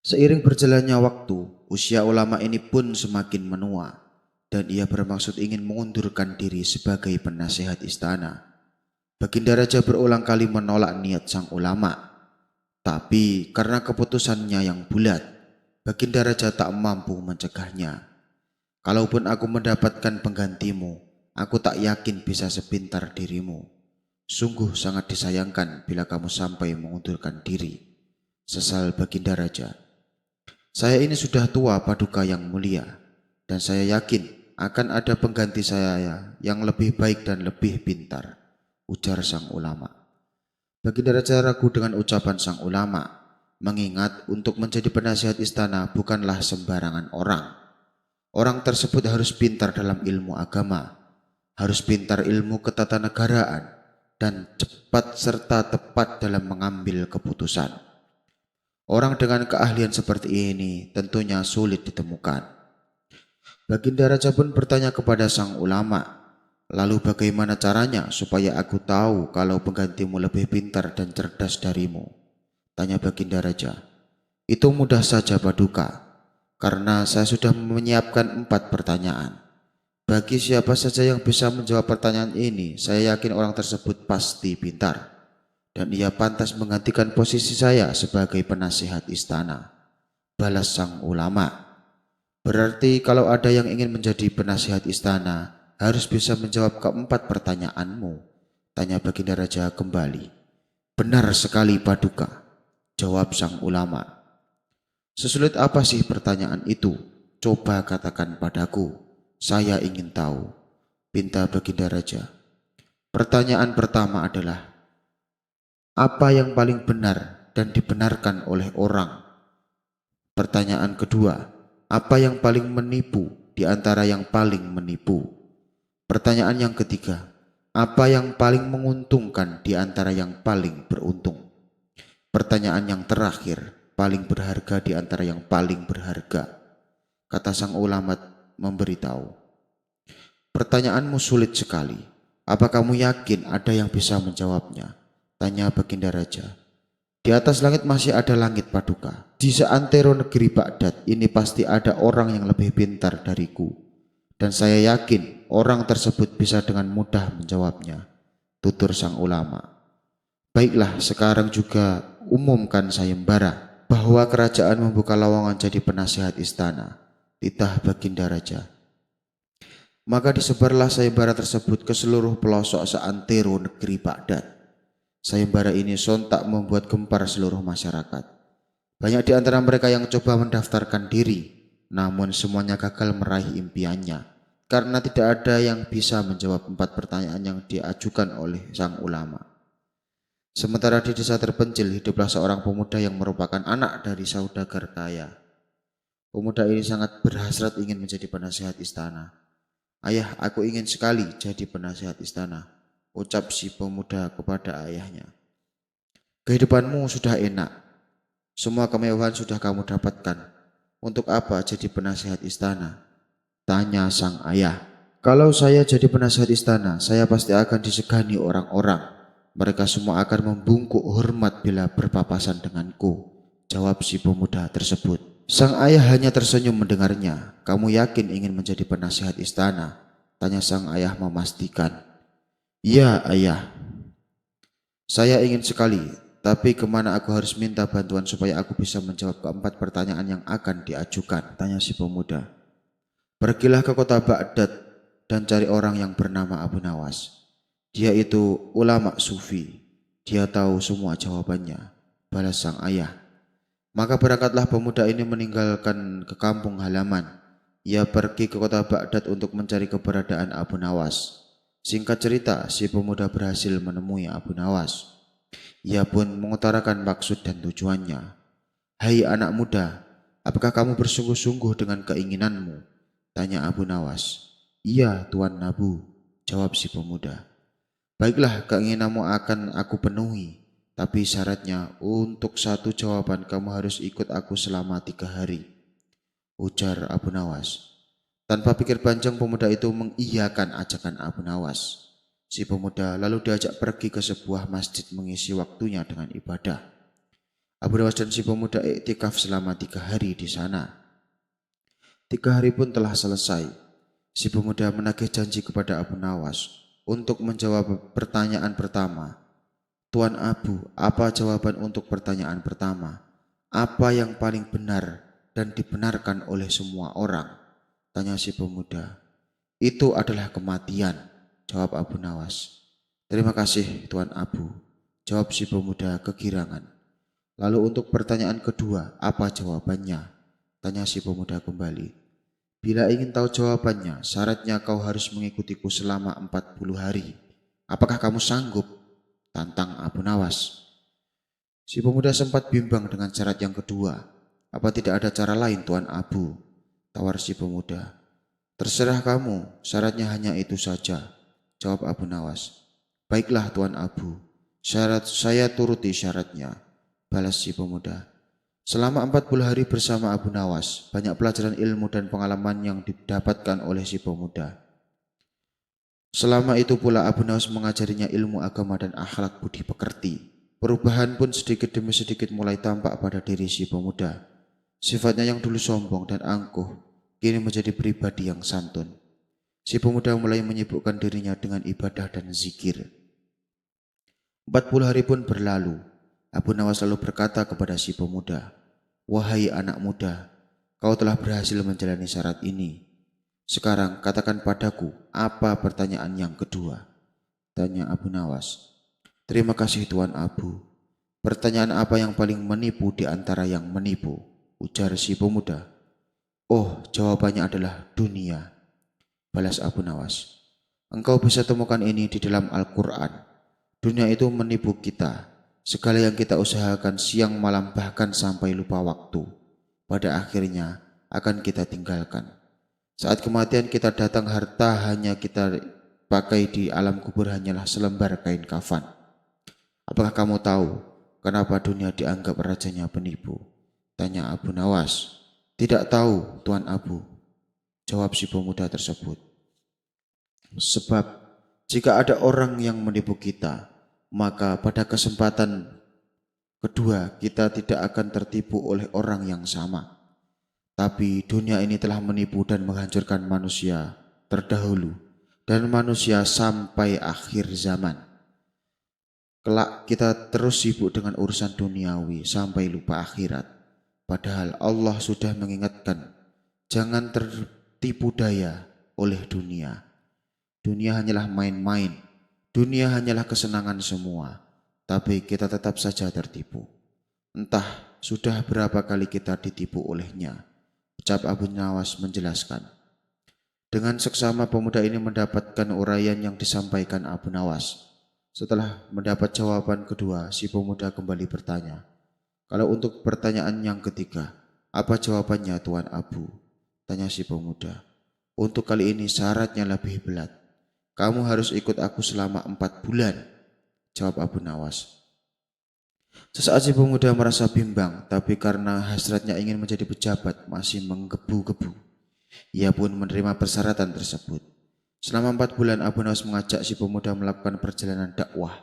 Seiring berjalannya waktu, usia ulama ini pun semakin menua, dan ia bermaksud ingin mengundurkan diri sebagai penasihat istana. Baginda Raja berulang kali menolak niat sang ulama, tapi karena keputusannya yang bulat, Baginda Raja tak mampu mencegahnya. Kalaupun aku mendapatkan penggantimu, aku tak yakin bisa sepintar dirimu. Sungguh sangat disayangkan bila kamu sampai mengundurkan diri, sesal Baginda Raja. Saya ini sudah tua Paduka yang mulia, dan saya yakin akan ada pengganti saya yang lebih baik dan lebih pintar, ujar sang ulama. Baginda Raja ragu dengan ucapan sang ulama, mengingat untuk menjadi penasihat istana bukanlah sembarangan orang. Orang tersebut harus pintar dalam ilmu agama. harus pintar ilmu ketatanegaraan, dan cepat serta tepat dalam mengambil keputusan. Orang dengan keahlian seperti ini tentunya sulit ditemukan. Baginda Raja pun bertanya kepada sang ulama, "Lalu bagaimana caranya supaya aku tahu kalau penggantimu lebih pintar dan cerdas darimu?" Tanya Baginda Raja. "Itu mudah saja Paduka, karena saya sudah menyiapkan 4 pertanyaan. Bagi siapa saja yang bisa menjawab pertanyaan ini, saya yakin orang tersebut pasti pintar, dan ia pantas menggantikan posisi saya sebagai penasihat istana." Balas sang ulama. "Berarti kalau ada yang ingin menjadi penasihat istana, harus bisa menjawab keempat pertanyaanmu?" Tanya Baginda Raja kembali. "Benar sekali Paduka," jawab sang ulama. "Sesulit apa sih pertanyaan itu? Coba katakan padaku, saya ingin tahu," pinta Baginda Raja. Pertanyaan pertama adalah, apa yang paling benar dan dibenarkan oleh orang? Pertanyaan kedua, apa yang paling menipu di antara yang paling menipu? Pertanyaan yang ketiga, apa yang paling menguntungkan di antara yang paling beruntung? Pertanyaan yang terakhir, paling berharga di antara yang paling berharga. Kata sang ulama memberitahu, "Pertanyaanmu sulit sekali. Apa kamu yakin ada yang bisa menjawabnya?" Tanya Baginda Raja. "Di atas langit masih ada langit Paduka. Di seantero negeri Baghdad ini pasti ada orang yang lebih pintar dariku. Dan saya yakin orang tersebut bisa dengan mudah menjawabnya," tutur sang ulama. "Baiklah, sekarang juga umumkan sayembara bahwa kerajaan membuka lowongan jadi penasihat istana," titah Baginda Raja. Maka disebarlah sayembara tersebut ke seluruh pelosok seantero negeri Baghdad. Sayembara ini sontak membuat gempar seluruh masyarakat. Banyak di antara mereka yang coba mendaftarkan diri, namun semuanya gagal meraih impiannya, karena tidak ada yang bisa menjawab 4 pertanyaan yang diajukan oleh sang ulama. Sementara di desa terpencil hiduplah seorang pemuda yang merupakan anak dari saudagar kaya. Pemuda ini sangat berhasrat ingin menjadi penasihat istana. "Ayah, aku ingin sekali jadi penasihat istana," ucap si pemuda kepada ayahnya. "Kehidupanmu sudah enak, semua kemewahan sudah kamu dapatkan. Untuk apa jadi penasihat istana?" tanya sang ayah. "Kalau saya jadi penasihat istana, saya pasti akan disegani orang-orang. Mereka semua akan membungkuk hormat bila berpapasan denganku," jawab si pemuda tersebut. Sang ayah hanya tersenyum mendengarnya. "Kamu yakin ingin menjadi penasihat istana?" tanya sang ayah memastikan. "Ya ayah, saya ingin sekali, tapi kemana aku harus minta bantuan supaya aku bisa menjawab keempat pertanyaan yang akan diajukan?" tanya si pemuda. "Pergilah ke kota Baghdad dan cari orang yang bernama Abu Nawas. Dia itu ulama sufi. Dia tahu semua jawabannya," balas sang ayah. Maka berangkatlah pemuda ini meninggalkan ke kampung halaman. Ia pergi ke kota Baghdad untuk mencari keberadaan Abu Nawas. Singkat cerita, si pemuda berhasil menemui Abu Nawas. Ia pun mengutarakan maksud dan tujuannya. "Hai anak muda, apakah kamu bersungguh-sungguh dengan keinginanmu?" tanya Abu Nawas. "Iya, Tuan Nabu," jawab si pemuda. "Baiklah, keinginanmu akan aku penuhi. Tapi syaratnya, untuk satu jawaban kamu harus ikut aku selama 3 hari," ujar Abu Nawas. Tanpa pikir panjang, pemuda itu mengiyakan ajakan Abu Nawas. Si pemuda lalu diajak pergi ke sebuah masjid mengisi waktunya dengan ibadah. Abu Nawas dan si pemuda iktikaf selama 3 hari di sana. 3 hari pun telah selesai. Si pemuda menagih janji kepada Abu Nawas untuk menjawab pertanyaan pertama. "Tuan Abu, apa jawaban untuk pertanyaan pertama? Apa yang paling benar dan dibenarkan oleh semua orang?" tanya si pemuda. "Itu adalah kematian," jawab Abu Nawas. "Terima kasih Tuan Abu," jawab si pemuda kegirangan. "Lalu untuk pertanyaan kedua, apa jawabannya?" tanya si pemuda kembali. "Bila ingin tahu jawabannya, syaratnya kau harus mengikutiku selama 40 hari. Apakah kamu sanggup?" tantang Abu Nawas. Si pemuda sempat bimbang dengan syarat yang kedua. "Apa tidak ada cara lain Tuan Abu?" tawar si pemuda. "Terserah kamu, syaratnya hanya itu saja," Jawab Abu Nawas. Baiklah Tuan Abu, saya turuti syaratnya, balas si pemuda. Selama 40 hari bersama Abu Nawas, banyak pelajaran ilmu dan pengalaman yang didapatkan oleh si pemuda. Selama itu pula Abu Nawas mengajarinya ilmu agama dan akhlak budi pekerti. Perubahan pun sedikit demi sedikit mulai tampak pada diri si pemuda. Sifatnya yang dulu sombong dan angkuh, kini menjadi pribadi yang santun. Si pemuda mulai menyibukkan dirinya dengan ibadah dan zikir. 40 hari pun berlalu. Abu Nawas lalu berkata kepada si pemuda, "Wahai anak muda, kau telah berhasil menjalani syarat ini. Sekarang katakan padaku, apa pertanyaan yang kedua?" Tanya Abu Nawas. "Terima kasih Tuan Abu. Pertanyaan apa yang paling menipu di antara yang menipu?" ujar si pemuda. "Oh, jawabannya adalah dunia," balas Abu Nawas. "Engkau bisa temukan ini di dalam Al-Quran. Dunia itu menipu kita. Segala yang kita usahakan siang malam bahkan sampai lupa waktu, pada akhirnya akan kita tinggalkan. Saat kematian kita datang, harta hanya kita pakai di alam kubur hanyalah selembar kain kafan. Apakah kamu tahu kenapa dunia dianggap rajanya penipu?" Tanya Abu Nawas. "Tidak tahu, Tuan Abu," jawab si pemuda tersebut. "Sebab jika ada orang yang menipu kita, maka pada kesempatan kedua kita tidak akan tertipu oleh orang yang sama. Tapi dunia ini telah menipu dan menghancurkan manusia terdahulu dan manusia sampai akhir zaman. Kelak kita terus sibuk dengan urusan duniawi sampai lupa akhirat. Padahal Allah sudah mengingatkan, jangan tertipu daya oleh dunia. Dunia hanyalah main-main. Dunia hanyalah kesenangan semua. Tapi kita tetap saja tertipu. Entah sudah berapa kali kita ditipu olehnya," ucap Abu Nawas menjelaskan. Dengan seksama pemuda ini mendapatkan uraian yang disampaikan Abu Nawas. Setelah mendapat jawaban kedua, si pemuda kembali bertanya, "Kalau untuk pertanyaan yang ketiga, apa jawabannya Tuan Abu?" Tanya si pemuda. "Untuk kali ini syaratnya lebih berat. Kamu harus ikut aku selama 4 bulan, jawab Abu Nawas. Sesaat si pemuda merasa bimbang, tapi karena hasratnya ingin menjadi pejabat masih menggebu-gebu. Ia pun menerima persyaratan tersebut. Selama 4 bulan Abu Nawas mengajak si pemuda melakukan perjalanan dakwah.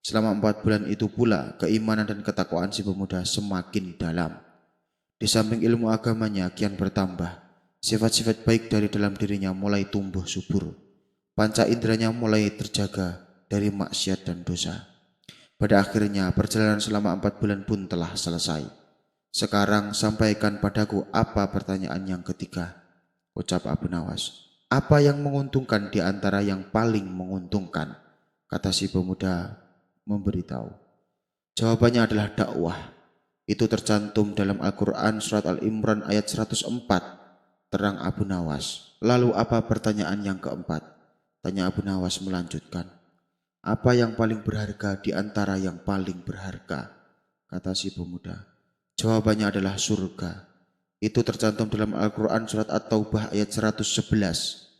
Selama 4 bulan itu pula keimanan dan ketakwaan si pemuda semakin dalam. Di samping ilmu agamanya kian bertambah, sifat-sifat baik dari dalam dirinya mulai tumbuh subur. Panca inderanya mulai terjaga dari maksiat dan dosa. Pada akhirnya perjalanan selama 4 bulan pun telah selesai. "Sekarang sampaikan padaku apa pertanyaan yang ketiga," ucap Abu Nawas. "Apa yang menguntungkan di antara yang paling menguntungkan?" kata si pemuda memberitahu. Jawabannya adalah dakwah. Itu tercantum dalam Al-Quran surat Al-Imran ayat 104. Terang Abu Nawas. "Lalu apa pertanyaan yang keempat?" tanya Abu Nawas melanjutkan. "Apa yang paling berharga di antara yang paling berharga?" kata si pemuda. Jawabannya adalah surga. Itu tercantum dalam Al-Quran surat At-Taubah ayat 111.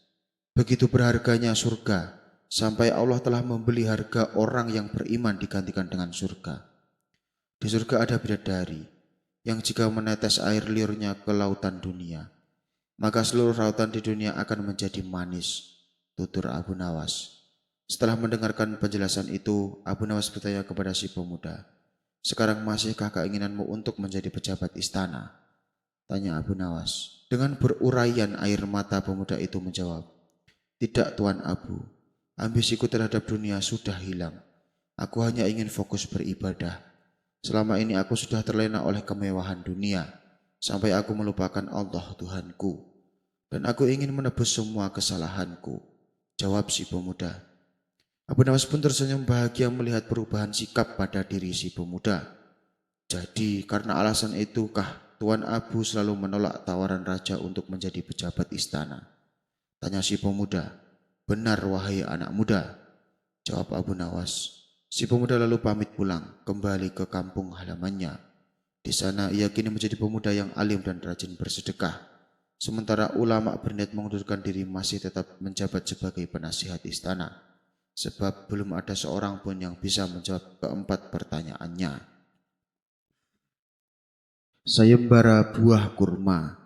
Begitu berharganya surga, sampai Allah telah membeli harga orang yang beriman digantikan dengan surga. Di surga ada bidadari, yang jika menetes air liurnya ke lautan dunia, maka seluruh lautan di dunia akan menjadi manis, tutur Abu Nawas. Setelah mendengarkan penjelasan itu, Abu Nawas bertanya kepada si pemuda, "Sekarang masihkah keinginanmu untuk menjadi pejabat istana?" tanya Abu Nawas. Dengan beruraian air mata pemuda itu menjawab, "Tidak Tuan Abu, ambisiku terhadap dunia sudah hilang. Aku hanya ingin fokus beribadah. Selama ini aku sudah terlena oleh kemewahan dunia, sampai aku melupakan Allah Tuhanku. Dan aku ingin menebus semua kesalahanku," jawab si pemuda. Abu Nawas pun tersenyum bahagia melihat perubahan sikap pada diri si pemuda. "Jadi karena alasan itukah Tuan Abu selalu menolak tawaran raja untuk menjadi pejabat istana?" tanya si pemuda. "Benar wahai anak muda," jawab Abu Nawas. Si pemuda lalu pamit pulang kembali ke kampung halamannya. Di sana ia kini menjadi pemuda yang alim dan rajin bersedekah. sementara ulama berniat mengundurkan diri masih tetap menjabat sebagai penasihat istana, sebab belum ada seorang pun yang bisa menjawab keempat pertanyaannya. Sayembara buah kurma.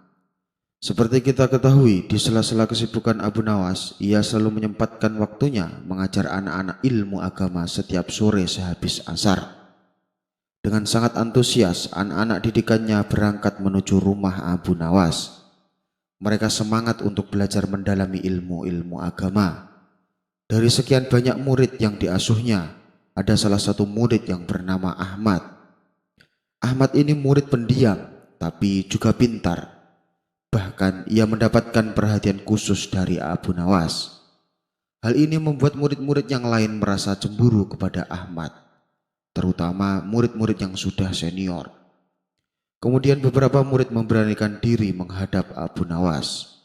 Seperti kita ketahui, di sela-sela kesibukan Abu Nawas, ia selalu menyempatkan waktunya mengajar anak-anak ilmu agama setiap sore sehabis asar. Dengan sangat antusias, anak-anak didikannya berangkat menuju rumah Abu Nawas. Mereka semangat untuk belajar mendalami ilmu-ilmu agama. Dari sekian banyak murid yang diasuhnya, ada salah satu murid yang bernama Ahmad. Ahmad ini murid pendiam, tapi juga pintar. Bahkan ia mendapatkan perhatian khusus dari Abu Nawas. Hal ini membuat murid-murid yang lain merasa cemburu kepada Ahmad, terutama murid-murid yang sudah senior. Kemudian beberapa murid memberanikan diri menghadap Abu Nawas.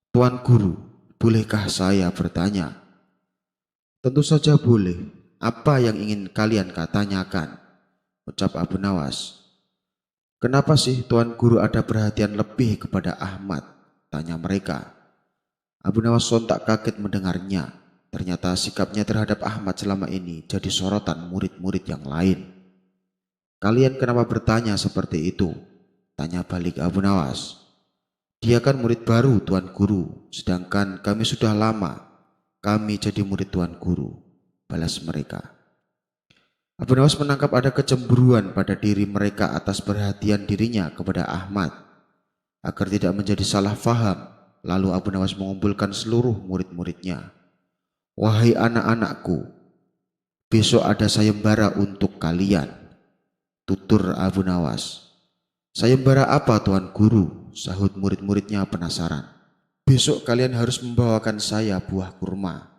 "Tuan Guru, bolehkah saya bertanya?" "Tentu saja boleh. Apa yang ingin kalian tanyakan?" ucap Abu Nawas. "Kenapa sih Tuan Guru ada perhatian lebih kepada Ahmad?" tanya mereka. Abu Nawas sontak kaget mendengarnya. Ternyata sikapnya terhadap Ahmad selama ini jadi sorotan murid-murid yang lain. "Kalian kenapa bertanya seperti itu?" tanya balik Abu Nawas. "Dia kan murid baru Tuan Guru, sedangkan kami sudah lama. Kami jadi murid Tuan Guru," balas mereka. Abu Nawas menangkap ada kecemburuan pada diri mereka atas perhatian dirinya kepada Ahmad. Agar tidak menjadi salah faham, lalu Abu Nawas mengumpulkan seluruh murid-muridnya. "Wahai anak-anakku, besok ada sayembara untuk kalian," tutur Abu Nawas. "Sayembara apa Tuan Guru?" sahut murid-muridnya penasaran. "Besok kalian harus membawakan saya buah kurma.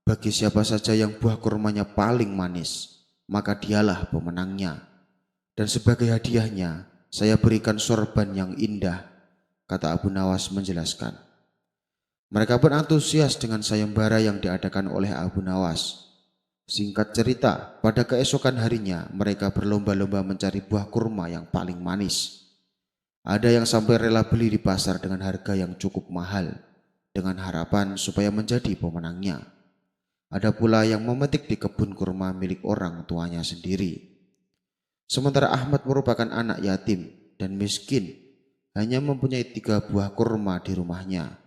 Bagi siapa saja yang buah kurmanya paling manis, maka dialah pemenangnya. Dan sebagai hadiahnya, saya berikan sorban yang indah," kata Abu Nawas menjelaskan. Mereka pun antusias dengan sayembara yang diadakan oleh Abu Nawas. Singkat cerita, pada keesokan harinya mereka berlomba-lomba mencari buah kurma yang paling manis. Ada yang sampai rela beli di pasar dengan harga yang cukup mahal, dengan harapan supaya menjadi pemenangnya. Ada pula yang memetik di kebun kurma milik orang tuanya sendiri. Sementara Ahmad merupakan anak yatim dan miskin, hanya mempunyai 3 buah kurma di rumahnya.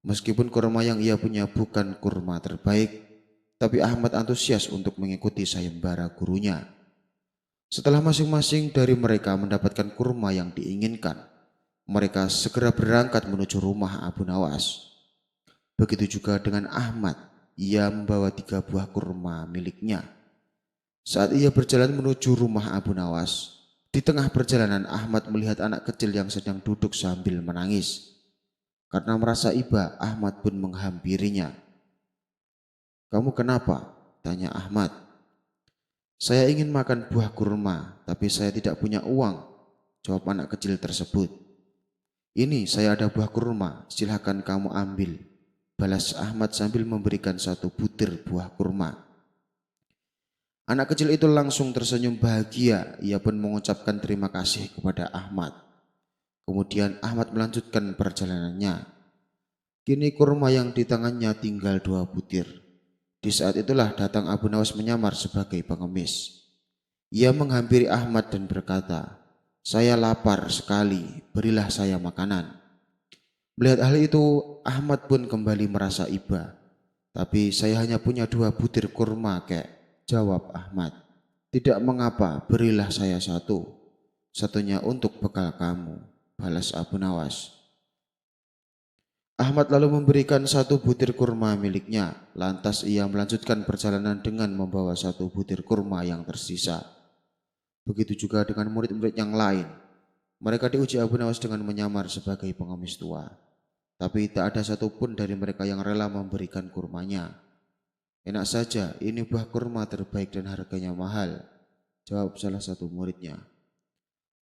Meskipun kurma yang ia punya bukan kurma terbaik, tapi Ahmad antusias untuk mengikuti sayembara gurunya. Setelah masing-masing dari mereka mendapatkan kurma yang diinginkan, mereka segera berangkat menuju rumah Abu Nawas. Begitu juga dengan Ahmad, ia membawa 3 buah kurma miliknya. Saat ia berjalan menuju rumah Abu Nawas, di tengah perjalanan Ahmad melihat anak kecil yang sedang duduk sambil menangis. Karena merasa iba, Ahmad pun menghampirinya. "Kamu kenapa?" tanya Ahmad. "Saya ingin makan buah kurma, tapi saya tidak punya uang," jawab anak kecil tersebut. "Ini saya ada buah kurma, silakan kamu ambil," balas Ahmad sambil memberikan 1 butir buah kurma. Anak kecil itu langsung tersenyum bahagia, ia pun mengucapkan terima kasih kepada Ahmad. Kemudian Ahmad melanjutkan perjalanannya. Kini kurma yang di tangannya tinggal 2 butir. Di saat itulah datang Abu Nawas menyamar sebagai pengemis. Ia menghampiri Ahmad dan berkata, "Saya lapar sekali, berilah saya makanan." Melihat hal itu, Ahmad pun kembali merasa iba. "Tapi saya hanya punya 2 butir kurma, kek," jawab Ahmad. "Tidak mengapa, berilah saya 1. Satunya untuk bekal kamu," balas Abu Nawas. Ahmad lalu memberikan 1 butir kurma miliknya. Lantas ia melanjutkan perjalanan dengan membawa 1 butir kurma yang tersisa. Begitu juga dengan murid-murid yang lain. Mereka diuji Abu Nawas dengan menyamar sebagai pengemis tua. Tapi tak ada satupun dari mereka yang rela memberikan kurmanya. "Enak saja, ini buah kurma terbaik dan harganya mahal," jawab salah satu muridnya.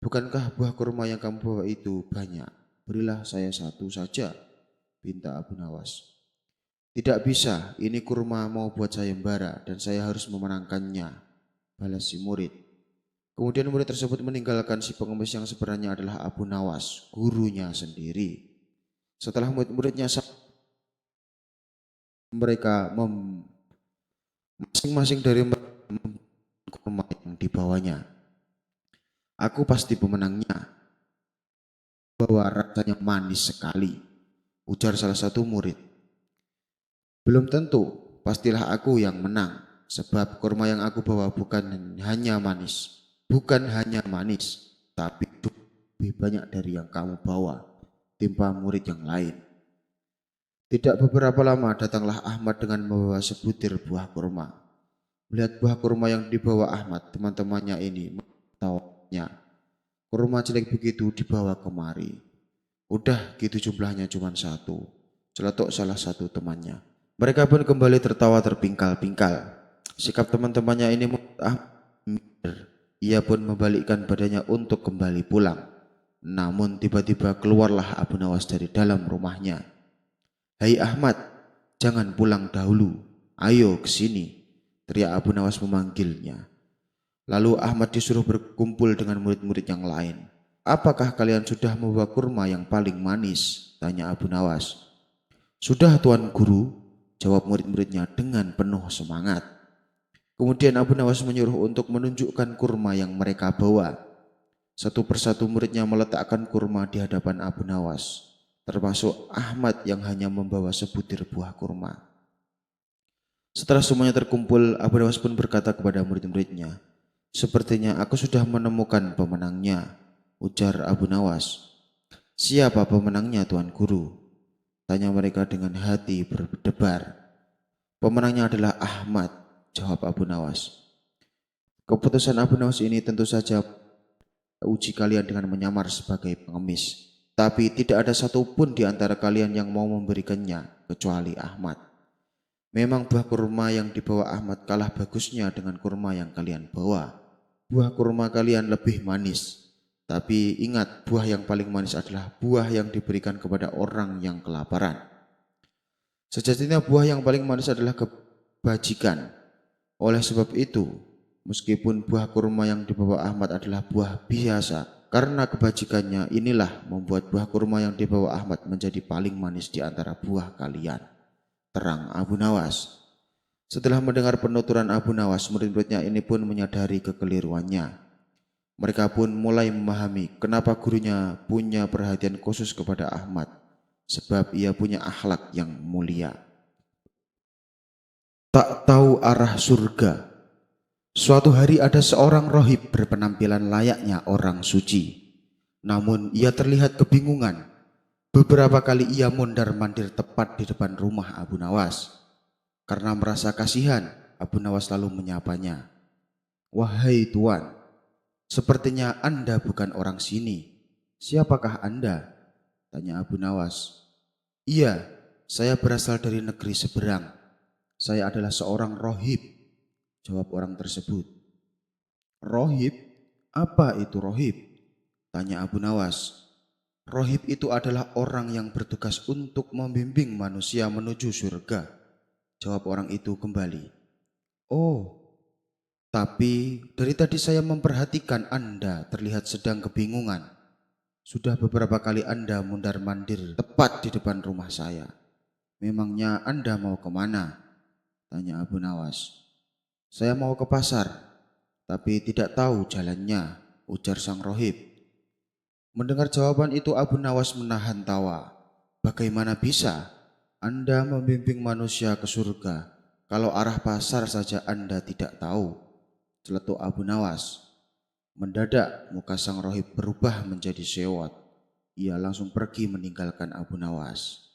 "Bukankah buah kurma yang kamu bawa itu banyak? Berilah saya 1 saja," pinta Abu Nawas. "Tidak bisa, ini kurma mau buat sayembara dan saya harus memenangkannya," balas si murid. Kemudian murid tersebut meninggalkan si pengemis yang sebenarnya adalah Abu Nawas, gurunya sendiri. Setelah murid-muridnya mereka masing-masing dari mereka kurma yang dibawanya. Aku pasti pemenangnya, bahwa rasanya manis sekali, ujar salah satu murid. Belum tentu, pastilah aku yang menang, sebab kurma yang aku bawa bukan hanya manis, tapi lebih banyak dari yang kamu bawa, timpa murid yang lain. Tidak beberapa lama datanglah Ahmad dengan membawa sebutir buah kurma. Melihat buah kurma yang dibawa Ahmad, teman-temannya ini tawanya. Kurma jelek begitu dibawa kemari. Udah gitu jumlahnya cuma satu, celetuk salah satu temannya. Mereka pun kembali tertawa terpingkal-pingkal. Sikap teman-temannya ini ia pun membalikkan badannya untuk kembali pulang. Namun tiba-tiba keluarlah Abu Nawas dari dalam rumahnya. "Hai Ahmad, jangan pulang dahulu. Ayo ke sini," teriak Abu Nawas memanggilnya. Lalu Ahmad disuruh berkumpul dengan murid-murid yang lain. "Apakah kalian sudah membawa kurma yang paling manis?" tanya Abu Nawas. "Sudah Tuan Guru," jawab murid-muridnya dengan penuh semangat. Kemudian Abu Nawas menyuruh untuk menunjukkan kurma yang mereka bawa. Satu persatu muridnya meletakkan kurma di hadapan Abu Nawas, termasuk Ahmad yang hanya membawa sebutir buah kurma. Setelah semuanya terkumpul, Abu Nawas pun berkata kepada murid-muridnya, "Sepertinya aku sudah menemukan pemenangnya," ujar Abu Nawas. "Siapa pemenangnya Tuan Guru?" tanya mereka dengan hati berdebar. "Pemenangnya adalah Ahmad," jawab Abu Nawas. Keputusan Abu Nawas ini tentu saja uji kalian dengan menyamar sebagai pengemis. Tapi tidak ada satupun di antara kalian yang mau memberikannya kecuali Ahmad. Memang buah kurma yang dibawa Ahmad kalah bagusnya dengan kurma yang kalian bawa. Buah kurma kalian lebih manis. Tapi ingat, buah yang paling manis adalah buah yang diberikan kepada orang yang kelaparan. Sejatinya buah yang paling manis adalah kebajikan. Oleh sebab itu, meskipun buah kurma yang dibawa Ahmad adalah buah biasa, karena kebajikannya inilah membuat buah kurma yang dibawa Ahmad menjadi paling manis di antara buah kalian, terang Abu Nawas. Setelah mendengar penuturan Abu Nawas, murid-muridnya ini pun menyadari kekeliruannya. Mereka pun mulai memahami kenapa gurunya punya perhatian khusus kepada Ahmad, sebab ia punya akhlak yang mulia. Tak tahu arah surga. Suatu hari ada seorang rohib berpenampilan layaknya orang suci. Namun ia terlihat kebingungan. Beberapa kali ia mondar-mandir tepat di depan rumah Abu Nawas. Karena merasa kasihan, Abu Nawas lalu menyapanya. "Wahai Tuan, sepertinya Anda bukan orang sini. Siapakah Anda?" tanya Abu Nawas. "Iya, saya berasal dari negeri seberang. Saya adalah seorang rohib," jawab orang tersebut. "Rohib? Apa itu rohib?" tanya Abu Nawas. "Rohib itu adalah orang yang bertugas untuk membimbing manusia menuju surga," jawab orang itu kembali. "Oh, tapi dari tadi saya memperhatikan Anda terlihat sedang kebingungan. Sudah beberapa kali Anda mundar-mandir tepat di depan rumah saya. Memangnya Anda mau kemana?" tanya Abu Nawas. "Saya mau ke pasar, tapi tidak tahu jalannya," ujar sang rohib. Mendengar jawaban itu Abu Nawas menahan tawa. "Bagaimana bisa Anda membimbing manusia ke surga kalau arah pasar saja Anda tidak tahu?" celetuk Abu Nawas. Mendadak muka sang rohib berubah menjadi sewot. Ia langsung pergi meninggalkan Abu Nawas.